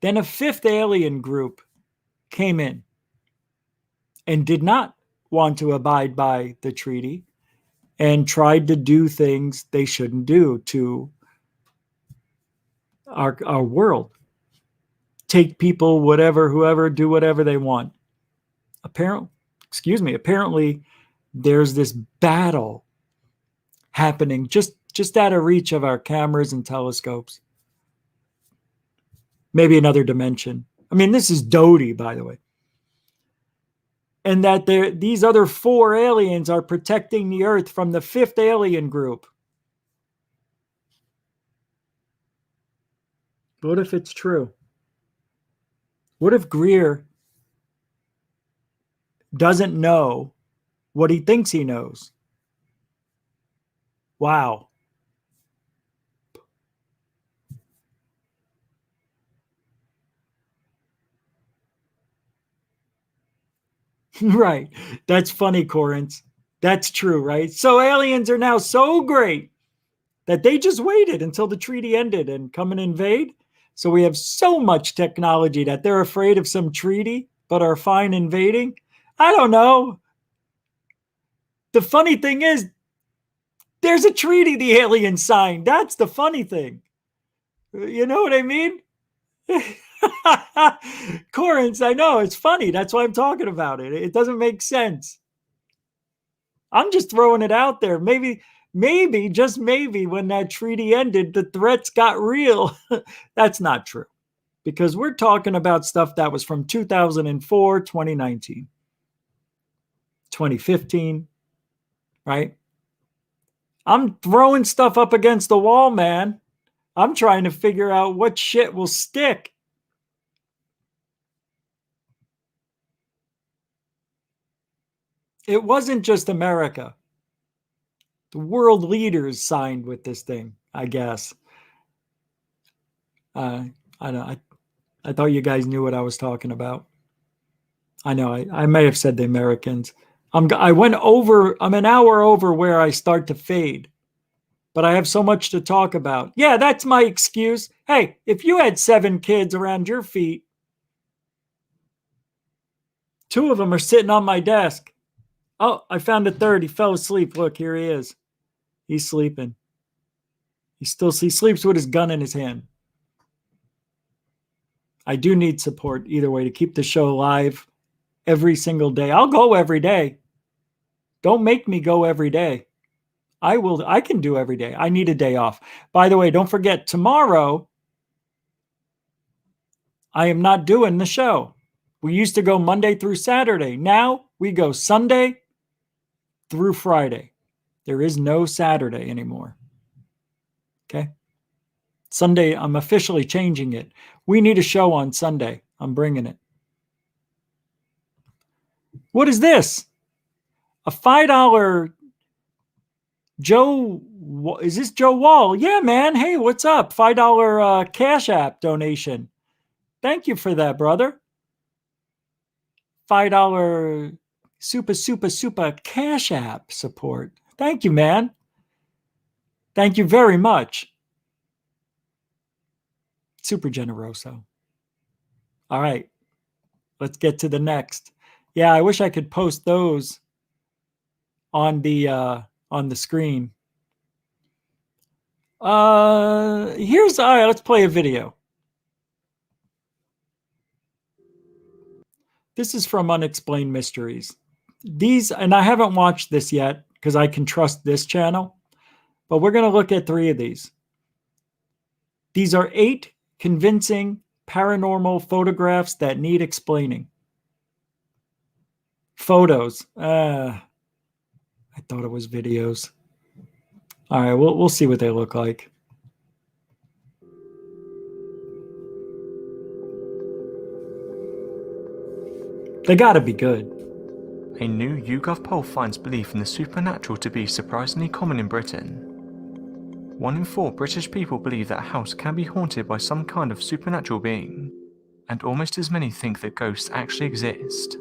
S1: Then a 5th alien group came in and did not want to abide by the treaty and tried to do things they shouldn't do to our world. Take people, whoever, do whatever they want. Apparently there's this battle happening just out of reach of our cameras and telescopes. Maybe another dimension. I mean, this is Doty, by the way. And that these other 4 aliens are protecting the Earth from the 5th alien group. What if it's true? What if Greer doesn't know what he thinks he knows? Wow. Right. That's funny, Corinth. That's true, right? So aliens are now so great that they just waited until the treaty ended and come and invade. So we have so much technology that they're afraid of some treaty, but are fine invading. I don't know. The funny thing is, there's a treaty the aliens signed. That's the funny thing. You know what I mean? Corinth, I know, it's funny. That's why I'm talking about it. It doesn't make sense. I'm just throwing it out there. Maybe, just maybe when that treaty ended, the threats got real. That's not true, because we're talking about stuff that was from 2004, 2019, 2015, right? I'm throwing stuff up against the wall, man. I'm trying to figure out what shit will stick. It wasn't just America. The world leaders signed with this thing, I guess. I thought you guys knew what I was talking about. I know I may have said the Americans. I went over. I'm an hour over where I start to fade, but I have so much to talk about. Yeah, that's my excuse. Hey, if you had 7 kids around your feet, 2 of them are sitting on my desk. Oh, I found a third. He fell asleep. Look, here he is. He's sleeping. He sleeps with his gun in his hand. I do need support either way to keep the show live every single day. I'll go every day. Don't make me go every day. I can do every day. I need a day off. By the way, don't forget, tomorrow I am not doing the show. We used to go Monday through Saturday. Now we go Sunday through Friday. There is no Saturday anymore. Okay? Sunday, I'm officially changing it. We need a show on Sunday. I'm bringing it. What is this? A $5 Joe, is this Joe Wall? Yeah, man. Hey, what's up? $5 Cash App donation. Thank you for that, brother. $5 super Cash App support. Thank you, man. Thank you very much. Super generoso. All right. Let's get to the next. Yeah, I wish I could post those on the screen. All right, let's play a video. This is from Unexplained Mysteries. These, and I haven't watched this yet because I can trust this channel, but we're going to look at 3 of these. These are 8 convincing paranormal photographs that need explaining. Photos. I thought it was videos. All right, we'll see what they look like. They gotta be good.
S8: A new YouGov poll finds belief in the supernatural to be surprisingly common in Britain. 1 in 4 British people believe that a house can be haunted by some kind of supernatural being, and almost as many think that ghosts actually exist.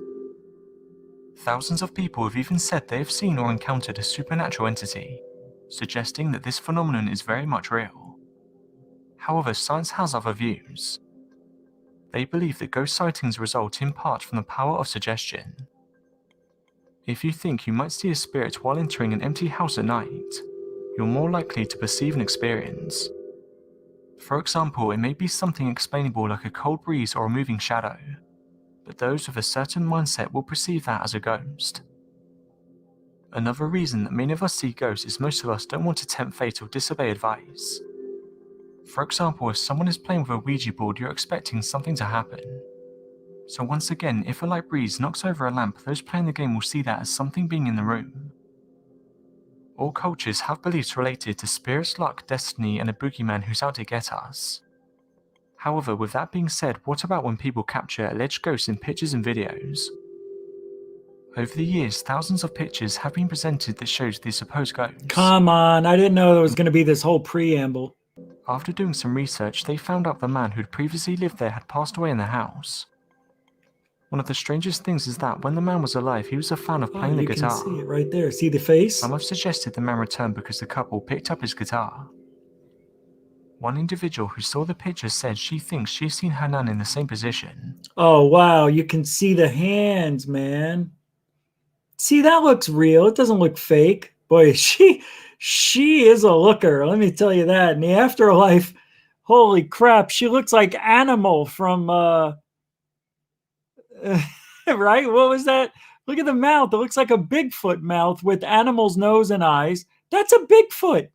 S8: Thousands of people have even said they have seen or encountered a supernatural entity, suggesting that this phenomenon is very much real. However, science has other views. They believe that ghost sightings result in part from the power of suggestion. If you think you might see a spirit while entering an empty house at night, you're more likely to perceive an experience. For example, it may be something explainable like a cold breeze or a moving shadow, but those with a certain mindset will perceive that as a ghost. Another reason that many of us see ghosts is most of us don't want to tempt fate or disobey advice. For example, if someone is playing with a Ouija board, you're expecting something to happen. So once again, if a light breeze knocks over a lamp, those playing the game will see that as something being in the room. All cultures have beliefs related to spirits, luck, destiny, and a boogeyman who's out to get us. However, with that being said, what about when people capture alleged ghosts in pictures and videos? Over the years, thousands of pictures have been presented that shows the supposed ghosts.
S1: Come on, I didn't know there was going to be this whole preamble.
S8: After doing some research, they found out the man who'd previously lived there had passed away in the house. One of the strangest things is that when the man was alive, he was a fan of playing the
S1: you
S8: guitar.
S1: can see it right there. See the face?
S8: Some have suggested the man returned because the couple picked up his guitar. One individual who saw the picture said she thinks she's seen Hernan in the same position.
S1: Oh, wow. You can see the hands, man. See, that looks real. It doesn't look fake. Boy, she is a looker. Let me tell you that. In the afterlife, holy crap, she looks like Animal from, right? What was that? Look at the mouth. It looks like a Bigfoot mouth with Animal's nose and eyes. That's a Bigfoot,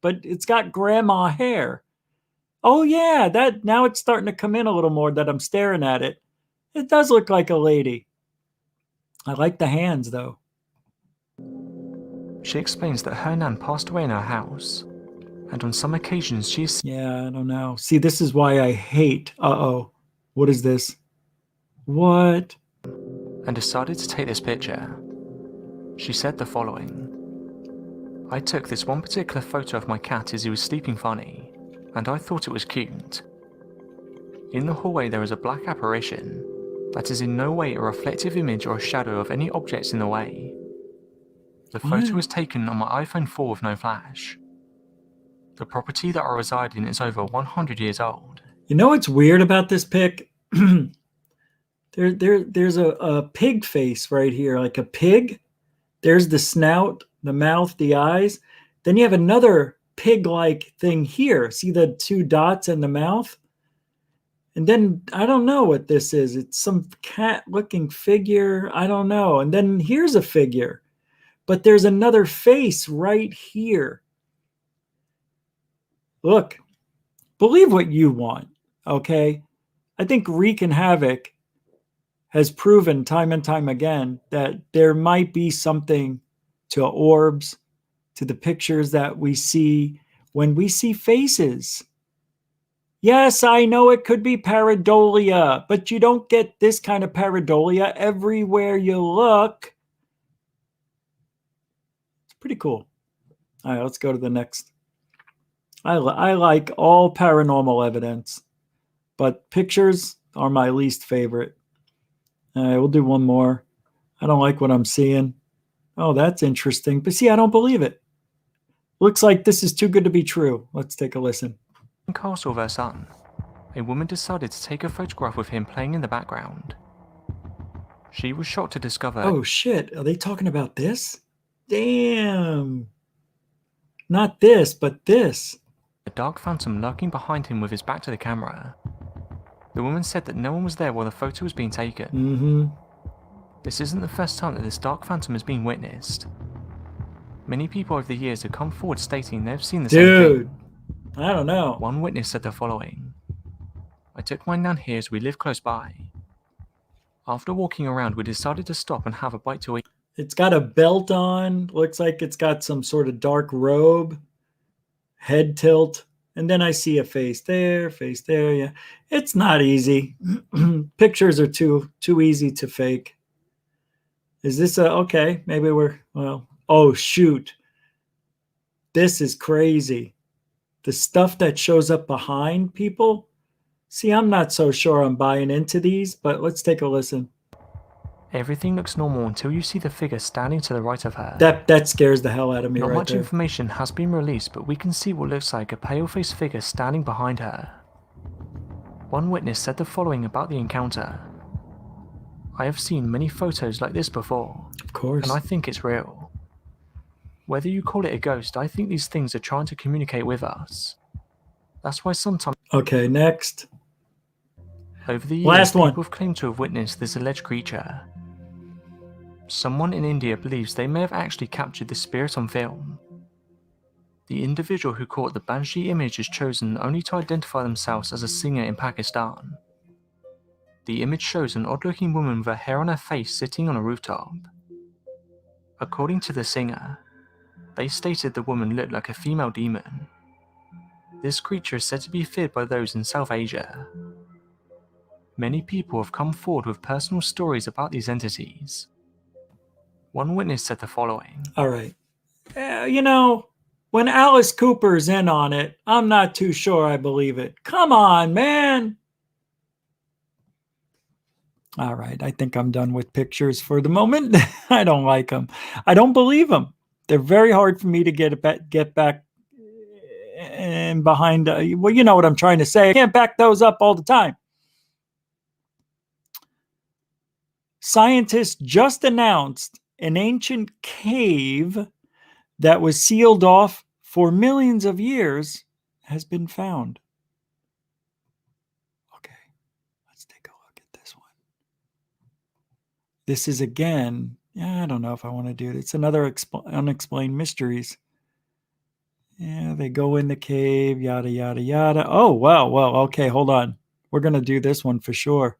S1: but it's got grandma hair. Oh, yeah, that now it's starting to come in a little more that I'm staring at it. It does look like a lady. I like the hands, though.
S8: She explains that Hernan passed away in her house, and on some occasions she's...
S1: Yeah, I don't know. See, this is why I hate... Uh-oh. What is this? What?
S8: And decided to take this picture. She said the following. I took this one particular photo of my cat as he was sleeping funny, and I thought it was cute. In the hallway there is a black apparition that is in no way a reflective image or a shadow of any objects in the way. The photo was taken on my iPhone 4 with no flash. The property that I reside in is over 100 years old.
S1: You know what's weird about this pic? There's a pig face right here, like a pig. There's the snout, the mouth, the eyes. Then you have another pig-like thing here. See the two dots in the mouth? And then I don't know what this is. It's some cat-looking figure. I don't know. And then here's a figure. But there's another face right here. Look, believe what you want, okay? I think wreaking havoc has proven time and time again that there might be something to orbs, to the pictures that we see when we see faces. Yes, I know it could be pareidolia, but you don't get this kind of pareidolia everywhere you look. It's pretty cool. All right, let's go to the next. I like all paranormal evidence, but pictures are my least favorite. All right, we'll do one more. I don't like what I'm seeing. Oh, that's interesting. But see, I don't believe it. Looks like this is too good to be true. Let's take a listen.
S8: In Castle with her son, a woman decided to take a photograph with him playing in the background. She was shocked to discover...
S1: Oh, shit. Are they talking about this? Damn. Not this, but this.
S8: A dark phantom lurking behind him with his back to the camera. The woman said that no one was there while the photo was being taken.
S1: Mm-hmm.
S8: This isn't the first time that this dark phantom has been witnessed. Many people over the years have come forward stating they've seen the same thing.
S1: Dude, I don't know.
S8: One witness said the following. I took my nan here as we live close by. After walking around, we decided to stop and have a bite to eat.
S1: It's got a belt on. Looks like it's got some sort of dark robe. Head tilt. And then I see a face there, yeah. It's not easy. Pictures are too easy to fake. Is this okay, maybe oh shoot. This is crazy. The stuff that shows up behind people. See, I'm not so sure I'm buying into these, but let's take a listen.
S8: Everything looks normal until you see the figure standing to the right of her.
S1: That scares the hell out of me.
S8: Not
S1: right
S8: much
S1: there.
S8: information has been released, but we can see what looks like a pale-faced figure standing behind her. One witness said the following about the encounter. I have seen many photos like this before.
S1: Of course.
S8: And I think it's real. Whether you call it a ghost, I think these things are trying to communicate with us. That's why sometimes...
S1: Okay, next.
S8: Over the years,
S1: Last one.
S8: people have claimed to have witnessed this alleged creature. Someone in India believes they may have actually captured this spirit on film. The individual who caught the Banshee image is chosen only to identify themselves as a singer in Pakistan. The image shows an odd-looking woman with her hair on her face sitting on a rooftop. According to the singer, they stated the woman looked like a female demon. This creature is said to be feared by those in South Asia. Many people have come forward with personal stories about these entities. One witness said the following.
S1: All right. When Alice Cooper's in on it, I'm not too sure I believe it. Come on, man. All right, I think I'm done with pictures for the moment. I don't like them. I don't believe them. They're very hard for me to get back and behind. Well, you know what I'm trying to say. I can't back those up all the time. Scientists just announced an ancient cave that was sealed off for millions of years has been found. Okay, let's take a look at this one. This is again, I don't know if I want to do it. It's another unexplained mysteries. Yeah, they go in the cave, yada, yada, yada. Oh, wow. Well, okay, hold on. We're going to do this one for sure.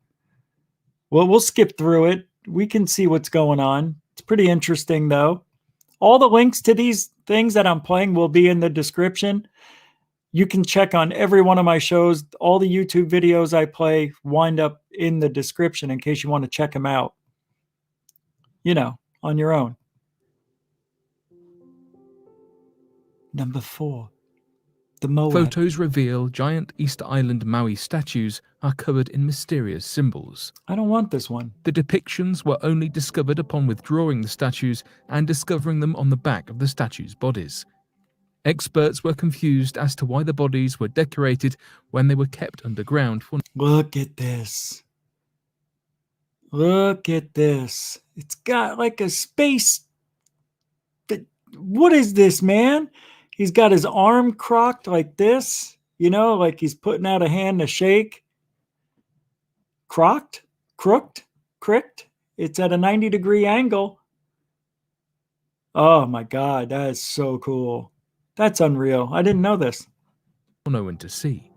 S1: Well, we'll skip through it. We can see what's going on. It's pretty interesting, though. All the links to these things that I'm playing will be in the description. You can check on every one of my shows. All the YouTube videos I play wind up in the description in case you want to check them out. You know, on your own. Number 4. The Moab.
S9: Photos reveal giant Easter Island Maui statues are covered in mysterious symbols.
S1: I don't want this one.
S9: The depictions were only discovered upon withdrawing the statues and discovering them on the back of the statues' bodies. Experts were confused as to why the bodies were decorated when they were kept underground for...
S1: Look at this. Look at this. It's got like a space. What is this, man? He's got his arm crocked like this, you know, like he's putting out a hand to shake. Crocked? Crooked? Cricked? It's at a 90-degree angle. Oh my God, that is so cool. That's unreal. I didn't know this.
S9: No one to see.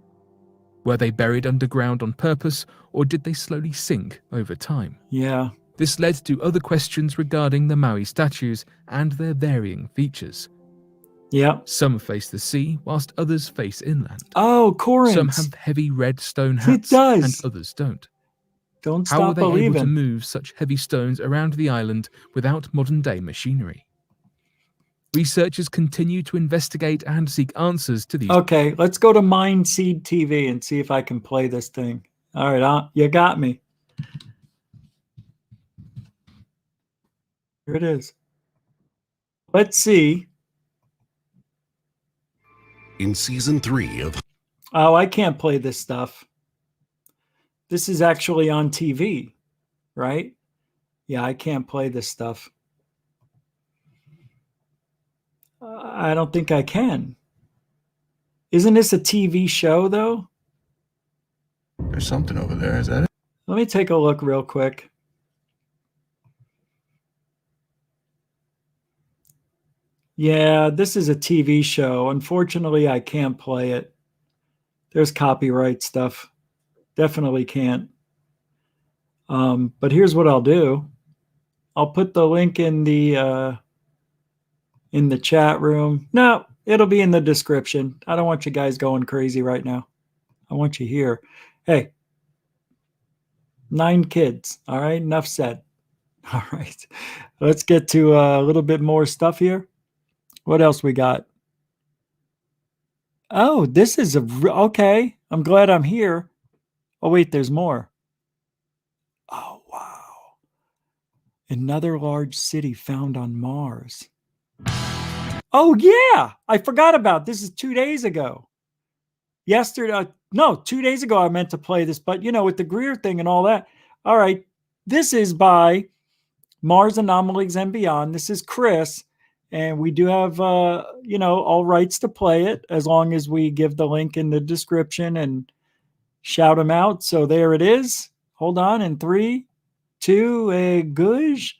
S9: Were they buried underground on purpose, or did they slowly sink over time?
S1: Yeah.
S9: This led to other questions regarding the Maui statues and their varying features.
S1: Yeah.
S9: Some face the sea, whilst others face inland.
S1: Oh, Corinth.
S9: Some have heavy red stone hats,
S1: it does.
S9: And others don't.
S1: Don't
S9: How
S1: stop
S9: were they
S1: believing.
S9: able to move such heavy stones around the island without modern-day machinery? Researchers continue to investigate and seek answers to these.
S1: Okay, let's go to Mindseed TV and see if I can play this thing. All right, you got me. Here it is. Let's see.
S10: In season 3 of...
S1: Oh, I can't play this stuff. This is actually on TV, right? Yeah, I can't play this stuff. I don't think I can. Isn't this a TV show, though?
S10: There's something over there, is that it?
S1: Let me take a look real quick. Yeah, this is a TV show. Unfortunately, I can't play it. There's copyright stuff. Definitely can't. But here's what I'll do. I'll put the link in the chat room. No, it'll be in the description. I don't want you guys going crazy right now. I want you here. Hey, 9 kids. All right, enough said. All right, let's get to a little bit more stuff here. What else we got? Oh, this is okay. I'm glad I'm here. Oh, wait, there's more. Oh, wow. Another large city found on Mars. Oh, yeah. I forgot about this. Is 2 days ago. Yesterday. No, 2 days ago I meant to play this, but, you know, with the Greer thing and all that. All right. This is by Mars Anomalies and Beyond. This is Chris. And we do have, you know, all rights to play it as long as we give the link in the description and shout them out. So there it is. Hold on. In 3, 2, goosh.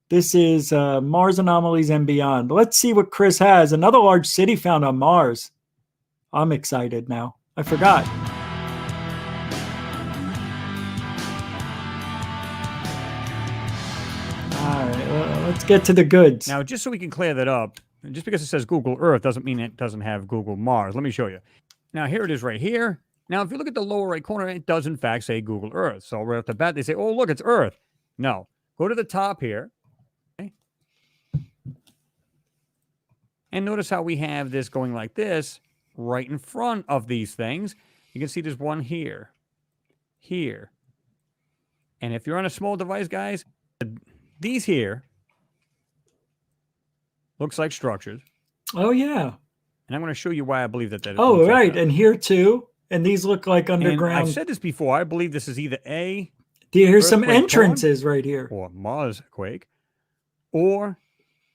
S1: This is Mars Anomalies and Beyond. Let's see what Chris has. Another large city found on Mars. I'm excited now. I forgot. All right, let's get to the goods.
S11: Now, just so we can clear that up, just because it says Google Earth doesn't mean it doesn't have Google Mars. Let me show you. Now, here it is right here. Now, if you look at the lower right corner, it does, in fact, say Google Earth. So right off the bat, they say, oh, look, it's Earth. No. Go to the top here. Okay. And notice how we have this going like this right in front of these things. You can see there's one here, here, And if you're on a small device, guys, these here looks like structures.
S1: Oh, yeah.
S11: And I'm going to show you why I believe that.
S1: Oh,
S11: looks
S1: right.
S11: Like that.
S1: And here too. And these look like
S11: And
S1: underground.
S11: I've said this before. I believe this is either A,
S1: Here's some
S11: earthquake
S1: entrances right here.
S11: or Mars quake, or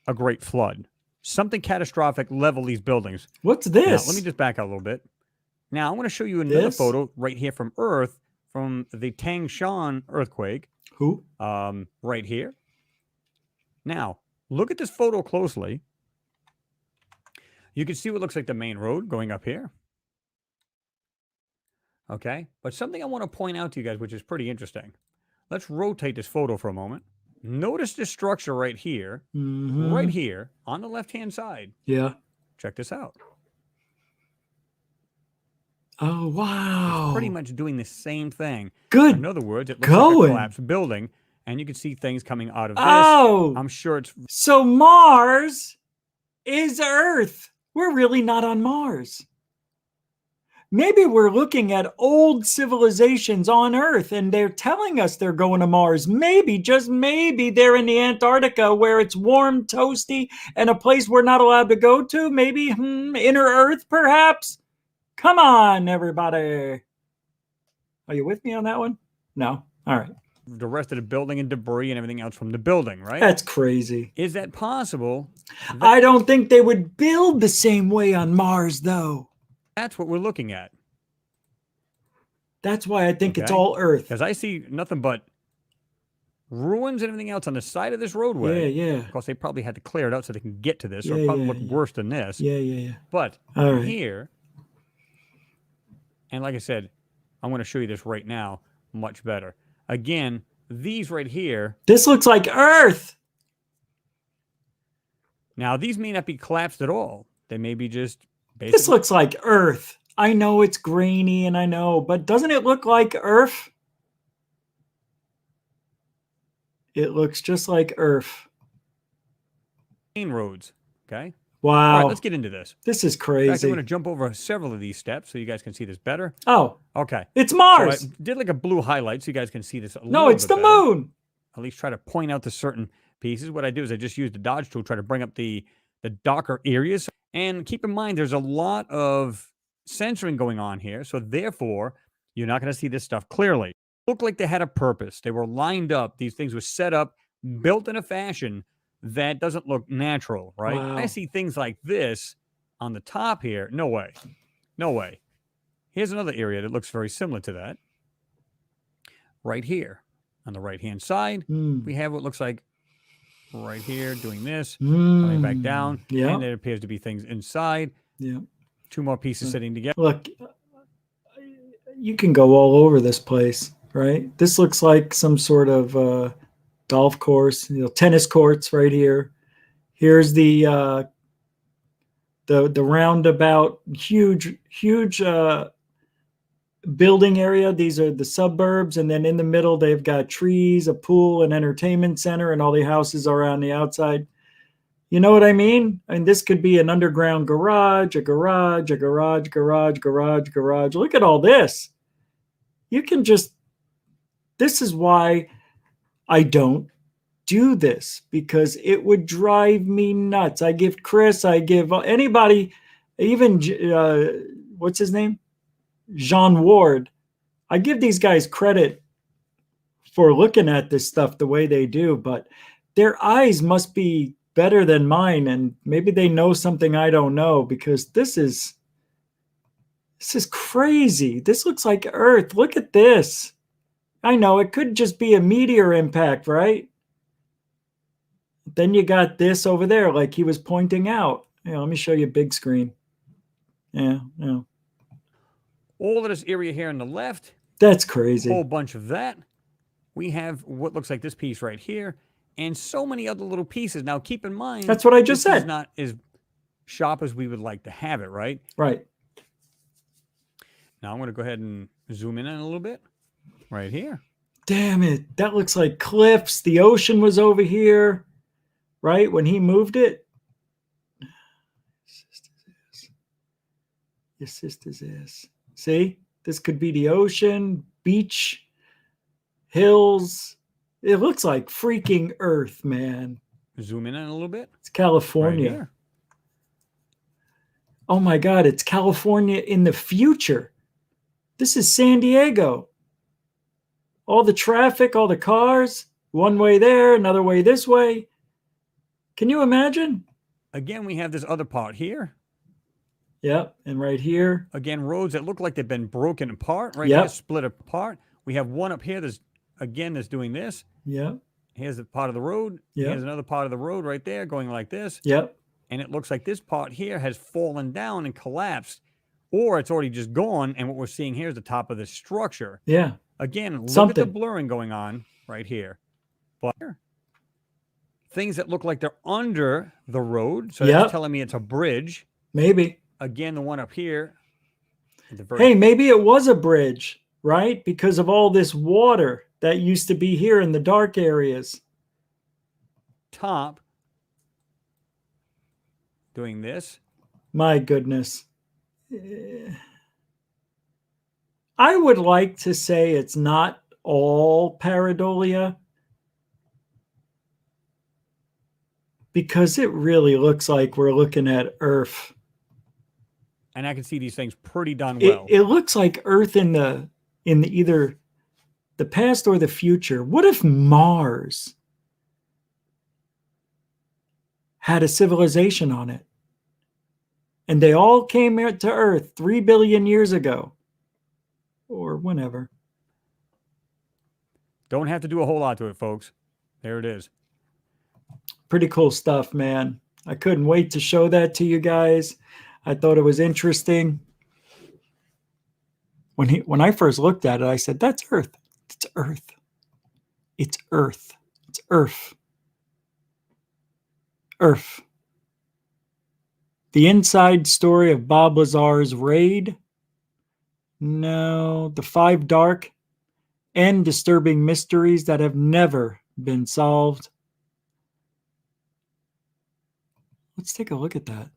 S11: a great flood. Something catastrophic level these buildings.
S1: What's this?
S11: Now, let me just back out a little bit. Now, I want to show you another photo right here from Earth, from the Tangshan earthquake.
S1: Who?
S11: Right here. Now, look at this photo closely. You can see what looks like the main road going up here. Okay, but something I want to point out to you guys, which is pretty interesting. Let's rotate this photo for a moment. Notice this structure right here, right here on the left-hand side.
S1: Yeah.
S11: Check this out.
S1: Oh, wow.
S11: It's pretty much doing the same thing.
S1: Good.
S11: In other words, it looks like a collapsed building, and you can see things coming out of this.
S1: Oh.
S11: I'm sure it's...
S1: So Mars is Earth. We're really not on Mars. Maybe we're looking at old civilizations on Earth and they're telling us they're going to Mars. Maybe, just maybe, they're in the Antarctica where it's warm, toasty, and a place we're not allowed to go to. Maybe inner Earth, perhaps? Come on, everybody. Are you with me on that one? No? All right.
S11: The rest of the building and debris and everything else from the building, right?
S1: That's crazy.
S11: Is that possible?
S1: I don't think they would build the same way on Mars, though.
S11: That's what we're looking at.
S1: That's why I think it's all Earth.
S11: Because I see nothing but ruins and everything else on the side of this roadway.
S1: Yeah, yeah.
S11: Of course, they probably had to clear it out so they can get to this, or
S1: Yeah,
S11: it probably
S1: yeah,
S11: look worse than this.
S1: Yeah, yeah, yeah.
S11: But
S1: All right.
S11: here, and like I said, I'm going to show you this right now much better. Again, these right here.
S1: This looks like Earth.
S11: Now, these may not be collapsed at all. They may be just basically...
S1: This looks like Earth. I know it's grainy and I know, but doesn't it look like Earth? It looks just like Earth.
S11: Main roads, okay?
S1: Wow.
S11: All right, let's get into this.
S1: This is
S11: In fact,
S1: crazy.
S11: I'm going to jump over several of these steps so you guys can see this better.
S1: Oh.
S11: Okay.
S1: It's Mars.
S11: So I did like a blue highlight so you guys can see this a
S1: No,
S11: little
S1: it's
S11: bit
S1: the
S11: better.
S1: moon.
S11: At least try to point out the certain pieces. What I do is I just use the dodge tool, try to bring up the darker areas. And keep in mind, there's a lot of censoring going on here. So therefore, you're not going to see this stuff clearly. Looked like they had a purpose. They were lined up. These things were set up, built in a fashion that doesn't look natural, right?
S1: Wow.
S11: I see things like this on the top here. No way. No way. Here's another area that looks very similar to that. Right here. On the right-hand side, we have what looks like right here doing this, coming back down.
S1: Yeah.
S11: And there appears to be things inside.
S1: Yeah.
S11: Two more pieces sitting together.
S1: Look, you can go all over this place, right? This looks like some sort of golf course, tennis courts right here. Here's the roundabout, huge building area. These are the suburbs, and then in the middle they've got trees, a pool, an entertainment center, and all the houses are on the outside. You know what I mean? And this could be an underground garage, a garage. Look at all this. You can just, this is why I don't do this, because it would drive me nuts. I give Chris, I give anybody, even, what's his name? John Ward. I give these guys credit for looking at this stuff the way they do, but their eyes must be better than mine, and maybe they know something I don't know, because this is crazy. This looks like Earth. Look at this. I know it could just be a meteor impact, right? Then you got this over there, like he was pointing out. Let me show you big screen. Yeah.
S11: All of this area here on the left.
S1: That's crazy.
S11: A whole bunch of that. We have what looks like this piece right here, and so many other little pieces. Now, keep in mind,
S1: that's what I just said.
S11: Is not as sharp as we would like to have it, right?
S1: Right.
S11: Now I'm going to go ahead and zoom in a little bit, right here.
S1: Damn it! That looks like cliffs. The ocean was over here, right? When he moved it. Your sister's ass. See, this could be the ocean, beach. hills. It looks like freaking Earth, man.
S11: Zoom in a little bit.
S1: It's California.
S11: Right here.
S1: Oh my God, it's California in the future. This is San Diego. All the traffic, all the cars, one way there, another way this way. Can you imagine?
S11: Again, we have this other part here.
S1: Yep, and right here.
S11: Again, roads that look like they've been broken apart, right
S1: Yep.
S11: here, split apart. We have one up here that's doing this.
S1: Yep.
S11: Here's the part of the road.
S1: Yep.
S11: Here's another part of the road right there going like this.
S1: Yep.
S11: And it looks like this part here has fallen down and collapsed, or it's already just gone. And what we're seeing here is the top of the structure.
S1: Yeah.
S11: Again, look
S1: Something.
S11: at the blurring going on right here. But things that look like they're under the road. So
S1: Yep.
S11: that's telling me it's a bridge.
S1: Maybe.
S11: Again, the one up here. at the very
S1: Hey, maybe it was a bridge, right? Because of all this water that used to be here in the dark areas.
S11: top, doing this.
S1: My goodness. I would like to say it's not all pareidolia, because it really looks like we're looking at Earth.
S11: And I can see these things pretty done well.
S1: It looks like Earth in the either the past or the future. What if Mars had a civilization on it, and they all came here to Earth 3 billion years ago, or whenever?
S11: Don't have to do a whole lot to it, folks. There it is.
S1: Pretty cool stuff, man. I couldn't wait to show that to you guys. I thought it was interesting. When I first looked at it, I said, that's Earth. It's Earth. It's Earth. It's Earth. Earth. The inside story of Bob Lazar's raid. No, the 5 dark and disturbing mysteries that have never been solved. Let's take a look at that.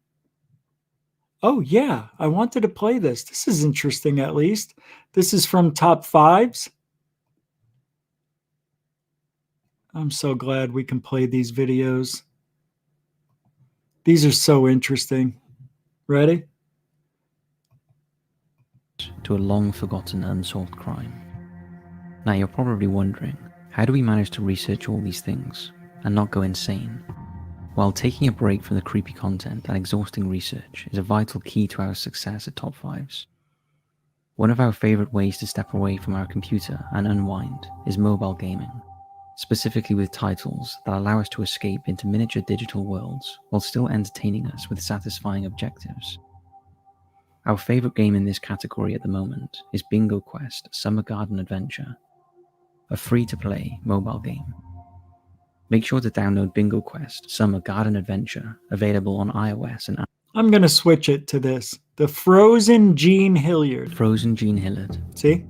S1: Oh, yeah, I wanted to play this. This is interesting, at least. This is from Top 5s. I'm so glad we can play these videos. These are so interesting. Ready?
S12: To a long-forgotten unsolved crime. Now you're probably wondering, how do we manage to research all these things and not go insane? While taking a break from the creepy content and exhausting research is a vital key to our success at Top 5s. One of our favorite ways to step away from our computer and unwind is mobile gaming, specifically with titles that allow us to escape into miniature digital worlds while still entertaining us with satisfying objectives. Our favorite game in this category at the moment is Bingo Quest Summer Garden Adventure, a free-to-play mobile game. Make sure to download Bingo Quest Summer Garden Adventure, available on iOS and Android.
S1: I'm going to switch it to this. The Frozen Jean Hilliard.
S12: Frozen Jean Hilliard.
S1: See?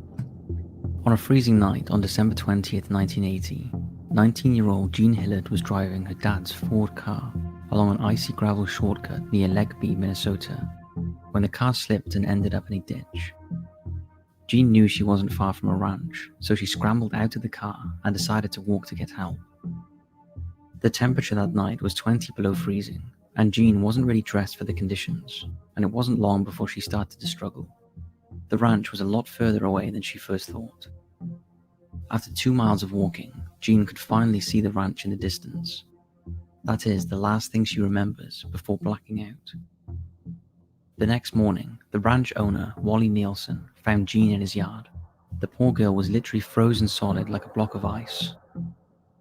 S12: On a freezing night on December 20th, 1980, 19-year-old Jean Hilliard was driving her dad's Ford car along an icy gravel shortcut near Legby, Minnesota, when the car slipped and ended up in a ditch. Jean knew she wasn't far from a ranch, so she scrambled out of the car and decided to walk to get help. The temperature that night was 20 below freezing, and Jean wasn't really dressed for the conditions, and it wasn't long before she started to struggle. The ranch was a lot further away than she first thought. After 2 miles of walking, Jean could finally see the ranch in the distance. That is the last thing she remembers before blacking out. The next morning, the ranch owner, Wally Nielsen, found Jean in his yard. The poor girl was literally frozen solid like a block of ice.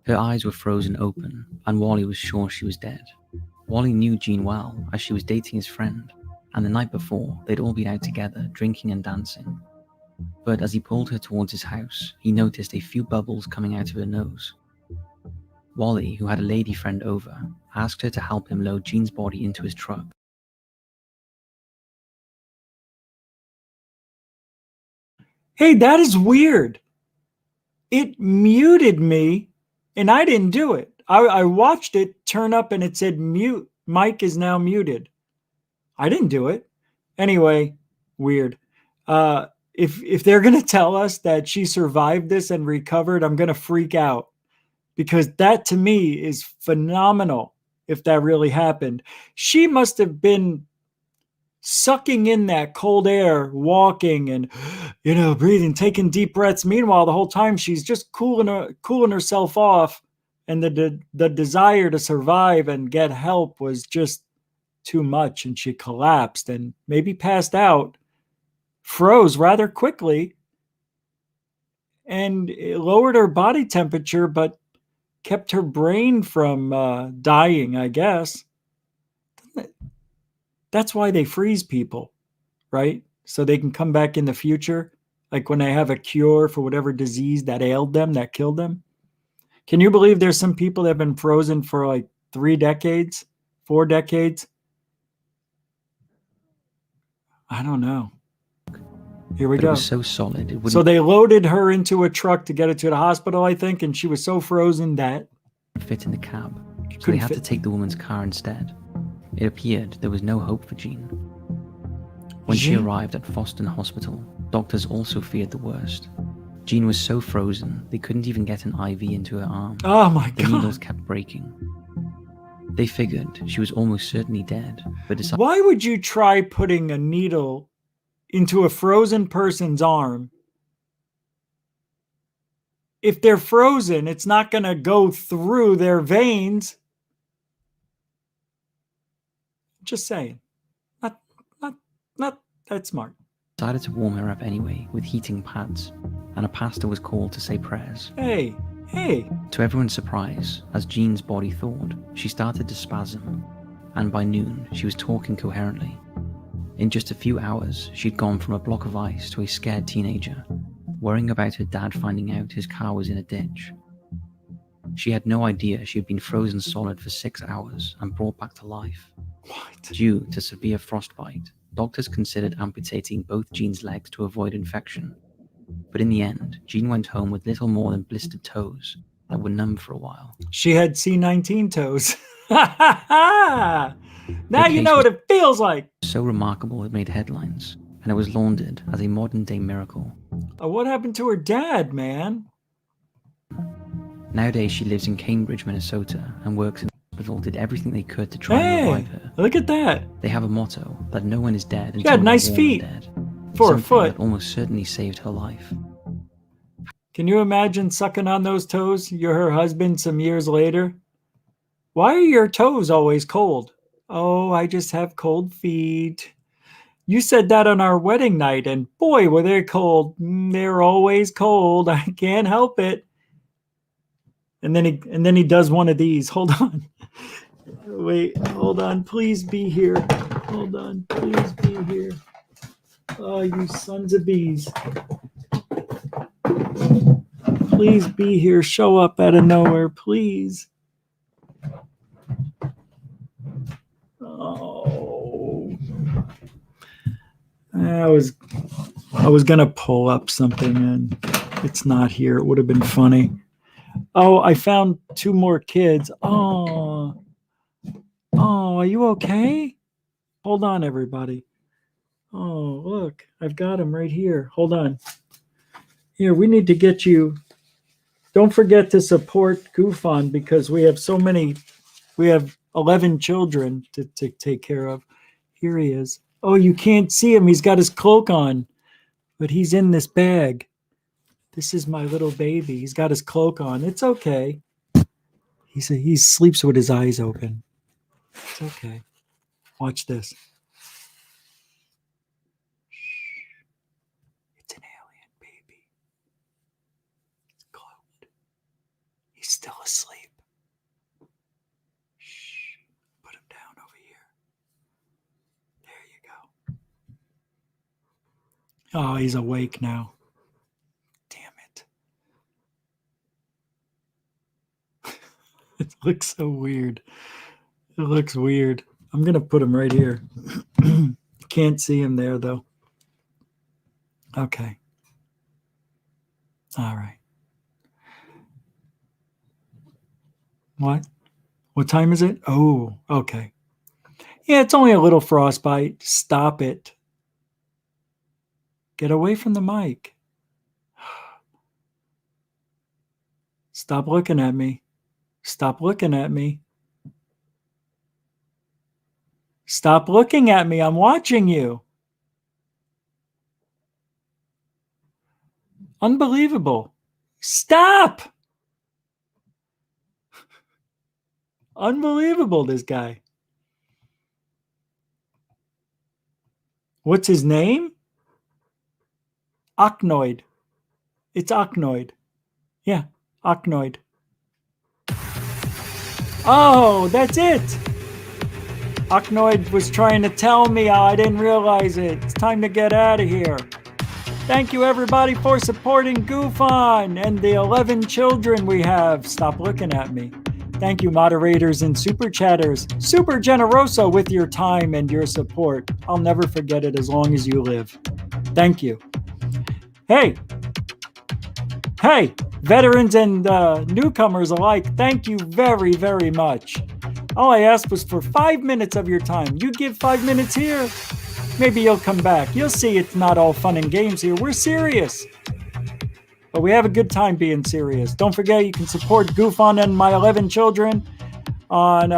S12: Her eyes were frozen open, and Wally was sure she was dead. Wally knew Jean well, as she was dating his friend, and the night before, they'd all been out together, drinking and dancing. But as he pulled her towards his house, he noticed a few bubbles coming out of her nose. Wally, who had a lady friend over, asked her to help him load Jean's body into his truck.
S1: Hey, that is weird. It muted me, and I didn't do it. I watched it turn up and it said mute. Mic is now muted. I didn't do it. Anyway, weird. if they're going to tell us that she survived this and recovered, I'm going to freak out, because that to me is phenomenal. If that really happened, she must have been sucking in that cold air, walking and, breathing, taking deep breaths. Meanwhile, the whole time she's just cooling herself off, and the desire to survive and get help was just too much, and she collapsed and maybe passed out, froze rather quickly, and it lowered her body temperature, but kept her brain from dying, I guess. That's why they freeze people, right? So they can come back in the future, like when they have a cure for whatever disease that ailed them, that killed them. Can you believe there's some people that have been frozen for like 3 decades, 4 decades? I don't know. Here we
S12: But
S1: go.
S12: it was so solid. It
S1: So
S12: wouldn't
S1: they loaded her into a truck to get her to the hospital, I think, and she was so frozen that
S12: fit in the cab. So they
S1: couldn't
S12: had to
S1: fit.
S12: take the woman's car instead. It appeared there was no hope for Jean. When she
S1: Jean?
S12: arrived at Foston Hospital, doctors also feared the worst. Jean was so frozen, they couldn't even get an IV into her arm.
S1: Oh my
S12: The needles
S1: God.
S12: kept breaking. They figured she was almost certainly dead, but decided
S1: Why would you try putting a needle into a frozen person's arm? If they're frozen, it's not going to go through their veins. Just saying. Not that smart.
S12: to warm her up anyway with heating pads, and a pastor was called to say prayers.
S1: Hey.
S12: To everyone's surprise, as Jean's body thawed, she started to spasm, and by noon, she was talking coherently. In just a few hours, she'd gone from a block of ice to a scared teenager, worrying about her dad finding out his car was in a ditch. She had no idea she had been frozen solid for 6 hours and brought back to life.
S1: What?
S12: Due to severe frostbite, doctors considered amputating both Jean's legs to avoid infection. But in the end, Jean went home with little more than blistered toes that were numb for a while.
S1: She had C19 toes. Now you know what it feels like.
S12: So remarkable it made headlines, and it was lauded as a modern-day miracle.
S1: What happened to her dad, man?
S12: Nowadays, she lives in Cambridge, Minnesota, and works in the hospital, did everything they could to try and revive her.
S1: Look at that.
S12: They have a motto that no one is dead
S1: She
S12: until
S1: had
S12: they're
S1: nice
S12: warm
S1: feet
S12: and dead.
S1: for a
S12: Something
S1: foot.
S12: that almost certainly saved her life.
S1: Can you imagine sucking on those toes? You're her husband some years later. Why are your toes always cold? Oh, I just have cold feet. You said that on our wedding night, and boy, were they cold. They're always cold. I can't help it. And then he does one of these. Hold on. Wait, hold on. Please be here. Hold on. Please be here. Oh, you sons of bees. Please be here. Show up out of nowhere, please. Oh. I was gonna pull up something and it's not here. It would have been funny. Oh, I found 2 more kids. Oh, are you okay? Hold on, everybody. Oh, look, I've got them right here. Hold on. Here, we need to get you. Don't forget to support GUFON because we have so many. We have 11 children to take care of. Here he is. Oh, you can't see him. He's got his cloak on, but he's in this bag. This is my little baby. He's got his cloak on. It's okay. He sleeps with his eyes open. It's okay. Watch this. It's an alien baby. It's cloaked. He's still asleep. Shh. Put him down over here. There you go. Oh, he's awake now. It looks so weird. It looks weird. I'm going to put him right here. Can't see him there, though. Okay. All right. What? What time is it? Oh, okay. Yeah, it's only a little frostbite. Stop it. Get away from the mic. Stop looking at me. Stop looking at me. Stop looking at me. I'm watching you. Unbelievable. Stop! Unbelievable, this guy. What's his name? Ocnoid. It's Ocnoid. Yeah, Ocnoid. Oh, that's it. Ocnoid was trying to tell me. I didn't realize it. It's time to get out of here. Thank you, everybody, for supporting GUFON and the 11 children we have. Stop looking at me. Thank you, moderators and super chatters. Super generoso with your time and your support. I'll never forget it as long as you live. Thank you. Hey, veterans and newcomers alike, thank you very, very much. All I asked was for 5 minutes of your time. You give 5 minutes here, maybe you'll come back. You'll see it's not all fun and games here. We're serious. But we have a good time being serious. Don't forget, you can support GUFON and my 11 children on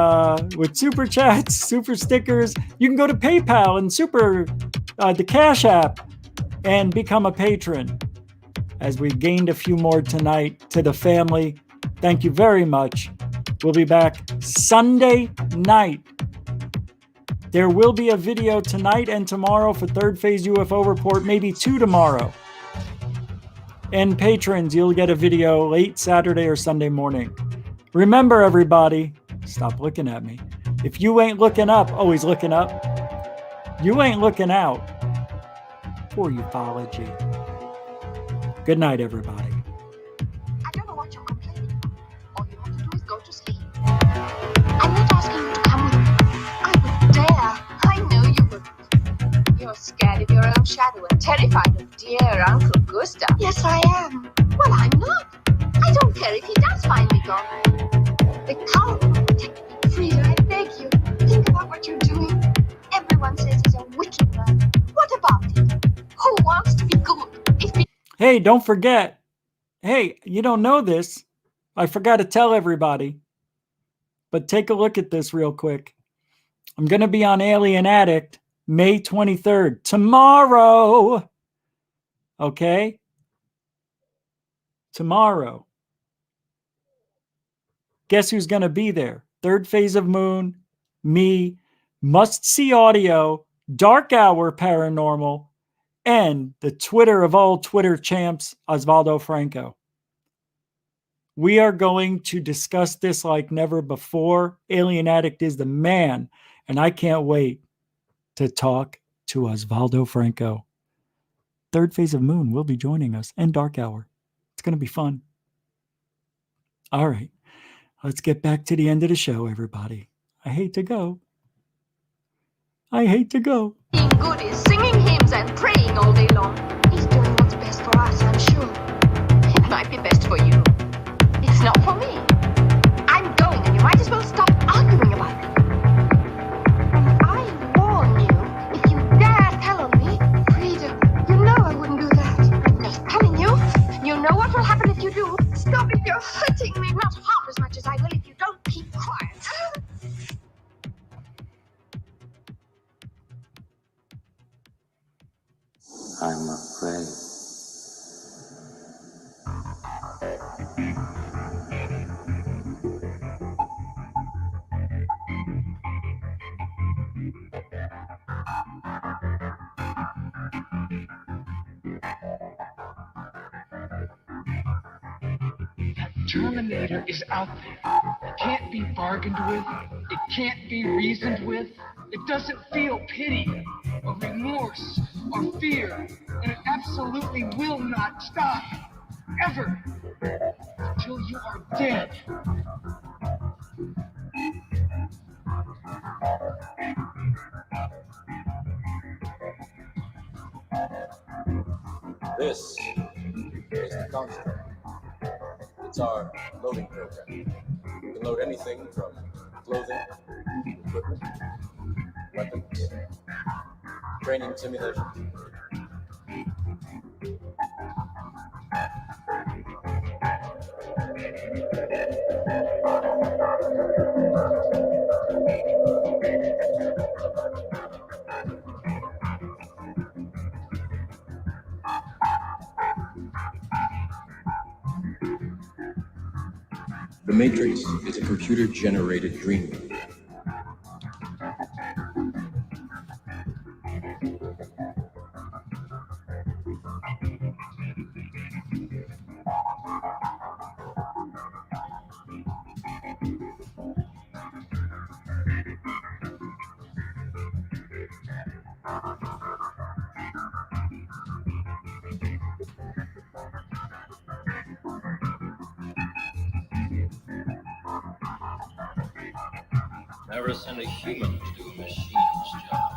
S1: with super chats, super stickers. You can go to PayPal and the Cash App and become a patron. As we gained a few more tonight to the family, thank you very much. We'll be back Sunday night. There will be a video tonight and tomorrow for Third Phase UFO Report, maybe 2 tomorrow. And patrons, you'll get a video late Saturday or Sunday morning. Remember, everybody, stop looking at me. If you ain't looking up, always looking up. You ain't looking out. Poor ufology. Good night, everybody.
S13: I don't know what you're complaining about. All you have to do is go to sleep. I'm not asking you to come with me. I would dare. I know you wouldn't. You're scared of your own shadow and terrified of dear Uncle Gustav. Yes, I am. Well, I'm not. I don't care if he does find me gone. The cow will protect me. Frida, I beg you. Think about what you're doing. Everyone says he's a wicked man. What about it? Who wants to be good?
S1: Hey, don't forget. Hey, you don't know this. I forgot to tell everybody. But take a look at this real quick. I'm going to be on Alien Addict May 23rd. Tomorrow. Okay? Tomorrow. Guess who's going to be there? Third Phase of Moon, me, Must See Audio, Dark Hour Paranormal, and the Twitter of all Twitter champs, Osvaldo Franco. We are going to discuss this like never before. Alien Addict is the man, and I can't wait to talk to Osvaldo Franco. Third Phase of Moon will be joining us, and Dark Hour. It's going to be fun. All right, let's get back to the end of the show, everybody. I hate to go. I hate to go.
S13: Being good is singing hymns and praying all day long. He's doing what's best for us, I'm sure. It might be best for you. It's not for me. I'm going, and you might as well stop arguing about it. And I warn you, if you dare tell on me, Frida, you know I wouldn't do that. I'm just telling you, you know what will happen if you do. Stop if you're hurting me, not half as much as I will if you don't keep quiet.
S14: I'm afraid.
S15: Terminator is out there. It can't be bargained with. It can't be reasoned with. It doesn't feel pity or remorse or fear. And it absolutely will not stop. Ever. Until you are dead.
S16: This is the construct. It's our loading program. You can load anything from clothing, equipment, weapons, training simulations, The Matrix is a computer-generated dream.
S17: Never send a human to do a machine's job.